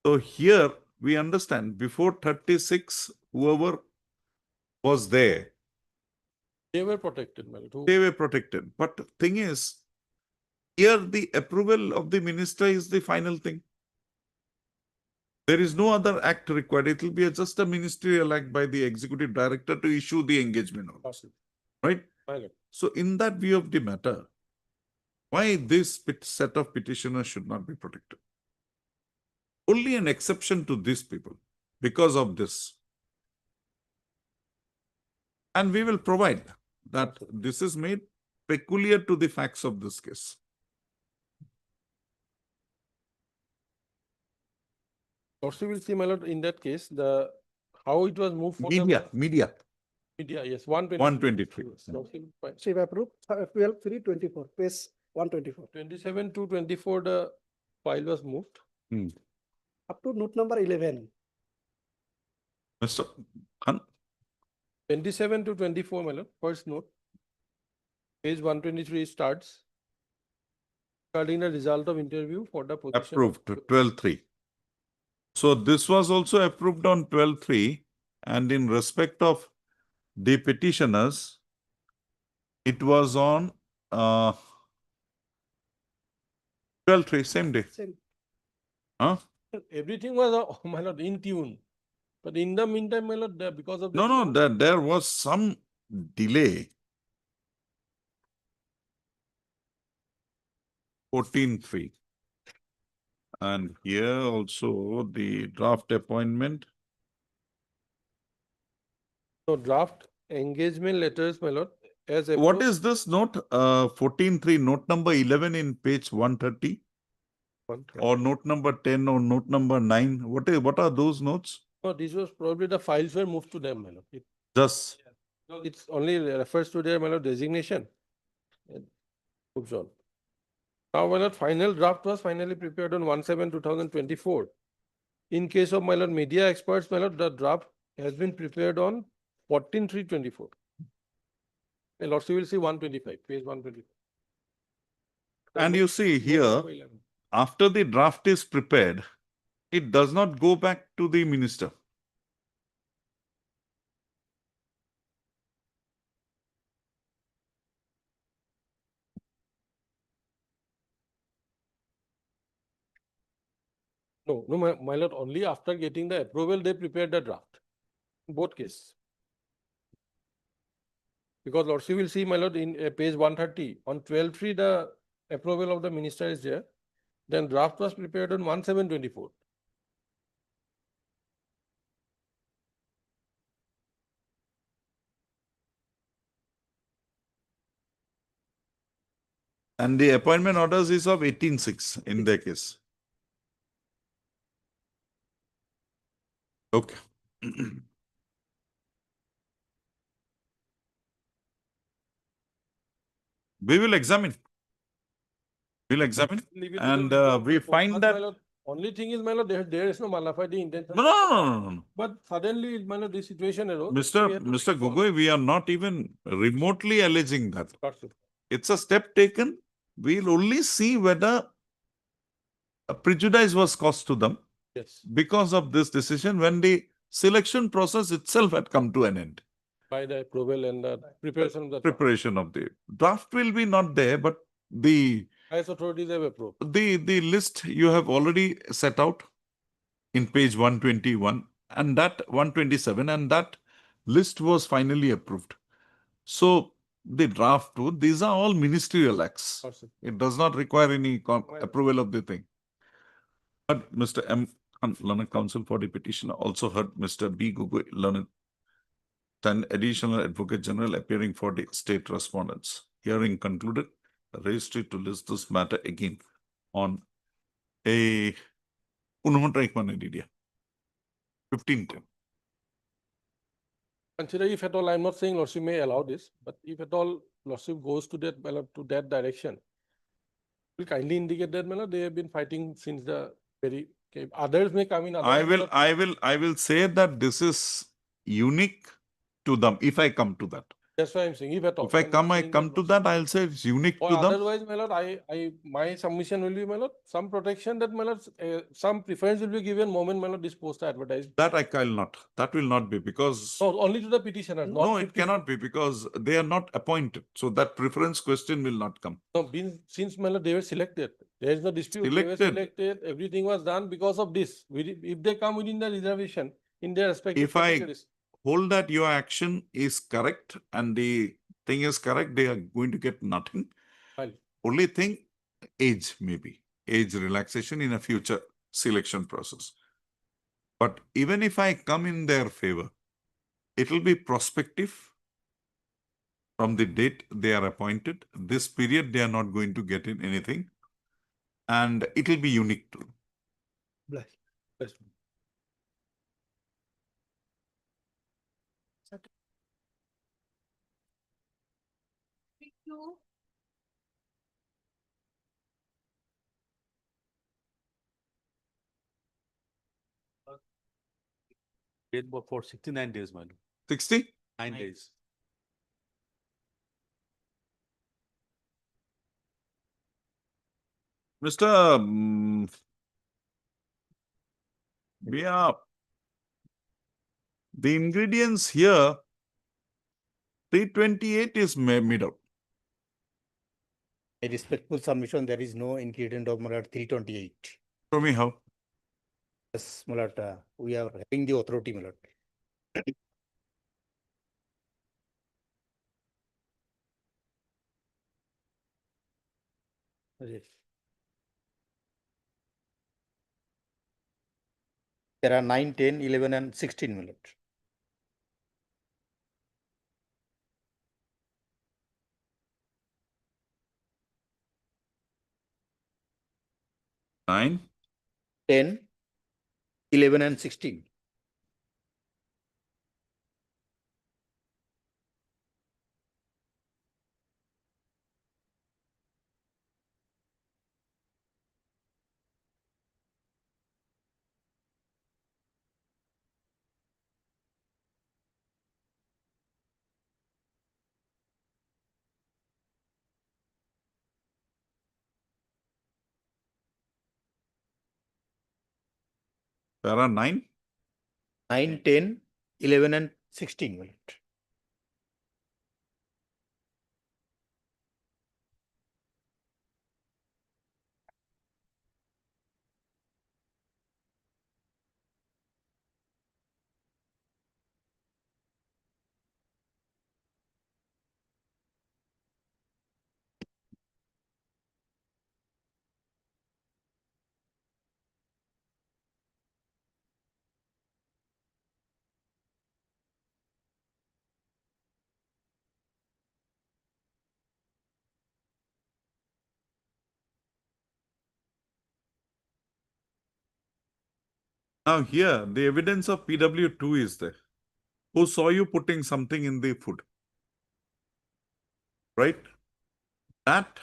Speaker 1: So here we understand before 36, whoever was there,
Speaker 2: they were protected, my lord.
Speaker 1: they were protected. But the thing is, here the approval of the minister is the final thing. There is no other act required. It will be just a ministerial act by the executive director to issue the engagement order, right?
Speaker 2: My lord.
Speaker 1: So in that view of the matter, why this set of petitioners should not be protected? Only an exception to these people because of this. And we will provide that this is made peculiar to the facts of this case.
Speaker 2: Also, we'll see, my lord, in that case, how it was moved for
Speaker 1: Media,
Speaker 2: media, yes, 123.
Speaker 1: 123.
Speaker 10: Chief approved, 12/3/24, page 124.
Speaker 2: 27 to 24, the file was moved.
Speaker 10: Up to note number 11.
Speaker 1: Mr. Khan,
Speaker 2: 27 to 24, my lord, first note. Page 123 starts. Regarding the result of interview for the position.
Speaker 1: approved 12/3. So this was also approved on 12/3, and in respect of the petitioners, it was on 12/3, same day.
Speaker 10: Same.
Speaker 1: Huh?
Speaker 2: Everything was, my lord, in tune. But in the meantime, my lord, because of.
Speaker 1: No, there was some delay. 14/3. And here also the draft appointment.
Speaker 2: So draft engagement letters, my lord, as.
Speaker 1: What
Speaker 2: approved-
Speaker 1: is this note? 14/3, note number 11 in page 130, or note number 10 or note number 9? What are those notes?
Speaker 2: No, this was probably the files were moved to them, my lord.
Speaker 1: Just
Speaker 2: It's only refers to their, my lord, designation. And moves on. Now, my lord, final draft was finally prepared on 1/7/2024. In case of, my lord, media experts, my lord, the draft has been prepared on 14/3/24. My lord, you will see 125, page 125.
Speaker 1: and you see here, after the draft is prepared, it does not go back to the minister.
Speaker 2: No, my lord, only after getting the approval, they prepared the draft. In both cases. Because lord, you will see, my lord, in page 130, on 12/3, the approval of the minister is there. Then draft was prepared on 1/7/24.
Speaker 1: And the appointment orders is of 18/6 in their case. Okay. We will examine. We'll examine.
Speaker 2: Leave it to
Speaker 1: And
Speaker 2: the
Speaker 1: we find
Speaker 2: but,
Speaker 1: that.
Speaker 2: my lord, only thing is, my lord, there is no malafide intention.
Speaker 1: No.
Speaker 2: But suddenly, my lord, this situation arose. we
Speaker 1: Mr.
Speaker 2: had to
Speaker 1: Mr.
Speaker 2: respond.
Speaker 1: Gogoi, we are not even remotely alleging that.
Speaker 2: That's it.
Speaker 1: It's a step taken. We'll only see whether a prejudice was caused to them.
Speaker 2: Yes,
Speaker 1: because of this decision when the selection process itself had come to an end.
Speaker 2: by the approval and the preparation of the
Speaker 1: Preparation of the draft will be not there, but the
Speaker 2: highest authorities have approved.
Speaker 1: the list you have already set out in page 121 and that 127, and that list was finally approved. So the draft too, these are all ministerial acts.
Speaker 2: Awesome.
Speaker 1: It does not require any approval of the thing. But Mr. M. Learned Counsel for the petitioner also heard Mr. B. Gugoi, Learned 10 additional Advocate General appearing for the state respondents. Hearing concluded, the registry to list this matter again on a 1510.
Speaker 2: Consider if at all, I'm not saying Lordship may allow this, but if at all Lordship goes to that direction, will kindly indicate that they have been fighting since the very, okay, others may come in.
Speaker 1: I will say that this is unique to them if I come to that.
Speaker 2: That's why I'm saying if at all.
Speaker 1: If I
Speaker 2: I'm not saying
Speaker 1: come to that, I'll say it's unique
Speaker 2: or
Speaker 1: to them.
Speaker 2: otherwise, my lord, my submission will be, my lord, some protection that, my lord, some preference will be given moment, my lord, this post advertised.
Speaker 1: That I will not. That will not be because.
Speaker 2: No, only to the petitioner.
Speaker 1: No, it cannot be because they are not appointed. So that preference question will not come.
Speaker 2: No, since, my lord, they were selected. There is no dispute. They were
Speaker 1: Selected.
Speaker 2: selected. Everything was done because of this. If they come within the reservation in their respective
Speaker 1: If I
Speaker 2: categories.
Speaker 1: hold that your action is correct and the thing is correct, they are going to get nothing.
Speaker 2: Fine.
Speaker 1: Only thing, age maybe. Age relaxation in a future selection process. But even if I come in their favor, it will be prospective from the date they are appointed. This period, they are not going to get in anything. And it will be unique to them.
Speaker 2: Bless. Bless.
Speaker 15: Paid for 69 days, man.
Speaker 1: 60?
Speaker 15: 9 days.
Speaker 1: Mr. The ingredients here, 328 is made out.
Speaker 10: A respectful submission, there is no ingredient of Marat 328.
Speaker 1: Show me how.
Speaker 10: Yes, Marat, we are having the authority, Marat. Yes. There are 9, 10, 11 and 16 minutes.
Speaker 1: Nine,
Speaker 10: 10, 11 and 16.
Speaker 1: there are 9.
Speaker 10: 9, 10, 11 and 16 minutes.
Speaker 1: Now here, the evidence of PW2 is there. Who saw you putting something in the food? Right? That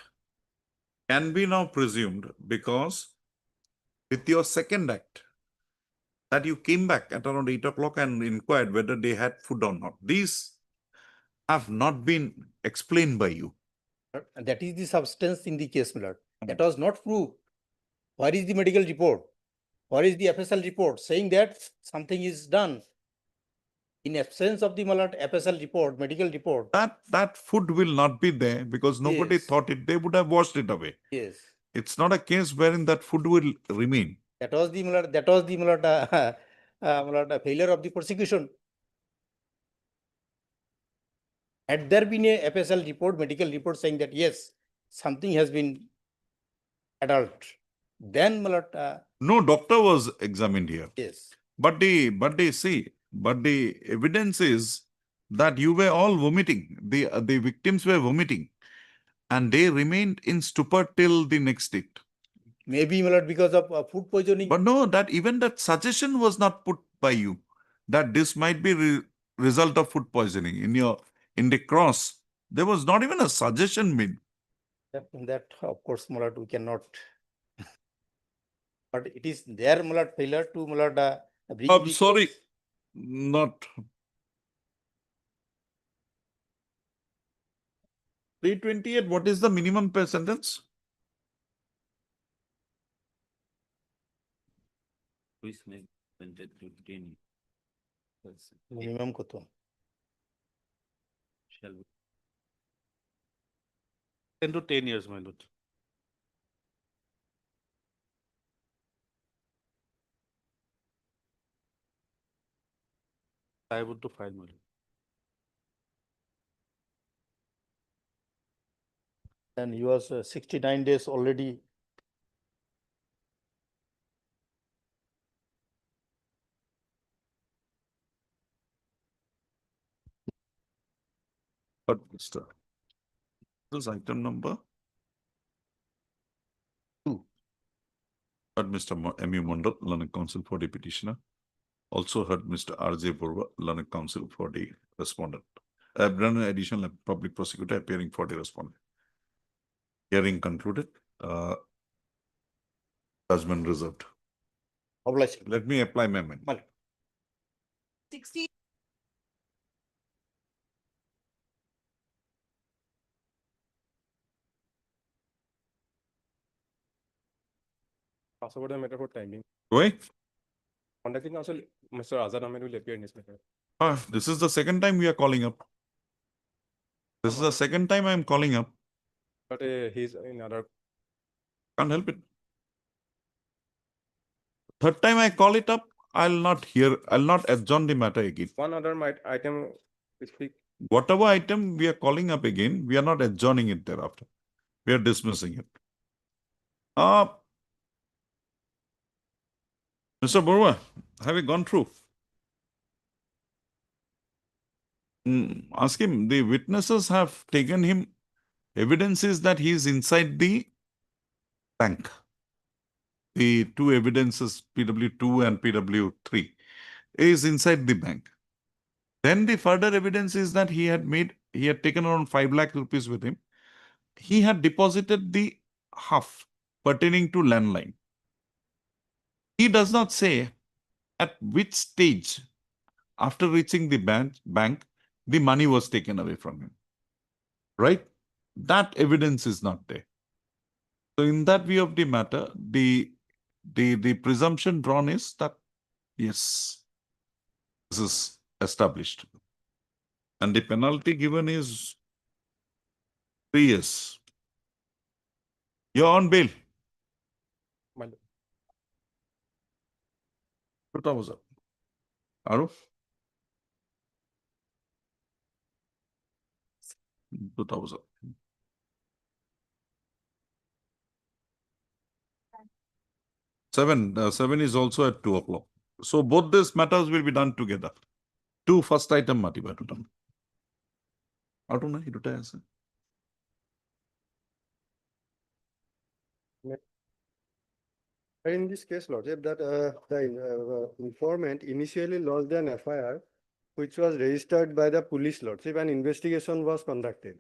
Speaker 1: can be now presumed because with your second act, that you came back at around 8 o'clock and inquired whether they had food or not. These have not been explained by you.
Speaker 10: And that is the substance in the case, Marat. That was not proved. Where is the medical report? What is the FSL report saying that something is done? In absence of the FSL report, medical report.
Speaker 1: That food will not be there because nobody
Speaker 10: Yes.
Speaker 1: thought it. They would have washed it away.
Speaker 10: Yes.
Speaker 1: It's not a case wherein that food will remain.
Speaker 10: That was the failure of the prosecution. Had there been a FSL report, medical report saying that yes, something has been adult, then
Speaker 1: No doctor was examined here.
Speaker 10: yes.
Speaker 1: But the evidence is that you were all vomiting. The victims were vomiting, and they remained in stupor till the next date.
Speaker 10: Maybe because of food poisoning.
Speaker 1: But no, that even that suggestion was not put by you that this might be result of food poisoning. In the cross, there was not even a suggestion made.
Speaker 10: That of course, we cannot. But it is their failure to bring
Speaker 1: I'm
Speaker 10: the
Speaker 1: sorry,
Speaker 10: case.
Speaker 1: not 328. What is the minimum per sentence?
Speaker 10: Minimum koto.
Speaker 15: Shall we? 10 to 10 years, my lord. I would to file, my lord.
Speaker 10: And he was 69 days already.
Speaker 1: But Mr. This item number 2. Heard Mr. M.U. Mondal, Learned Counsel for the petitioner. Also heard Mr. R.J. Burva, Learned Counsel for the respondent. Brandon additional public prosecutor appearing for the respondent. Hearing concluded. Judgment reserved.
Speaker 10: Obliged.
Speaker 1: Let me apply my amendment.
Speaker 9: 60.
Speaker 16: Also, about the matter for timing.
Speaker 1: Wait.
Speaker 16: Conducting counsel, Mr. Azad Ahmed will appear in this matter.
Speaker 1: This is the second time we are calling up. This is the second time I am calling up.
Speaker 16: But he's in other.
Speaker 1: Can't help it. Third time I call it up, I'll not adjourn the matter again.
Speaker 16: One other item to speak.
Speaker 1: Whatever item we are calling up again, we are not adjourning it thereafter. We are dismissing it. Mr. Burwa, have you gone through? Ask him. The witnesses have taken him. Evidence is that he is inside the bank. The two evidences, PW2 and PW3, is inside the bank. Then the further evidence is that he had taken around 5 lakh rupees with him. He had deposited the half pertaining to landline. He does not say at which stage after reaching the bank, the money was taken away from him. Right? That evidence is not there. So in that view of the matter, the presumption drawn is that, yes, this is established. And the penalty given is 3 years. You're on bail. 2000. Aruf? 2000. Seven is also at 2 o'clock. So both these matters will be done together. 2 first item mati ba done. Auto na iduta ase.
Speaker 7: In this case, Lordship, that the informant initially lodged an FIR, which was registered by the police, Lordship, and investigation was conducted.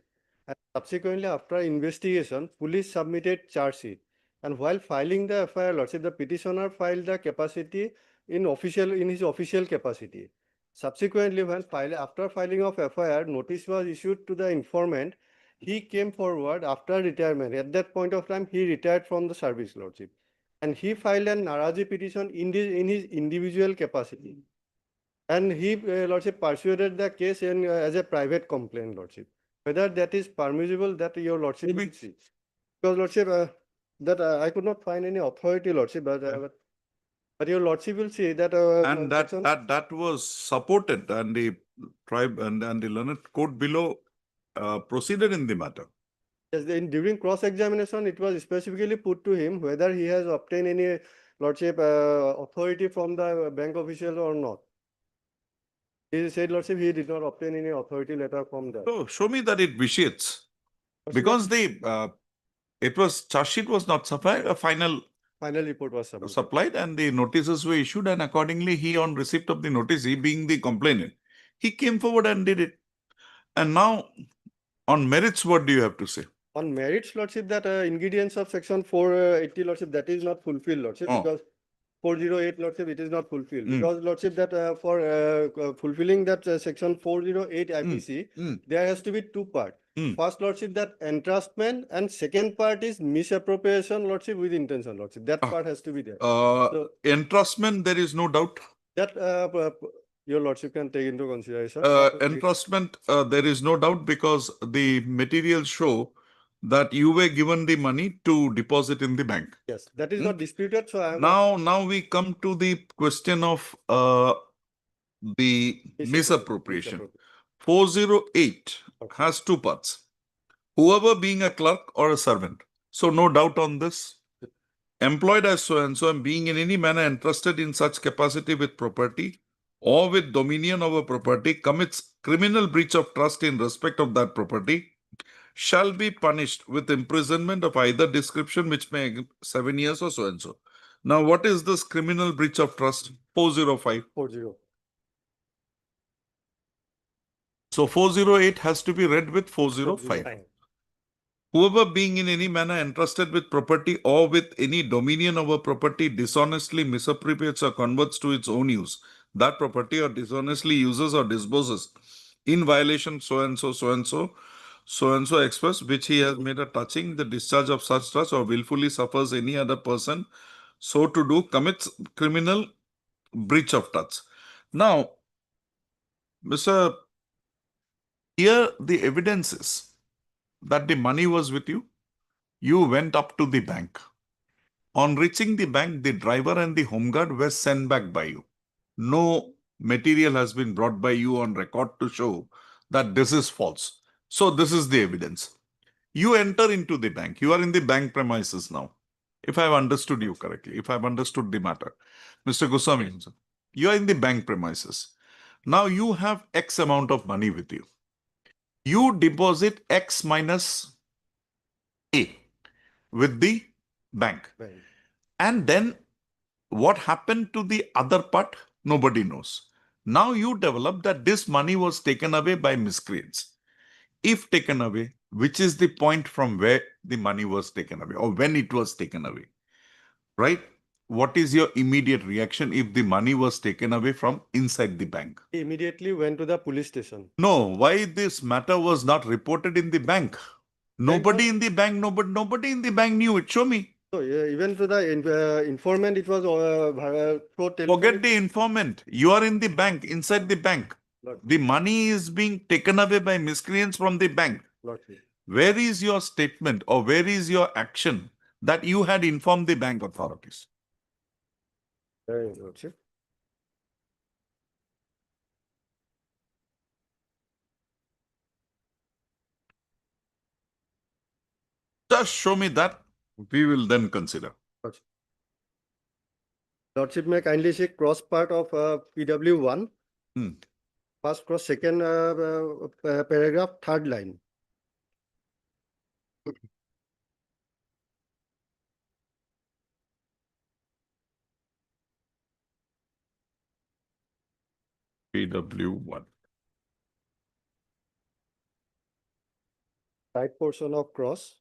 Speaker 7: And subsequently, after investigation, police submitted charge sheet. And while filing the FIR, Lordship, the petitioner filed the capacity in his official capacity. Subsequently, after filing of FIR, notice was issued to the informant. He came forward after retirement. At that point of time, he retired from the service, Lordship. and he filed an Naraji petition in his individual capacity. And he, Lordship, persuaded the case as a private complaint, Lordship. Whether that is permissible, that your Lordship will see. Because, Lordship, I could not find any authority, Lordship, but your Lordship will see that.
Speaker 1: And that was supported, and the tribe and the learned court below proceeded in the matter.
Speaker 7: Yes, during cross-examination, it was specifically put to him whether he has obtained any Lordship authority from the bank official or not. He said, Lordship, he did not obtain any authority letter from that.
Speaker 1: So show me that it vitiates, because the charge sheet was not supplied, a final
Speaker 7: report was
Speaker 1: supplied, and the notices were issued, and accordingly he, on receipt of the notice, he being the complainant, he came forward and did it. And now on merits, what do you have to say?
Speaker 7: On merits, Lordship, that ingredients of section 480, Lordship, that is not fulfilled, Lordship, because 408, Lordship, it is not fulfilled. Because, Lordship, that for fulfilling that section 408 IPC, there has to be two parts. First, Lordship, that entrustment, and second part is misappropriation, Lordship, with intention, Lordship. That part has to be there.
Speaker 1: Entrustment, there is no doubt.
Speaker 7: That your Lordship can take into consideration.
Speaker 1: Entrustment, there is no doubt, because the materials show that you were given the money to deposit in the bank.
Speaker 7: Yes, that is not disputed. So
Speaker 1: now we come to the question of the misappropriation. 408 has two parts. Whoever being a clerk or a servant. So no doubt on this. Employed as so and so, and being in any manner entrusted in such capacity with property or with dominion over property, commits criminal breach of trust in respect of that property, shall be punished with imprisonment of either description, which may 7 years or so and so. Now, what is this criminal breach of trust? 405.
Speaker 7: 40.
Speaker 1: So 408 has to be read with 405. Whoever being in any manner entrusted with property or with any dominion over property dishonestly misappropriates or converts to its own use that property, or dishonestly uses or disposes in violation so and so express, which he has made a touching the discharge of such trust, or willfully suffers any other person so to do, commits criminal breach of trust. Now, here the evidence is that the money was with you. You went up to the bank. On reaching the bank, the driver and the home guard were sent back by you. No material has been brought by you on record to show that this is false. So this is the evidence. You enter into the bank. You are in the bank premises now. If I have understood you correctly, if I have understood the matter. Mr. Goswami, you are in the bank premises. Now you have X amount of money with you. You deposit X minus A with the bank. And then what happened to the other part? Nobody knows. Now you develop that this money was taken away by miscreants. If taken away, which is the point from where the money was taken away or when it was taken away, right? What is your immediate reaction if the money was taken away from inside the bank?
Speaker 7: He immediately went to the police station.
Speaker 1: No, why this matter was not reported in the bank? Nobody in the bank, nobody in the bank knew it. Show me.
Speaker 7: So even to the informant, it was
Speaker 1: Forget the informant. You are in the bank, inside the bank. The money is being taken away by miscreants from the bank. Where is your statement or where is your action that you had informed the bank authorities? Just show me that. We will then consider.
Speaker 7: Lordship, may kindly see cross part of PW1. First cross, second paragraph, third line.
Speaker 1: PW1.
Speaker 7: Right portion of cross.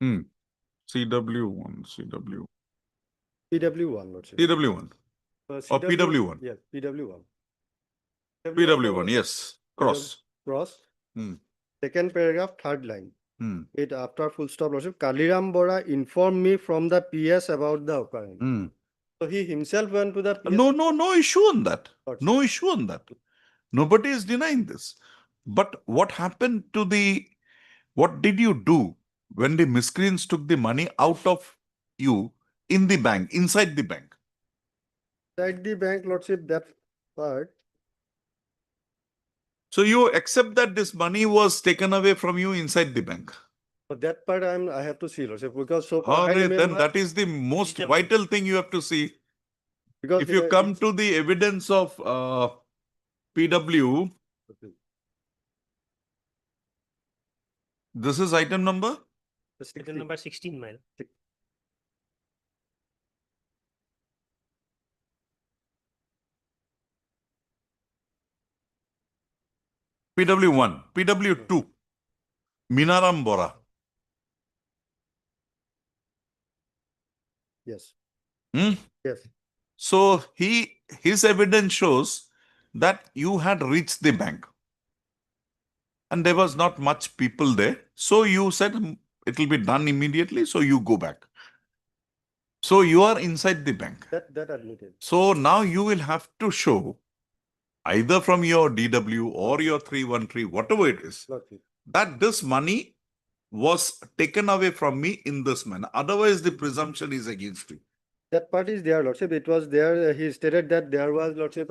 Speaker 1: CW1, CW,
Speaker 7: PW1, Lordship.
Speaker 1: CW1 or PW1.
Speaker 7: Yes, PW1.
Speaker 1: PW1, yes, cross.
Speaker 7: Cross.
Speaker 1: Hmm.
Speaker 7: Second paragraph, third line.
Speaker 1: Hmm.
Speaker 7: It after full stop, Lordship. Kaliram Bora informed me from the PS about the occurrence.
Speaker 1: Hmm.
Speaker 7: So he himself went to the PS.
Speaker 1: No issue on that.
Speaker 7: Lordship.
Speaker 1: No issue on that. Nobody is denying this. But what happened to what did you do when the miscreants took the money out of you in the bank, inside the bank?
Speaker 7: Inside the bank, Lordship, that part.
Speaker 1: So you accept that this money was taken away from you inside the bank?
Speaker 7: But that part I have to see, Lordship, because so far I
Speaker 1: Then
Speaker 7: remember,
Speaker 1: that is the most vital thing you have to see.
Speaker 7: because
Speaker 1: If you come to the evidence of PW, this is item number?
Speaker 13: Item number 16, my lord.
Speaker 1: PW1, PW2, Minaram Bora.
Speaker 7: yes,
Speaker 1: Hmm?
Speaker 7: yes.
Speaker 1: So his evidence shows that you had reached the bank and there was not much people there. So you said it will be done immediately. So you go back. So you are inside the bank.
Speaker 7: That admitted.
Speaker 1: So now you will have to show either from your DW or your 313, whatever it is,
Speaker 7: Lordship.
Speaker 1: that this money was taken away from me in this manner. Otherwise, the presumption is against you.
Speaker 7: That part is there, Lordship. It was there. He stated that there was, Lordship,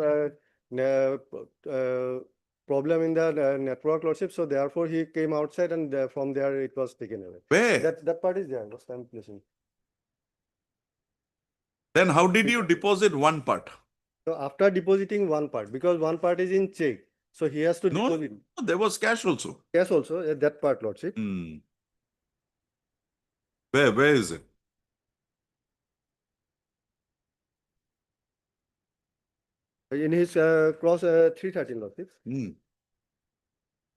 Speaker 7: problem in the network, Lordship. So therefore, he came outside, and from there it was taken away.
Speaker 1: Where?
Speaker 7: That part is there. Lordship, I'm placing.
Speaker 1: Then how did you deposit one part?
Speaker 7: So after depositing one part, because one part is in check, so he has to
Speaker 1: No,
Speaker 7: deposit.
Speaker 1: there was cash also.
Speaker 7: Yes, also that part, Lordship.
Speaker 1: Where is it?
Speaker 7: In his cross 313, Lordship.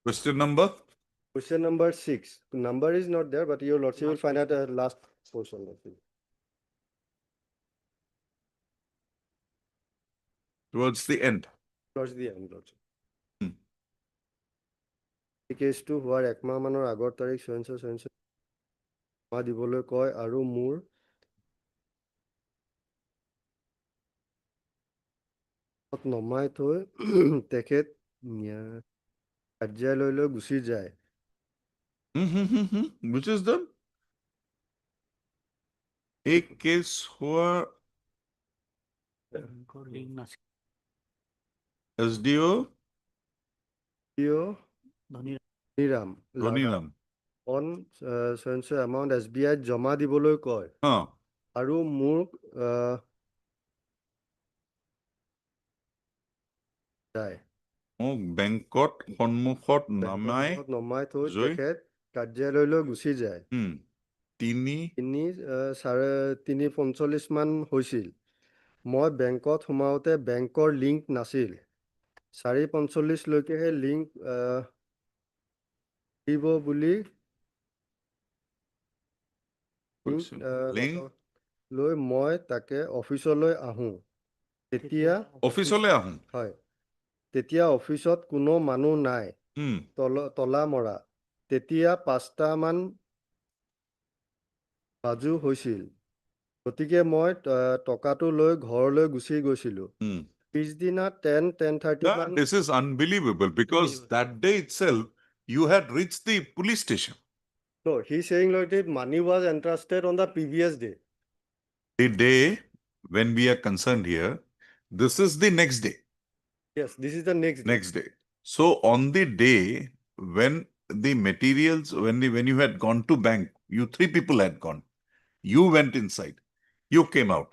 Speaker 1: Question number?
Speaker 7: Question number 6. Number is not there, but your Lordship will find out the last portion, Lordship.
Speaker 1: Towards the end.
Speaker 7: Towards the end, Lordship. এই কেছটো হোৱাৰ একমাহ মানৰ আগৰ তাৰিখ সঞ্চয় মা দিবলৈ কয় আৰু মোৰ নমাই থৈ তেখেত কাৰ্যালয়লৈ গুচি যায়।
Speaker 1: Which is the एक केस हुआ SDO ধনীৰাম
Speaker 7: on সঞ্চয় amount SBI জমা দিবলৈ কয় আৰু মোক যায়
Speaker 1: বেংকত সন্মুখত নমাই
Speaker 7: থৈ তেখেত কাৰ্যালয়লৈ গুচি যায়। 3:45 মান হৈছিল। মই বেংকত সোমাওতে বেংকৰ লিংক নাছিল। 4:45 লৈকেহে লিংক দিব বুলি লৈ মই তাকে অফিচলৈ আহোঁ। তেতিয়া হয়, তেতিয়া অফিচত কোনো মানুহ নাই, তলা মৰা। তেতিয়া 5টা মান বাজু হৈছিল। গতিকে মই টকাটো লৈ ঘৰলৈ গুচি গৈছিলোঁ। পিছদিনা 10:30
Speaker 1: This is unbelievable because that day itself you had reached the police station.
Speaker 7: No, he's saying like that money was entrusted on the previous day.
Speaker 1: The day when we are concerned here, this is the next day.
Speaker 7: Yes, this is the next
Speaker 1: day. So on the day when the materials, when you had gone to bank, you 3 people had gone. You went inside. You came out.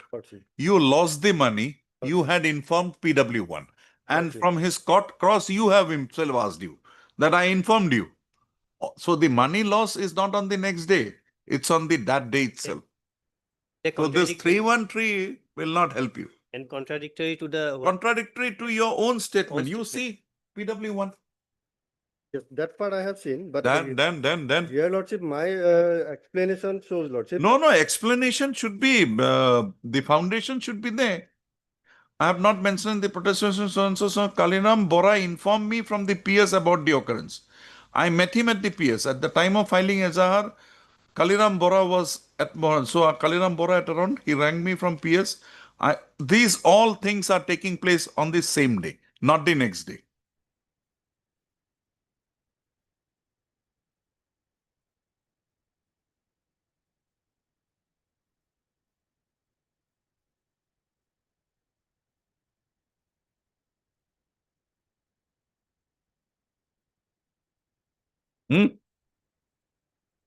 Speaker 1: You lost the money. You had informed PW1. And from his cross, you have himself asked you that I informed you. So the money loss is not on the next day. It's on that day itself. So this 313 will not help you.
Speaker 13: And contradictory to the
Speaker 1: Contradictory to your own statement. You see, PW1.
Speaker 7: Yes, that part I have seen, but
Speaker 1: Then.
Speaker 7: Your Lordship, my explanation shows, Lordship.
Speaker 1: No, explanation should be, the foundation should be there. I have not mentioned the protestation, so and so. Kaliram Bora informed me from the PS about the occurrence. I met him at the PS. At the time of filing Ezahar, Kaliram Bora was at Mohan. So Kaliram Bora at around, he rang me from PS. These all things are taking place on the same day, not the next day.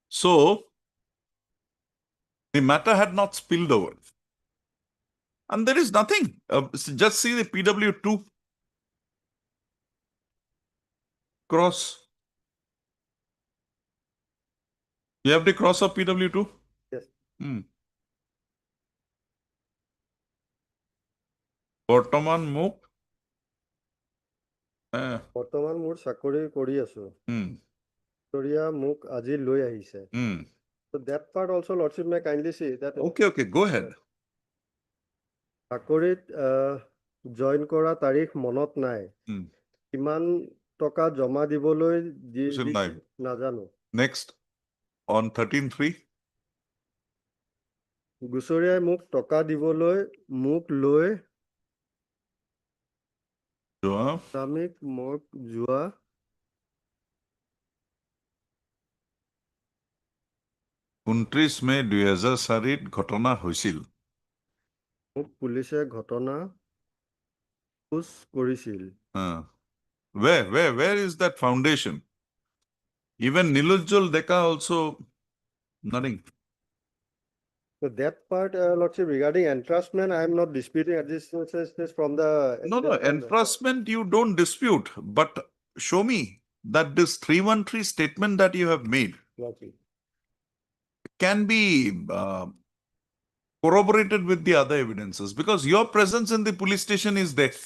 Speaker 1: So, the matter had not spilled over. And there is nothing. Just see the PW2 cross. You have the cross of PW2?
Speaker 7: Yes.
Speaker 1: বৰ্তমান মোক
Speaker 7: বৰ্তমান মোৰ চাকৰি কৰি আছো। Victoria মোক আজি লৈ আহিছে। So that part also, Lordship, may kindly see that.
Speaker 1: Okay, go ahead.
Speaker 7: চাকৰিত জইন কৰা তাৰিখ মনত নাই। কিমান টকা জমা দিবলৈ নাজানো।
Speaker 1: Next, on 13/3.
Speaker 7: গুচৰীয়াই মোক টকা দিবলৈ মোক লৈ স্বামীক মোক যোৱা
Speaker 1: 29 মে 2004 ঘটনা হৈছিল।
Speaker 7: মোক পুলিচে ঘটনা পুছ কৰিছিল।
Speaker 1: Where is that foundation? Even Nilujjal Deka also nothing.
Speaker 7: So that part, Lordship, regarding entrustment, I am not disputing at this stage from the.
Speaker 1: No, entrustment you don't dispute, but show me that this 313 statement that you have made can be corroborated with the other evidences, because your presence in the police station is there.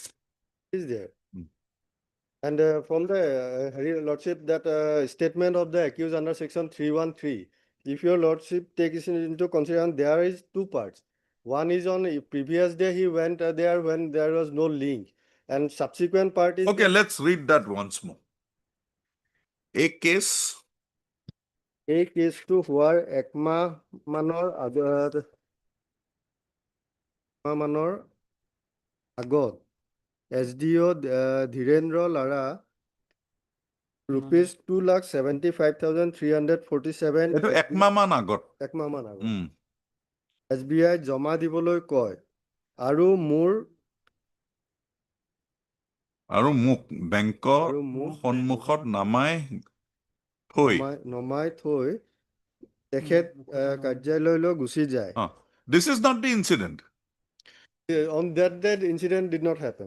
Speaker 7: Is there. And from the Lordship, that statement of the accused under section 313, if your Lordship takes into consideration, there is two parts. One is on previous day he went there when there was no link, and subsequent part is.
Speaker 1: Okay, let's read that once more. A case
Speaker 7: to where ekma manor agot SDO Dhirendra Lara rupees 2,75,347
Speaker 1: eto ekma man agot
Speaker 7: SBI জমা দিবলৈ কয় আৰু
Speaker 1: মোক বেংকৰ সন্মুখত নমাই থৈ
Speaker 7: তেখেত কাৰ্যালয়লৈ গুচি যায়।
Speaker 1: This is not the incident.
Speaker 7: On that day, the incident did not happen.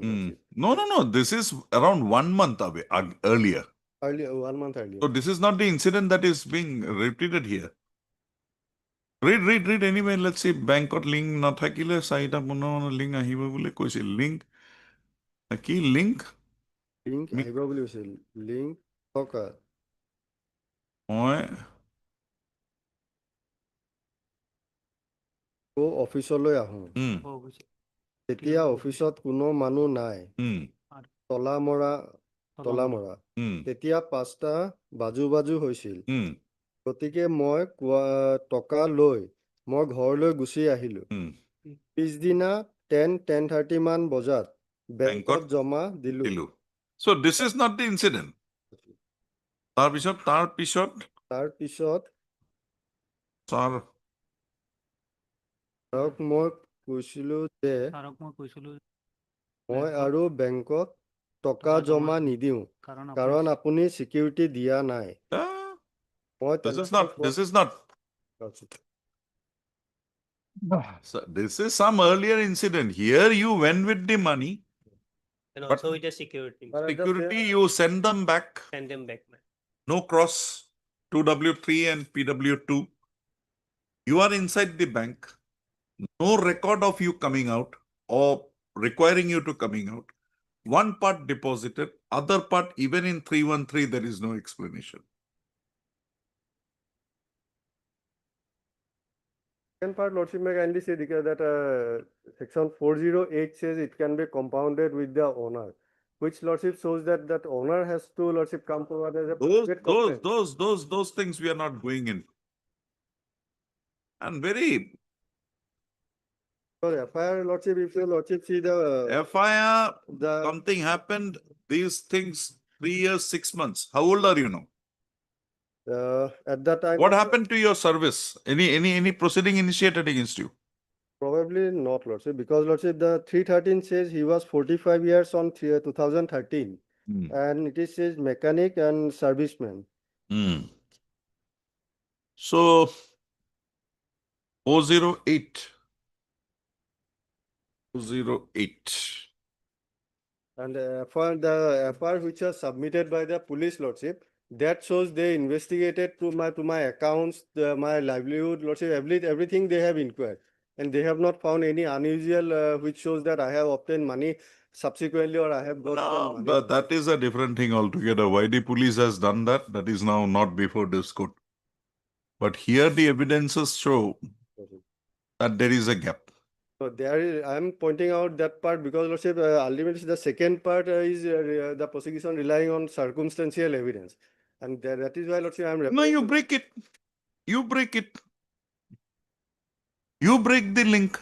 Speaker 1: No. This is around 1 month away, earlier.
Speaker 7: 1 month earlier.
Speaker 1: So this is not the incident that is being repeated here. Read anyway. Let's see. Bangkok link nathakile saita puno link ahibo bole koisil. Link ki link
Speaker 7: ahibo bole koisil. Link thoka
Speaker 1: moi
Speaker 7: অফিচলৈ আহোঁ। তেতিয়া অফিচত কোনো মানুহ নাই। তলা মৰা তেতিয়া 5টা বাজু হৈছিল। গতিকে মই টকা লৈ মই ঘৰলৈ গুচি আহিলো। পিছদিনা 10:30 মান বজাত বেংকত জমা দিলো।
Speaker 1: So this is not the incident. তাৰপিছত
Speaker 7: মই কৈছিলো যে মই আৰু বেংকত টকা জমা নিদিওঁ কাৰণ আপুনি সিকিউৰিটি দিয়া নাই।
Speaker 1: This is not. So this is some earlier incident. Here you went with the money.
Speaker 13: And also with the security.
Speaker 1: Security, you send them back.
Speaker 13: Send them back.
Speaker 1: No cross 2W3 and PW2. You are inside the bank. No record of you coming out or requiring you to coming out. one part deposited, other part even in 313 there is no explanation.
Speaker 7: Second part, Lordship may kindly say that section 408 says it can be compounded with the owner, which Lordship shows that that owner has to Lordship come forward as a private complaint.
Speaker 1: Those things we are not going in. And very
Speaker 7: So FIR, Lordship, if your Lordship see the
Speaker 1: FIR,
Speaker 7: the
Speaker 1: something happened, these things 3 years, 6 months. How old are you now?
Speaker 7: at that time,
Speaker 1: What happened to your service? Any proceeding initiated against you?
Speaker 7: probably not, Lordship, because Lordship, the 313 says he was 45 years on 2013, and it says mechanic and serviceman.
Speaker 1: So 408. 208.
Speaker 7: And for the FIR which was submitted by the police, Lordship, that shows they investigated to my accounts, my livelihood, Lordship, everything they have inquired. And they have not found any unusual which shows that I have obtained money subsequently or I have got some money.
Speaker 1: But that is a different thing altogether. Why the police has done that? That is now not before this court. But here the evidences show that there is a gap.
Speaker 7: So there is, I am pointing out that part because Lordship, ultimately the second part is the prosecution relying on circumstantial evidence. And that is why Lordship I am
Speaker 1: No, you break it. You break it. You break the link.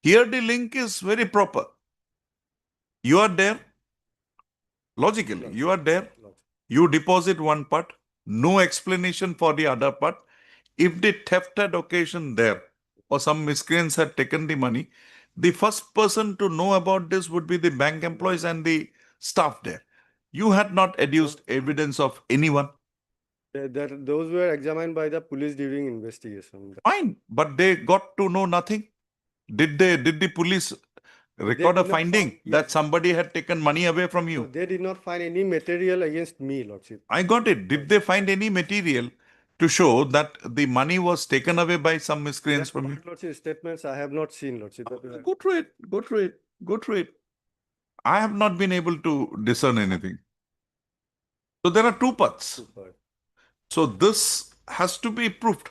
Speaker 1: Here the link is very proper. You are there. Logically, you are there. You deposit one part. No explanation for the other part. If the theft had occasioned there or some miscreants had taken the money, the first person to know about this would be the bank employees and the staff there. You had not adduced evidence of anyone.
Speaker 7: that those were examined by the police during investigation.
Speaker 1: Fine, but they got to know nothing. Did the police record a
Speaker 7: did not
Speaker 1: finding
Speaker 7: find-
Speaker 1: that somebody had taken money away from
Speaker 7: So
Speaker 1: you?
Speaker 7: they did not find any material against me, Lordship.
Speaker 1: I got it. Did they find any material to show that the money was taken away by some miscreants from you?
Speaker 7: Lordship, statements I have not seen, Lordship.
Speaker 1: Go through it. Go through it. Go through it. I have not been able to discern anything. So there are two parts. So this has to be proved.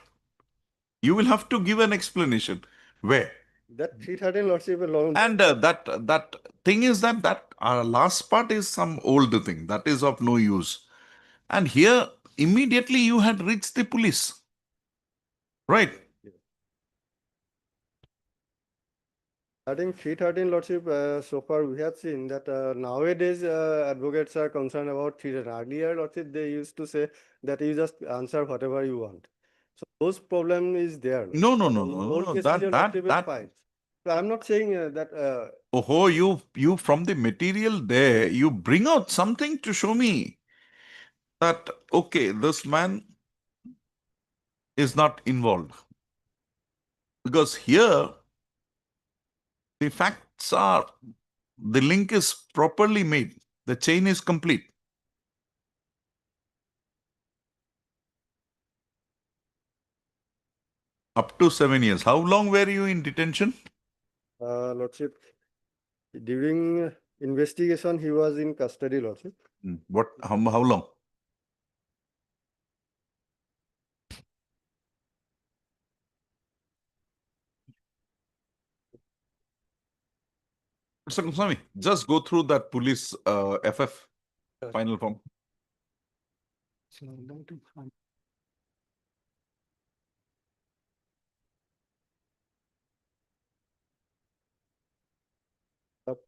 Speaker 1: You will have to give an explanation. Where?
Speaker 7: That 313, Lordship, alone.
Speaker 1: And that thing is that last part is some old thing that is of no use. And here immediately you had reached the police. Right.
Speaker 7: I think 313, Lordship, so far we have seen that nowadays advocates are concerned about 313. Earlier, Lordship, they used to say that you just answer whatever you want. So those problem is there.
Speaker 1: No.
Speaker 7: Old cases, Lordship, is fine. So I'm not saying that.
Speaker 1: Oh, you from the material there, you bring out something to show me that, okay, this man is not involved. Because here, the facts are, the link is properly made. The chain is complete. Up to 7 years. How long were you in detention?
Speaker 7: Lordship, during investigation, he was in custody, Lordship.
Speaker 1: What? How long? Mr. Kuswami, just go through that police FF final form.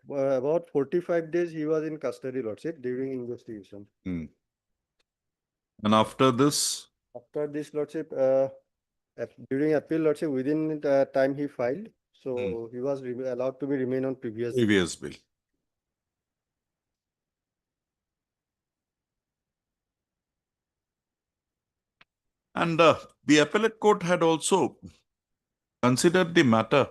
Speaker 7: About 45 days he was in custody, Lordship, during investigation.
Speaker 1: And after this?
Speaker 7: After this, Lordship, during appeal, Lordship, within the time he filed, so he was allowed to be remain on previous
Speaker 1: bill. And the appellate court had also considered the matter.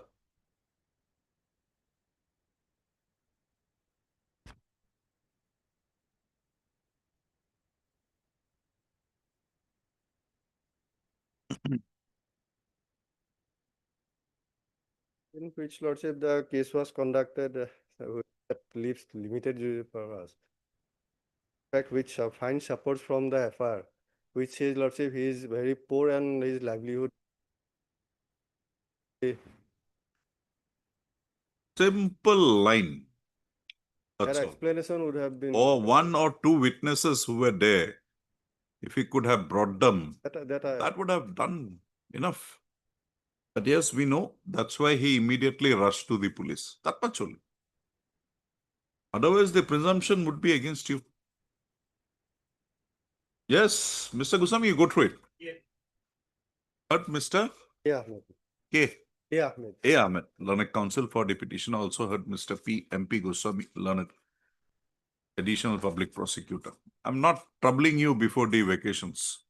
Speaker 7: In which, Lordship, the case was conducted that leaves limited jury powers. In fact, which finds support from the FR, which his lordship he is very poor and his livelihood.
Speaker 1: Simple line.
Speaker 7: That
Speaker 1: That's all.
Speaker 7: explanation would have been.
Speaker 1: Or one or two witnesses who were there, if he could have brought them, that would have done enough. But yes, we know that's why he immediately rushed to the police. That much only. Otherwise, the presumption would be against you. Yes, Mr. Goswami, you go through it.
Speaker 13: Yeah.
Speaker 1: But Mr.
Speaker 7: Yeah.
Speaker 1: K.
Speaker 7: Yeah.
Speaker 1: A. Ahmed, learned counsel for the petition, also heard Mr. P. MP Goswami, learned additional public prosecutor. I'm not troubling you before the vacations.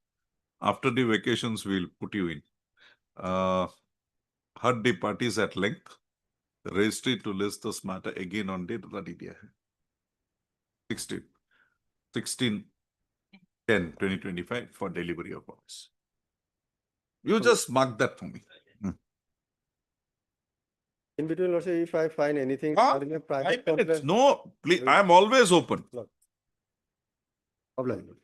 Speaker 1: After the vacations, we'll put you in. Heard the parties at length. Registry to list this matter again on date 16/10/2025 for delivery of office. You just mark that for me.
Speaker 7: In between, lordship, if I find anything regarding a private
Speaker 1: 5 minutes.
Speaker 7: complaint.
Speaker 1: No, please. I am always open.
Speaker 7: Problem.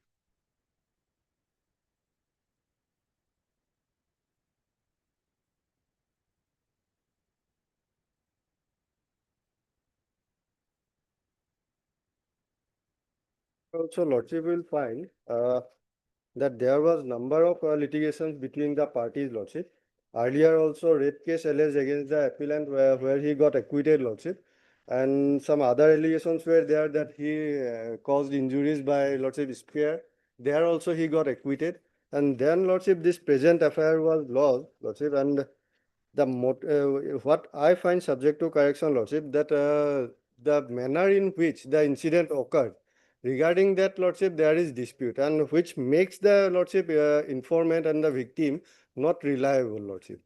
Speaker 7: Also, lordship will find that there was number of litigations between the parties, lordship. Earlier also rape case alleged against the appellant where he got acquitted, lordship. And some other allegations were there that he caused injuries by lordship spear. There also he got acquitted. And then lordship, this present affair was lost, lordship, and the what I find subject to correction, lordship, that the manner in which the incident occurred, regarding that, lordship, there is dispute, and which makes the lordship informant and the victim not reliable, lordship.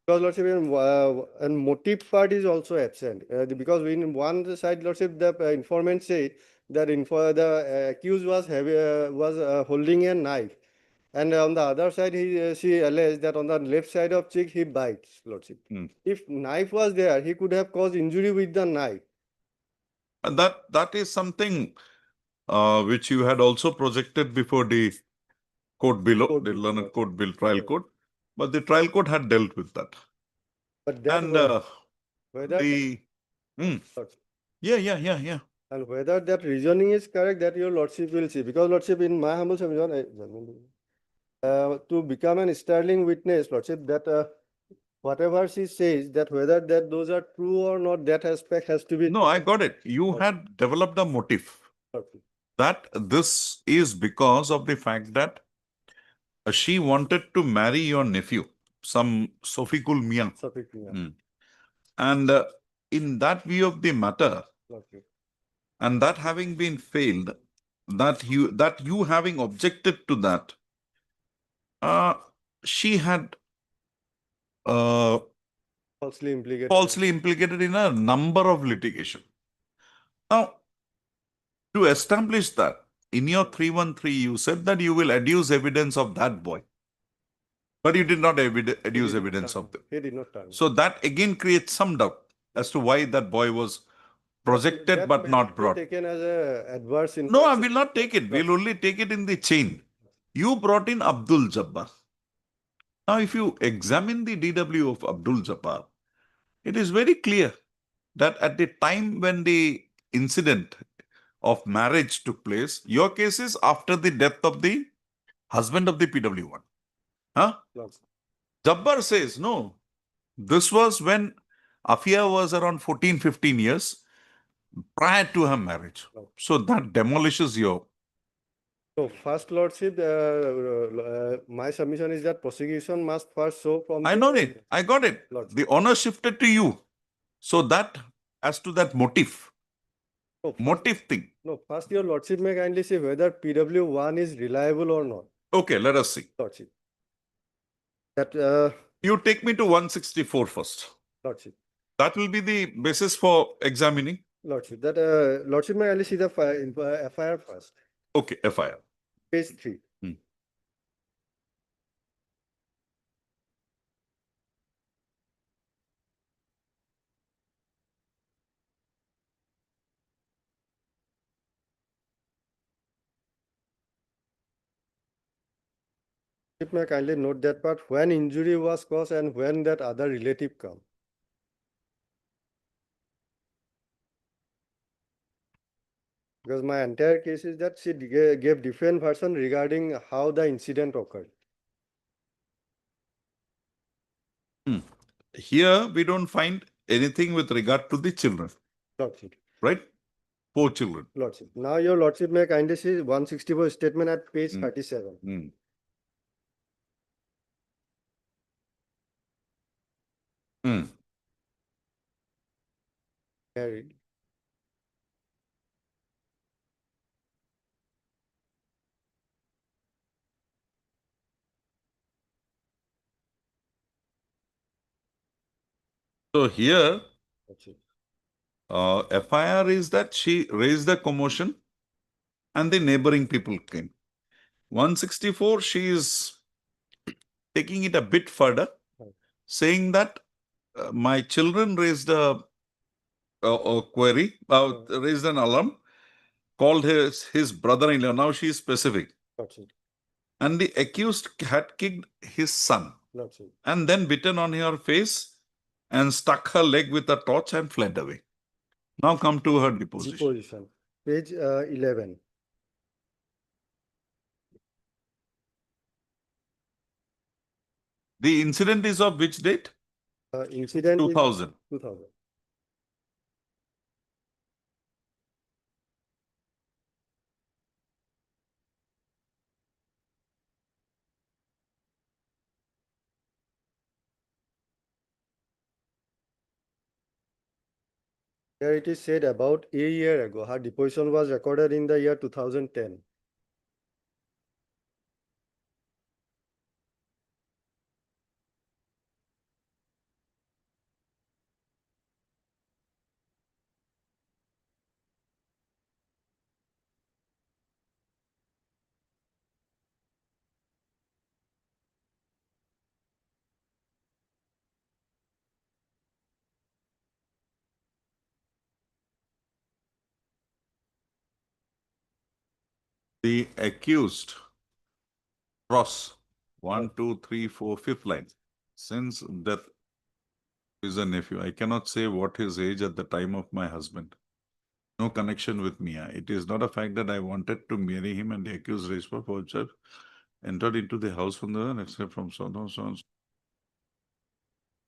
Speaker 7: Because lordship, and motive part is also absent, because in one side, lordship, the informant said that the accused was holding a knife. And on the other side, she alleged that on the left side of cheek, he bites, lordship. If knife was there, he could have caused injury with the knife.
Speaker 1: And that is something which you had also projected before the court below, the learned court bill trial court. But the trial court had dealt with that.
Speaker 7: But that
Speaker 1: And
Speaker 7: whether
Speaker 1: yeah.
Speaker 7: And whether that reasoning is correct, that your lordship will see. Because lordship, in my humble submission, to become an sterling witness, lordship, that whatever she says, that whether that those are true or not, that aspect has to be.
Speaker 1: No, I got it. You had developed a motive that this is because of the fact that she wanted to marry your nephew, some Sofikul Mian. And in that view of the matter, and that having been failed, that you having objected to that, she had
Speaker 7: Falsely
Speaker 1: implicated in a number of litigation. Now, to establish that, in your 313, you said that you will adduce evidence of that boy. But you did not adduce evidence of them.
Speaker 7: He did not turn.
Speaker 1: So that again creates some doubt as to why that boy was projected
Speaker 7: That
Speaker 1: but
Speaker 7: may
Speaker 1: not
Speaker 7: be
Speaker 1: brought.
Speaker 7: taken as a adverse.
Speaker 1: No, I will not take it. We'll only take it in the chain. You brought in Abdul Jabbar. Now, if you examine the DW of Abdul Jabbar, it is very clear that at the time when the incident of marriage took place, your case is after the death of the husband of the PW1. Huh? Jabbar says, no, this was when Afia was around 14, 15 years prior to her marriage. So that demolishes your...
Speaker 7: So first, lordship, my submission is that prosecution must first show from.
Speaker 1: I know it. I got it. The honor shifted to you. So that, as to that motive, motive thing.
Speaker 7: No, first your lordship may kindly say whether PW1 is reliable or not.
Speaker 1: Okay, let us see.
Speaker 7: Lordship. That
Speaker 1: you take me to 164 first.
Speaker 7: Lordship.
Speaker 1: That will be the basis for examining.
Speaker 7: Lordship. That lordship may kindly see the FIR first.
Speaker 1: Okay, FIR.
Speaker 7: Page 3. If may kindly note that part, when injury was caused and when that other relative come. Because my entire case is that she gave different version regarding how the incident occurred.
Speaker 1: Here, we don't find anything with regard to the children,
Speaker 7: Lordship.
Speaker 1: right? 4 children.
Speaker 7: Lordship. Now your Lordship may kindly see 164 statement at page
Speaker 1: Hmm.
Speaker 7: 37.
Speaker 1: Hmm. Hmm.
Speaker 7: Married.
Speaker 1: So here,
Speaker 7: Lordship.
Speaker 1: FIR is that she raised the commotion and the neighboring people came. 164, she is taking it a bit further, saying that my children raised a query, raised an alarm, called his brother-in-law. Now she is specific.
Speaker 7: Lordship.
Speaker 1: And the accused had kicked his son
Speaker 7: Lordship.
Speaker 1: and then bitten on her face and stuck her leg with a torch and fled away. Now come to her deposition.
Speaker 7: Deposition. Page 11.
Speaker 1: The incident is of which date?
Speaker 7: Incident is
Speaker 1: 2000.
Speaker 7: 2000. Here it is said about a year ago, her deposition was recorded in the year 2010.
Speaker 1: The accused cross 1, 2, 3, 4, 5th line. Since death is a nephew, I cannot say what his age at the time of my husband. No connection with Mia. It is not a fact that I wanted to marry him and the accused raised for voucher entered into the house from the except from so and so and so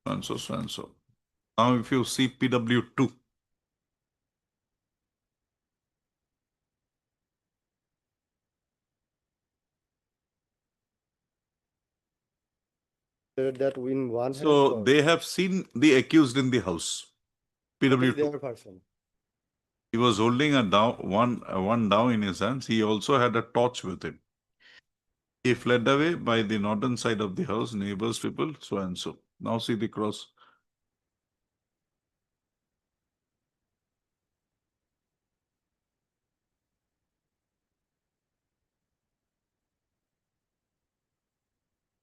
Speaker 1: and so, so and so. Now, if you see PW2,
Speaker 7: That in one hand.
Speaker 1: so they have seen the accused in the house. PW2.
Speaker 7: Their person.
Speaker 1: He was holding a one down in his hands. He also had a torch with him. He fled away by the northern side of the house, neighbors, people, so and so. Now see the cross.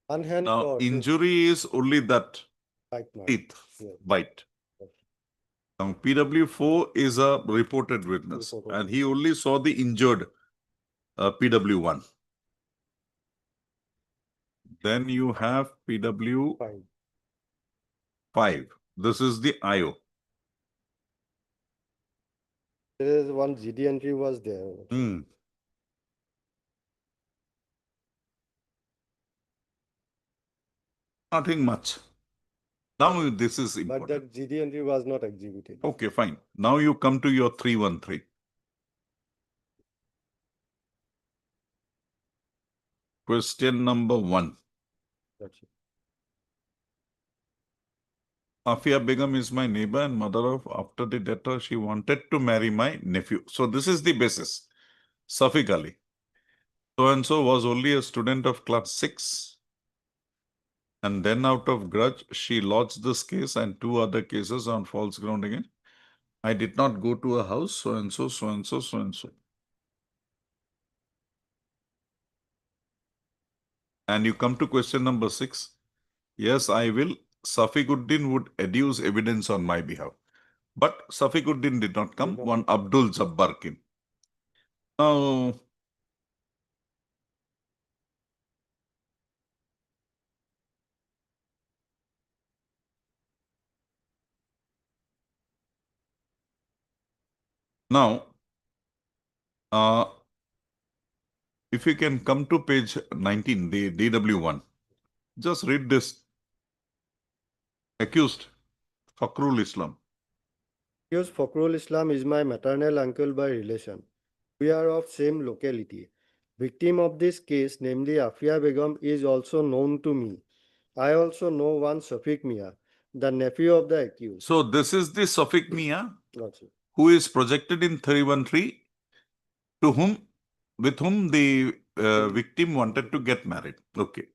Speaker 7: One hand.
Speaker 1: Now,
Speaker 7: torch,
Speaker 1: injury is only that
Speaker 7: bite mark.
Speaker 1: teeth
Speaker 7: Yeah.
Speaker 1: bite. Now, PW4 is a reported witness,
Speaker 7: Reported
Speaker 1: and he only saw the injured PW1. Then you have PW5.
Speaker 7: Fine.
Speaker 1: This is the IO.
Speaker 7: There is one GD entry was there.
Speaker 1: Hmm. Nothing much. Now this is
Speaker 7: But
Speaker 1: important.
Speaker 7: that GD entry was not executed.
Speaker 1: Okay, fine. Now you come to your 313. Question number 1.
Speaker 7: That's it.
Speaker 1: Afia Begum is my neighbor and mother of, after the death, she wanted to marry my nephew. So this is the basis. Safiq Ali. So-and-so was only a student of class 6. And then out of grudge, she lodged this case and 2 other cases on false ground again. I did not go to a house, so-and-so, so-and-so, so-and-so. And you come to question number 6. Yes, I will. Safiquddin would adduce evidence on my behalf. But Safiquddin did not come. One Abdul Jabbar came. Now, Now, uh, if you can come to page 19, the DW1, just read this. Accused, Fakhrul Islam.
Speaker 7: Accused Fakhrul Islam is my maternal uncle by relation. We are of same locality. Victim of this case, namely Afia Begum, is also known to me. I also know one Shafiq Mia, the nephew of the accused.
Speaker 1: So this is the Shafiq Mia,
Speaker 7: Lordship.
Speaker 1: who is projected in 313, to whom, with whom the victim wanted to get married. Okay.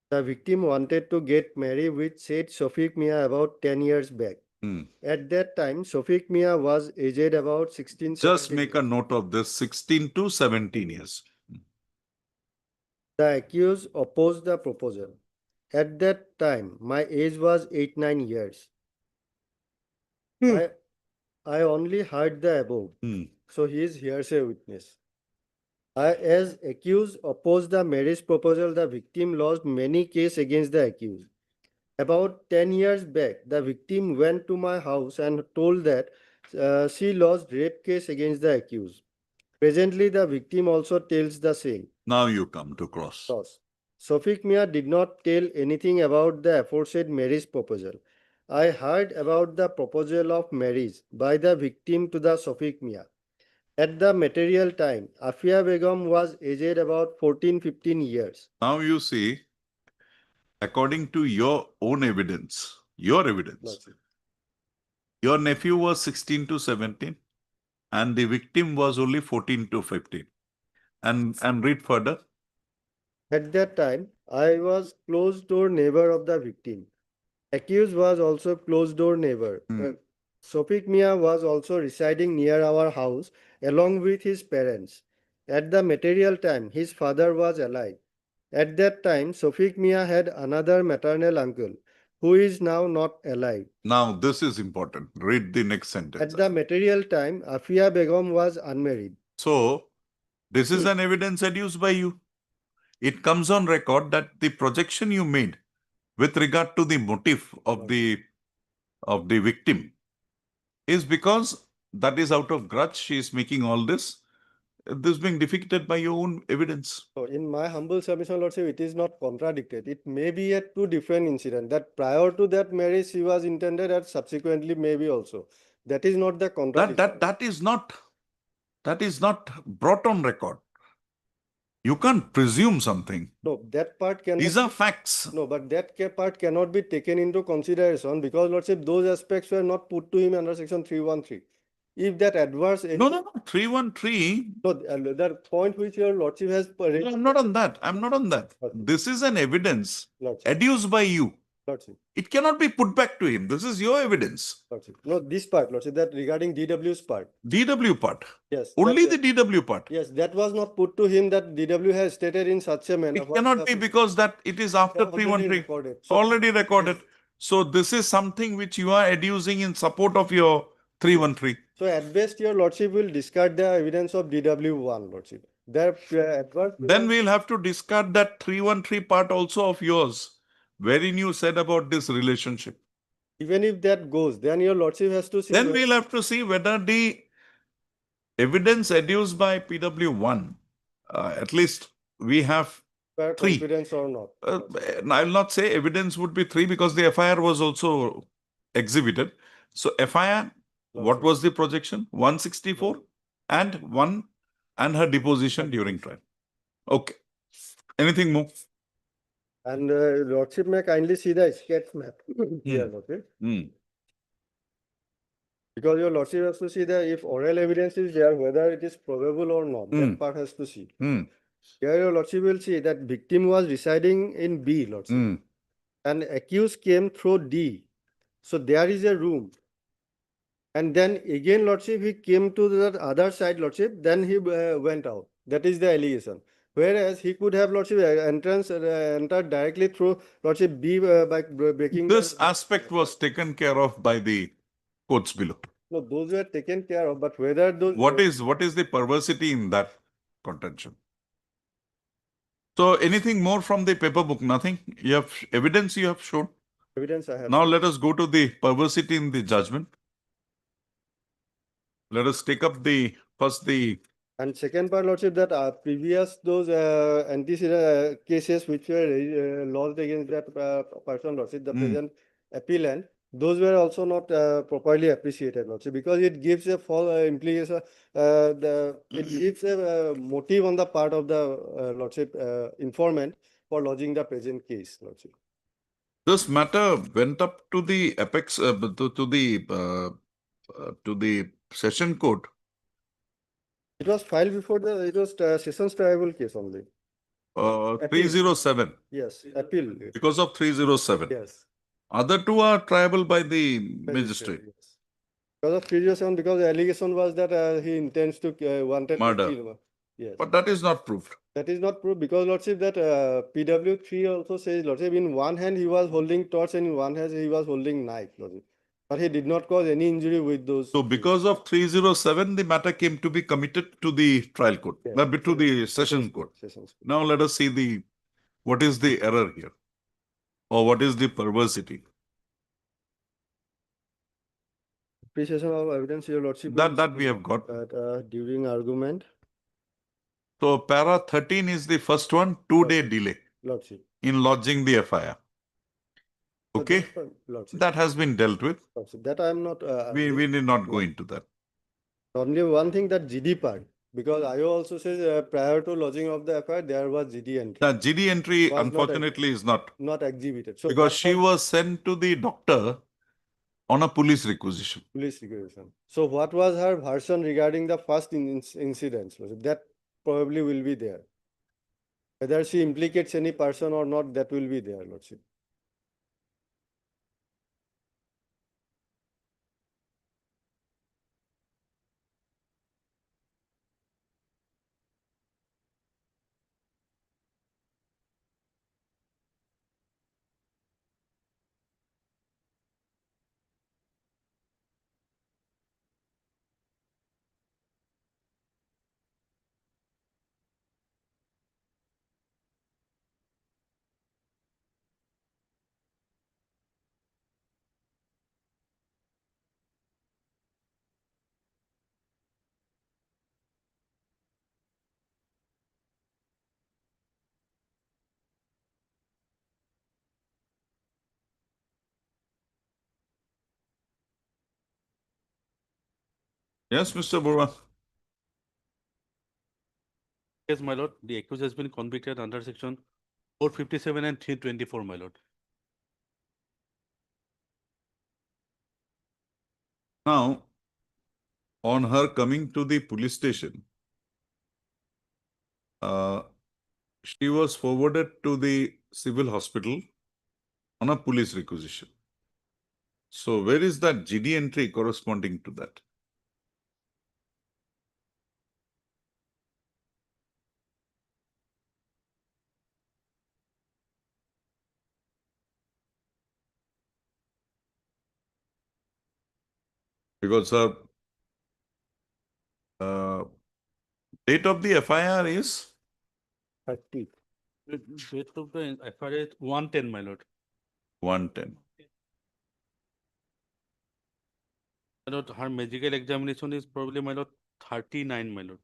Speaker 7: The victim wanted to get married with said Shafiq Mia about 10 years back. At that time, Shafiq Mia was aged about 16,
Speaker 1: Just
Speaker 7: 17
Speaker 1: make a note of this, 16 to 17 years.
Speaker 7: The accused opposed the proposal. At that time, my age was 8-9 years. I only heard the above, so he is hearsay witness. As accused opposed the marriage proposal, the victim lost many cases against the accused. About 10 years back, the victim went to my house and told that she lost rape case against the accused. Presently, the victim also tells the same.
Speaker 1: Now you come to cross.
Speaker 7: Shafiq Mia did not tell anything about the aforesaid marriage proposal. I heard about the proposal of marriage by the victim to the Shafiq Mia. At the material time, Afia Begum was aged about 14-15 years.
Speaker 1: Now you see, according to your own evidence, your nephew was 16 to 17 and the victim was only 14 to 15. And read further.
Speaker 7: At that time, I was closed door neighbor of the victim. Accused was also closed door neighbor. Shafiq Mia was also residing near our house along with his parents. At the material time, his father was alive. At that time, Shafiq Mia had another maternal uncle who is now not alive.
Speaker 1: Now this is important. Read the next sentence.
Speaker 7: At the material time, Afia Begum was unmarried.
Speaker 1: So, this is an evidence adduced by you. It comes on record that the projection you made with regard to the motive of the victim is because that is out of grudge. She is making all this. This being defeated by your own evidence.
Speaker 7: So, in my humble submission, Lordship, it is not contradicted. It may be a two different incident. That prior to that marriage, she was intended, and subsequently maybe also. That is not the contradiction.
Speaker 1: That is not brought on record. You can't presume something.
Speaker 7: No, that part cannot.
Speaker 1: These are facts.
Speaker 7: No, but that part cannot be taken into consideration because, Lordship, those aspects were not put to him under section 313. If that adverse...
Speaker 1: No, 313.
Speaker 7: No, the point which your Lordship has...
Speaker 1: No, I'm not on that. I'm not on that.
Speaker 7: Lordship.
Speaker 1: This is an evidence
Speaker 7: Lordship.
Speaker 1: adduced by you.
Speaker 7: Lordship.
Speaker 1: It cannot be put back to him. This is your evidence.
Speaker 7: Lordship. No, this part, Lordship, that regarding DW's part.
Speaker 1: DW part.
Speaker 7: Yes.
Speaker 1: Only the DW part.
Speaker 7: Yes, that was not put to him that DW has stated in such a manner.
Speaker 1: It cannot be because that it is after 313.
Speaker 7: Recorded.
Speaker 1: Already recorded. So this is something which you are adducing in support of your 313.
Speaker 7: So at best, your Lordship will discard the evidence of DW1, Lordship.
Speaker 1: Then we'll have to discard that 313 part also of yours, wherein you said about this relationship.
Speaker 7: Even if that goes, then your Lordship has to see.
Speaker 1: Then we'll have to see whether the evidence adduced by PW1, at least we have three.
Speaker 7: Confidence or not.
Speaker 1: I will not say evidence would be 3 because the FIR was also exhibited. So FIR, what was the projection? 164 and 1 and her deposition during trial. Okay. Anything more?
Speaker 7: And Lordship may kindly see the sketch map here, okay? Because your Lordship has to see that if oral evidence is there, whether it is probable or not, that part has to see. Here your Lordship will see that victim was residing in B, Lordship. And accused came through D. So there is a room. And then again, Lordship, he came to the other side, Lordship, then he went out. That is the allegation. Whereas he could have, Lordship, entered directly through, Lordship, B by breaking...
Speaker 1: This aspect was taken care of by the courts below.
Speaker 7: No, those were taken care of, but whether those...
Speaker 1: What is the perversity in that contention? So anything more from the paper book? Nothing? You have evidence you have shown?
Speaker 7: Evidence I have.
Speaker 1: Now let us go to the perversity in the judgment. Let us take up the
Speaker 7: And second part, Lordship, that previous those antecedent cases which were lodged against that person, Lordship, the present appellant, those were also not properly appreciated, Lordship, because it gives a false implication, it gives a motive on the part of the Lordship informant for lodging the present case, Lordship.
Speaker 1: This matter went up to the apex, to the session court.
Speaker 7: It was filed before it was sessions tribal case only.
Speaker 1: 307.
Speaker 7: Yes, appeal.
Speaker 1: Because of 307.
Speaker 7: Yes.
Speaker 1: Other two are triable by the magistrate.
Speaker 7: Yes. Because of 307, because the allegation was that he intends to wanted
Speaker 1: Murder.
Speaker 7: to kill. Yes.
Speaker 1: But that is not proved.
Speaker 7: That is not proved because, Lordship, that PW3 also says, Lordship, in one hand he was holding torch and in one hand he was holding knife, Lordship. But he did not cause any injury with those.
Speaker 1: So because of 307, the matter came to be committed to the trial court, to the session court. Now let us see what is the error here, or what is the perversity.
Speaker 7: Appreciation of evidence, Your Lordship.
Speaker 1: That we have got.
Speaker 7: During argument.
Speaker 1: So para 13 is the first one, 2-day delay
Speaker 7: Lordship.
Speaker 1: in lodging the FIR. Okay,
Speaker 7: Lordship.
Speaker 1: that has been dealt with.
Speaker 7: Lordship. That I am not.
Speaker 1: We did not go into that.
Speaker 7: Only one thing, that GD part, because IO also says prior to lodging of the FIR, there was GD entry.
Speaker 1: The GD entry,
Speaker 7: Was
Speaker 1: unfortunately, is not
Speaker 7: exhibited. So
Speaker 1: because she was sent to the doctor on a police requisition.
Speaker 7: Police requisition. So what was her version regarding the first incidents? That probably will be there. Whether she implicates any person or not, that will be there, Lordship.
Speaker 1: Yes, Mr. Burwa.
Speaker 15: Yes, my lord, the accused has been convicted under section 457 and 324, my lord.
Speaker 1: Now, on her coming to the police station, she was forwarded to the civil hospital on a police requisition. So where is that GD entry corresponding to that? Because date of the FIR is
Speaker 7: 30.
Speaker 15: Date of the FIR is 110, my lord.
Speaker 1: 110.
Speaker 15: My lord, her medical examination is probably, my lord, 39, my lord.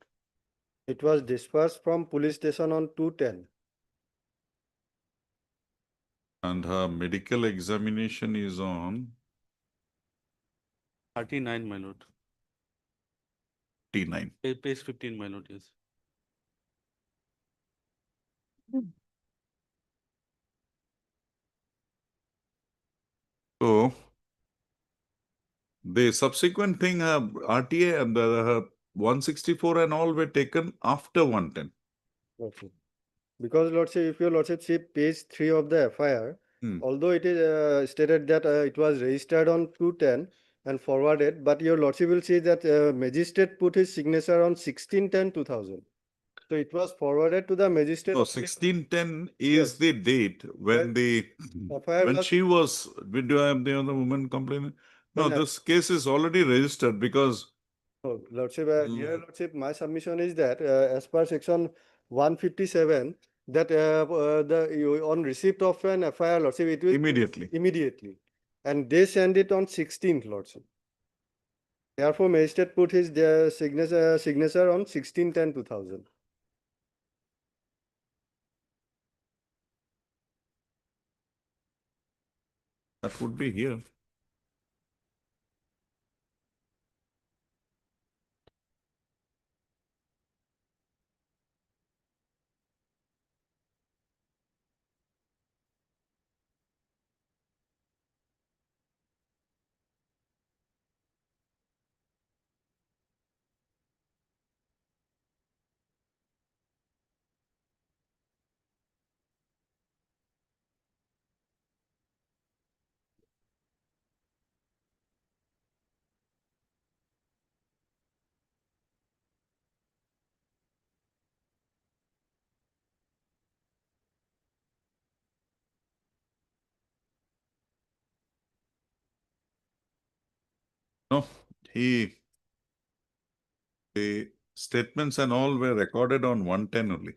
Speaker 7: It was dispatched from police station on 210.
Speaker 1: And her medical examination is on
Speaker 15: 39, my lord.
Speaker 1: 39.
Speaker 15: Page 15, my lord, yes.
Speaker 1: So the subsequent thing, RTA and her 164 and all were taken after 110.
Speaker 7: Okay. Because, Lordship, if your Lordship see page 3 of the FIR, although it is stated that it was registered on 210 and forwarded, but your Lordship will see that magistrate put his signature on 16/10/2000. So it was forwarded to the magistrate.
Speaker 1: No, 1610 is the date when
Speaker 7: FIR
Speaker 1: when
Speaker 7: was-
Speaker 1: she was, do I have the other woman complaining? No,
Speaker 7: When-
Speaker 1: this case is already registered because
Speaker 7: Oh, Lordship, here, Lordship, my submission is that as per section 157, that on receipt of an FIR, Lordship, it will
Speaker 1: immediately.
Speaker 7: immediately, and they send it on 16th, Lordship. Therefore, magistrate put his signature on 16/10/2000.
Speaker 1: That would be here. No, the statements and all were recorded on 110 only.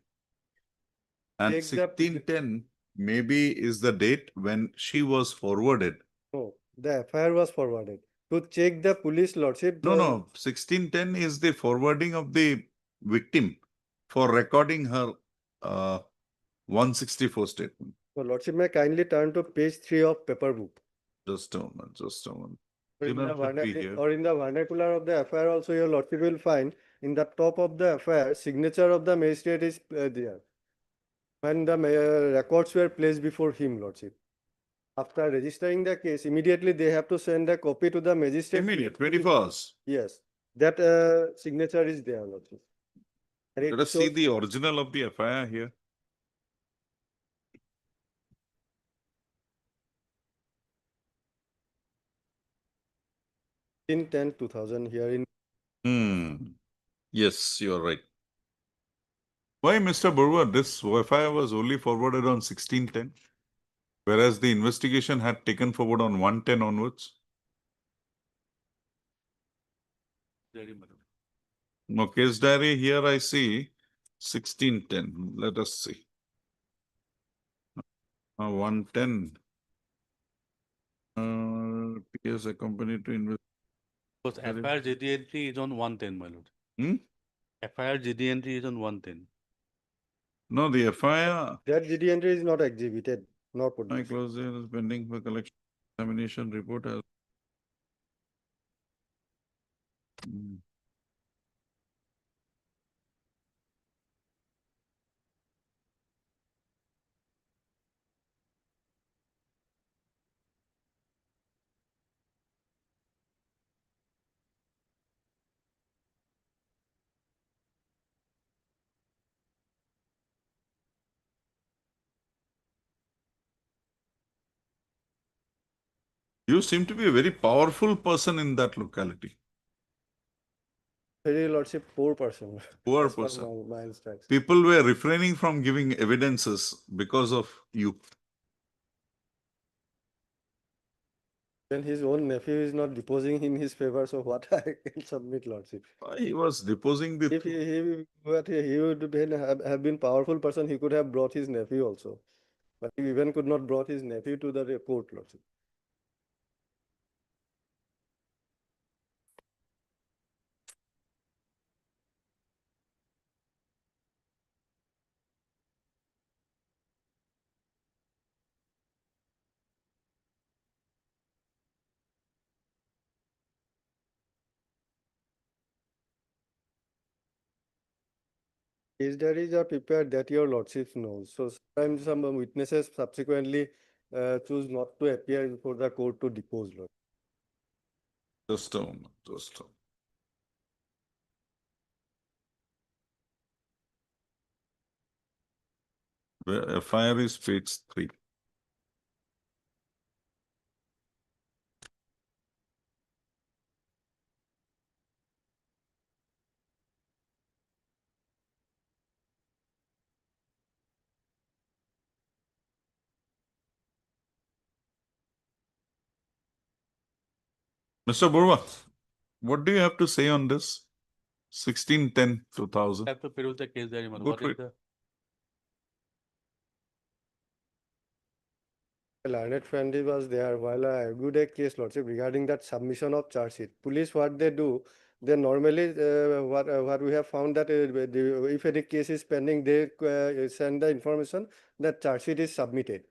Speaker 1: And
Speaker 7: Take the-
Speaker 1: 1610 maybe is the date when she was forwarded.
Speaker 7: No, the FIR was forwarded. To check the police lordship.
Speaker 1: No, 1610 is the forwarding of the victim for recording her 164 statement.
Speaker 7: So lordship may kindly turn to page 3 of paper book.
Speaker 1: Just a moment, just a moment.
Speaker 7: Or in,
Speaker 1: Dinner
Speaker 7: the
Speaker 1: should be here.
Speaker 7: or in the vernacular of the FIR also, your lordship will find in the top of the FIR, signature of the magistrate is there. When the records were placed before him, lordship. After registering the case, immediately they have to send a copy to the magistrate.
Speaker 1: Immediate, 21st.
Speaker 7: Yes, that signature is there, lordship. And it
Speaker 1: Let us see
Speaker 7: shows-
Speaker 1: the original of the FIR here.
Speaker 7: 10/10/2000 here in.
Speaker 1: Yes, you're right. Why, Mr. Burwa, this FIR was only forwarded on 1610, whereas the investigation had taken forward on 110 onwards? No, case diary here I see 1610. Let us see. 110. PS accompanied to invest.
Speaker 15: Because FIR GD entry is on 110, my lord. FIR GD entry is on 110.
Speaker 1: No, the FIR.
Speaker 7: That GD entry is not exhibited, nor put.
Speaker 1: My close is pending for collection. Examination report has. You seem to be a very powerful person in that locality.
Speaker 7: Very lordship, poor person.
Speaker 1: Poor
Speaker 7: As per
Speaker 1: person.
Speaker 7: my instructions.
Speaker 1: People were refraining from giving evidences because of you.
Speaker 7: When his own nephew is not deposing in his favor, so what I can submit, lordship.
Speaker 1: He was deposing the.
Speaker 7: If he would have been powerful person, he could have brought his nephew also. But he even could not brought his nephew to the court, lordship. Case diaries are prepared that your lordship knows. So sometimes some witnesses subsequently choose not to appear before the court to depose, lord.
Speaker 1: Just a moment, just a moment. The FIR is page 3. Mr. Burwa, what do you have to say on this? 1610/2000.
Speaker 15: I have to peruse the case diary, my lord.
Speaker 1: Go
Speaker 15: What
Speaker 1: for
Speaker 15: is
Speaker 1: it.
Speaker 15: the
Speaker 7: learned friend was there while I argued a case, Lordship, regarding that submission of charge sheet. Police, what they do, they normally, what we have found that if any case is pending, they send the information that charge sheet is submitted.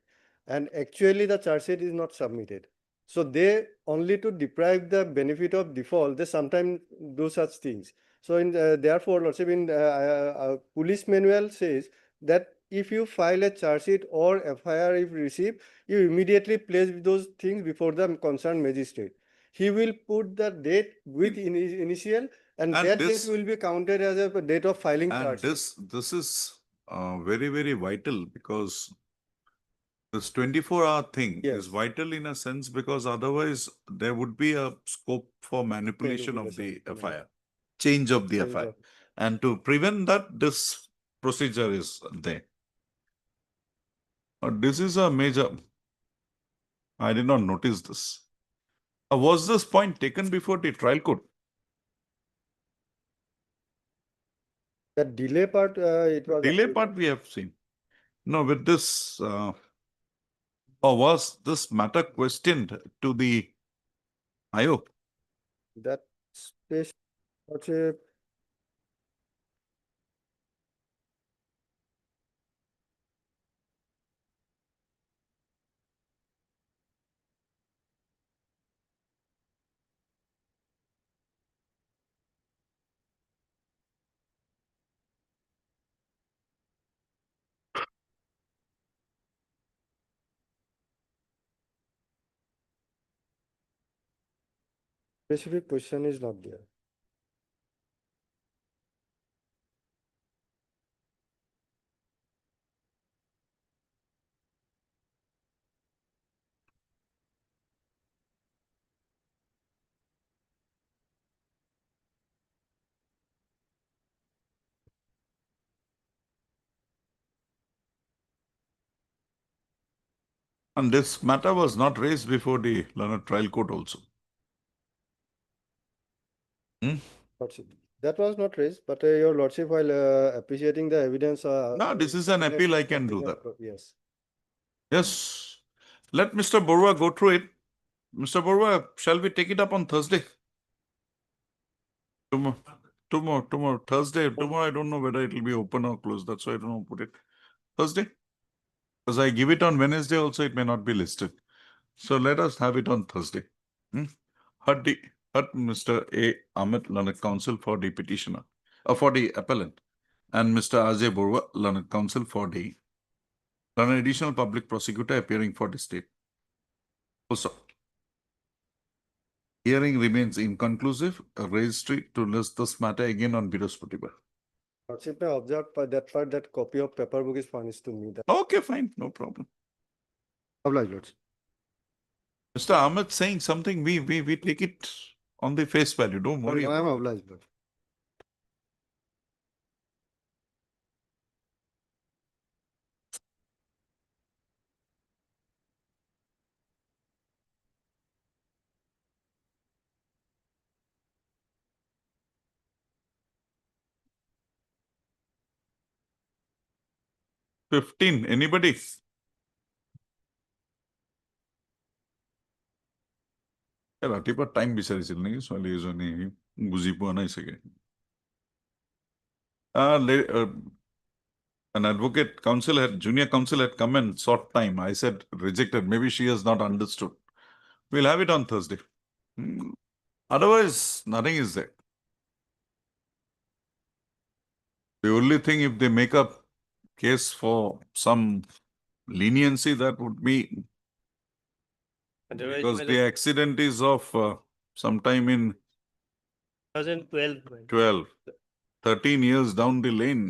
Speaker 7: And actually the charge sheet is not submitted. So they only to deprive the benefit of default, they sometimes do such things. So in therefore, Lordship, in police manual says that if you file a charge sheet or FIR if received, you immediately place those things before the concerned magistrate. He will put the date with initial, and that
Speaker 1: this-
Speaker 7: date will be counted as a date of filing
Speaker 1: And
Speaker 7: charge sheet.
Speaker 1: this is very, very vital because this 24-hour thing is
Speaker 7: Yes.
Speaker 1: vital in a sense because otherwise there would be a scope for manipulation of the
Speaker 7: Manipulation, yeah.
Speaker 1: FIR, change of the
Speaker 7: Change
Speaker 1: FIR.
Speaker 7: of-
Speaker 1: And to prevent that, this procedure is there. This is a major, I did not notice this. Was this point taken before the trial court?
Speaker 7: The delay part, it was.
Speaker 1: Delay part we have seen. No, with this, or was this matter questioned to the IO?
Speaker 7: That space, Lordship, specific question is not there.
Speaker 1: And this matter was not raised before the learned trial court also.
Speaker 7: Lordship, that was not raised, but your Lordship, while appreciating the evidence.
Speaker 1: No, this is an appeal, I can do that.
Speaker 7: Yes.
Speaker 1: Yes. Let Mr. Borua go through it. Mr. Borua, shall we take it up on Thursday? Tomorrow, Thursday. Tomorrow, I don't know whether it will be open or closed. That's why I don't know put it. Thursday? Because I give it on Wednesday also, it may not be listed. So let us have it on Thursday. Heard Mr. A. Amit, learned counsel for the petitioner, for the appellant, and Mr. Ajay Borua, learned counsel for the learned additional public prosecutor appearing for the state. Also, hearing remains inconclusive. A registry to list this matter again on Brihaspatibar.
Speaker 7: Lordship, I observed by that part that copy of paper book is furnished to me. That
Speaker 1: Okay, fine, no problem.
Speaker 7: obliged, Lordship.
Speaker 1: Mr. Ahmed saying something, we take it on the face value. Don't worry.
Speaker 7: I am obliged, Lordship.
Speaker 1: about 15, anybody? ৰাতিপুৱা time বিচাৰিছিল নেকি ছোৱালী এজনী বুজি পোৱা নাই চাগে an advocate counsel had junior counsel had come and sought time. I said rejected. Maybe she has not understood. We'll have it on Thursday. Otherwise, nothing is there. The only thing, if they make a case for some leniency, that would be
Speaker 13: Otherwise,
Speaker 1: because
Speaker 13: well,
Speaker 1: the accident is of sometime in
Speaker 13: 2012.
Speaker 1: 12, 13 years down the lane.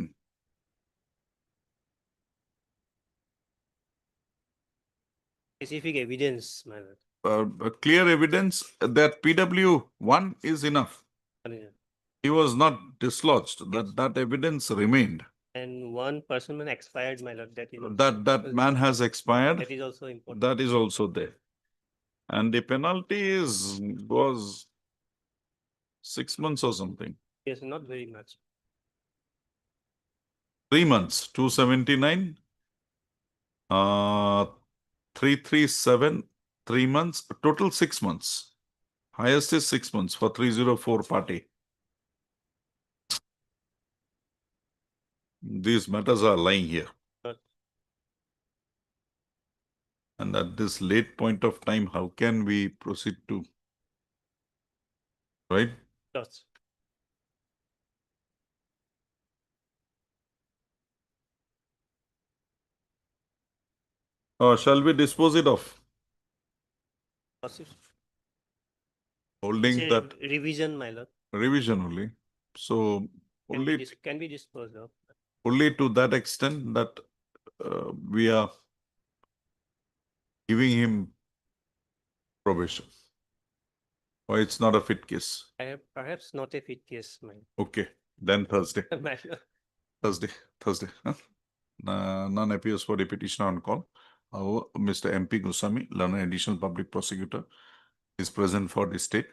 Speaker 13: Specific evidence, my lord.
Speaker 1: Clear evidence that PW1 is enough. He was not dislodged. That evidence remained.
Speaker 13: And one person man expired, my lord. That is also,
Speaker 1: That man has expired.
Speaker 13: that is also important.
Speaker 1: That is also there. And the penalty was 6 months or something.
Speaker 13: Yes, not very much.
Speaker 1: 3 months, 279. 337, 3 months, total 6 months. Highest is 6 months for 304 party. These matters are lying here. And at this late point of time, how can we proceed to, right?
Speaker 13: Yes.
Speaker 1: Shall we dispose it of?
Speaker 13: Lordship.
Speaker 1: Holding
Speaker 13: It's a
Speaker 1: that
Speaker 13: revision, my lord.
Speaker 1: revision only. So
Speaker 13: Can be disposed of.
Speaker 1: only to that extent that we are giving him probation. Or it's not a fit case.
Speaker 13: Perhaps not a fit case, my
Speaker 1: Okay, then Thursday.
Speaker 13: my lord.
Speaker 1: Thursday. Huh? None appears for the petitioner on call. Mr. MP Goswami, learned additional public prosecutor, is present for the state.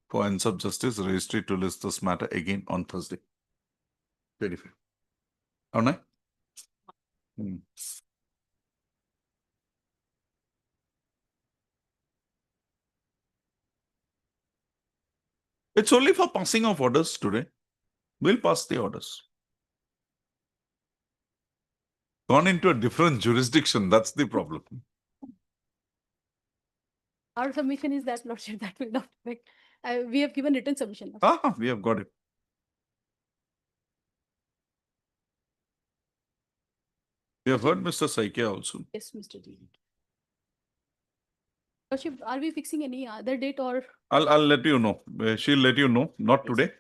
Speaker 1: For ends of justice, registry to list this matter again on Thursday. 25. Alright? It's only for passing of orders today. We'll pass the orders. Gone into a different jurisdiction, that's the problem.
Speaker 17: Our submission is that, Lordship, that will not affect. We have given written submission.
Speaker 1: We have got it. We have heard Mr. Saikia also.
Speaker 17: Yes, Mr. D. Lordship, are we fixing any other date or?
Speaker 1: I'll let you know. She'll let you know. Not today.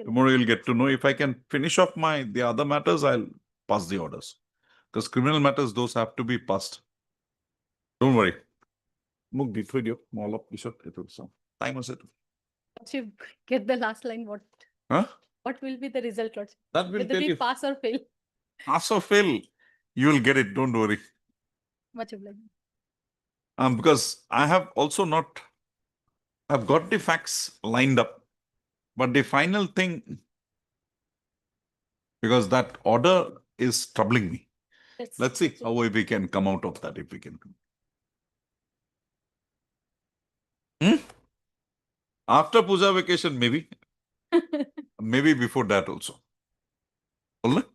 Speaker 1: Tomorrow you'll get to know. If I can finish off the other matters, I'll pass the orders. Because criminal matters, those have to be passed. Don't worry. Muk dit video. All up Bishop. Time was it.
Speaker 17: Lordship, get the last line. What will be the result, Lordship?
Speaker 1: That will
Speaker 17: Whether
Speaker 1: tell
Speaker 17: we
Speaker 1: you.
Speaker 17: pass or fail.
Speaker 1: Pass or fail, you will get it. Don't worry.
Speaker 17: Much obliged.
Speaker 1: Because I have also not, I've got the facts lined up, but the final thing, because that order is troubling me. Let's see how we can come out of that, if we can. After Puja vacation, maybe. Maybe before that also. All right?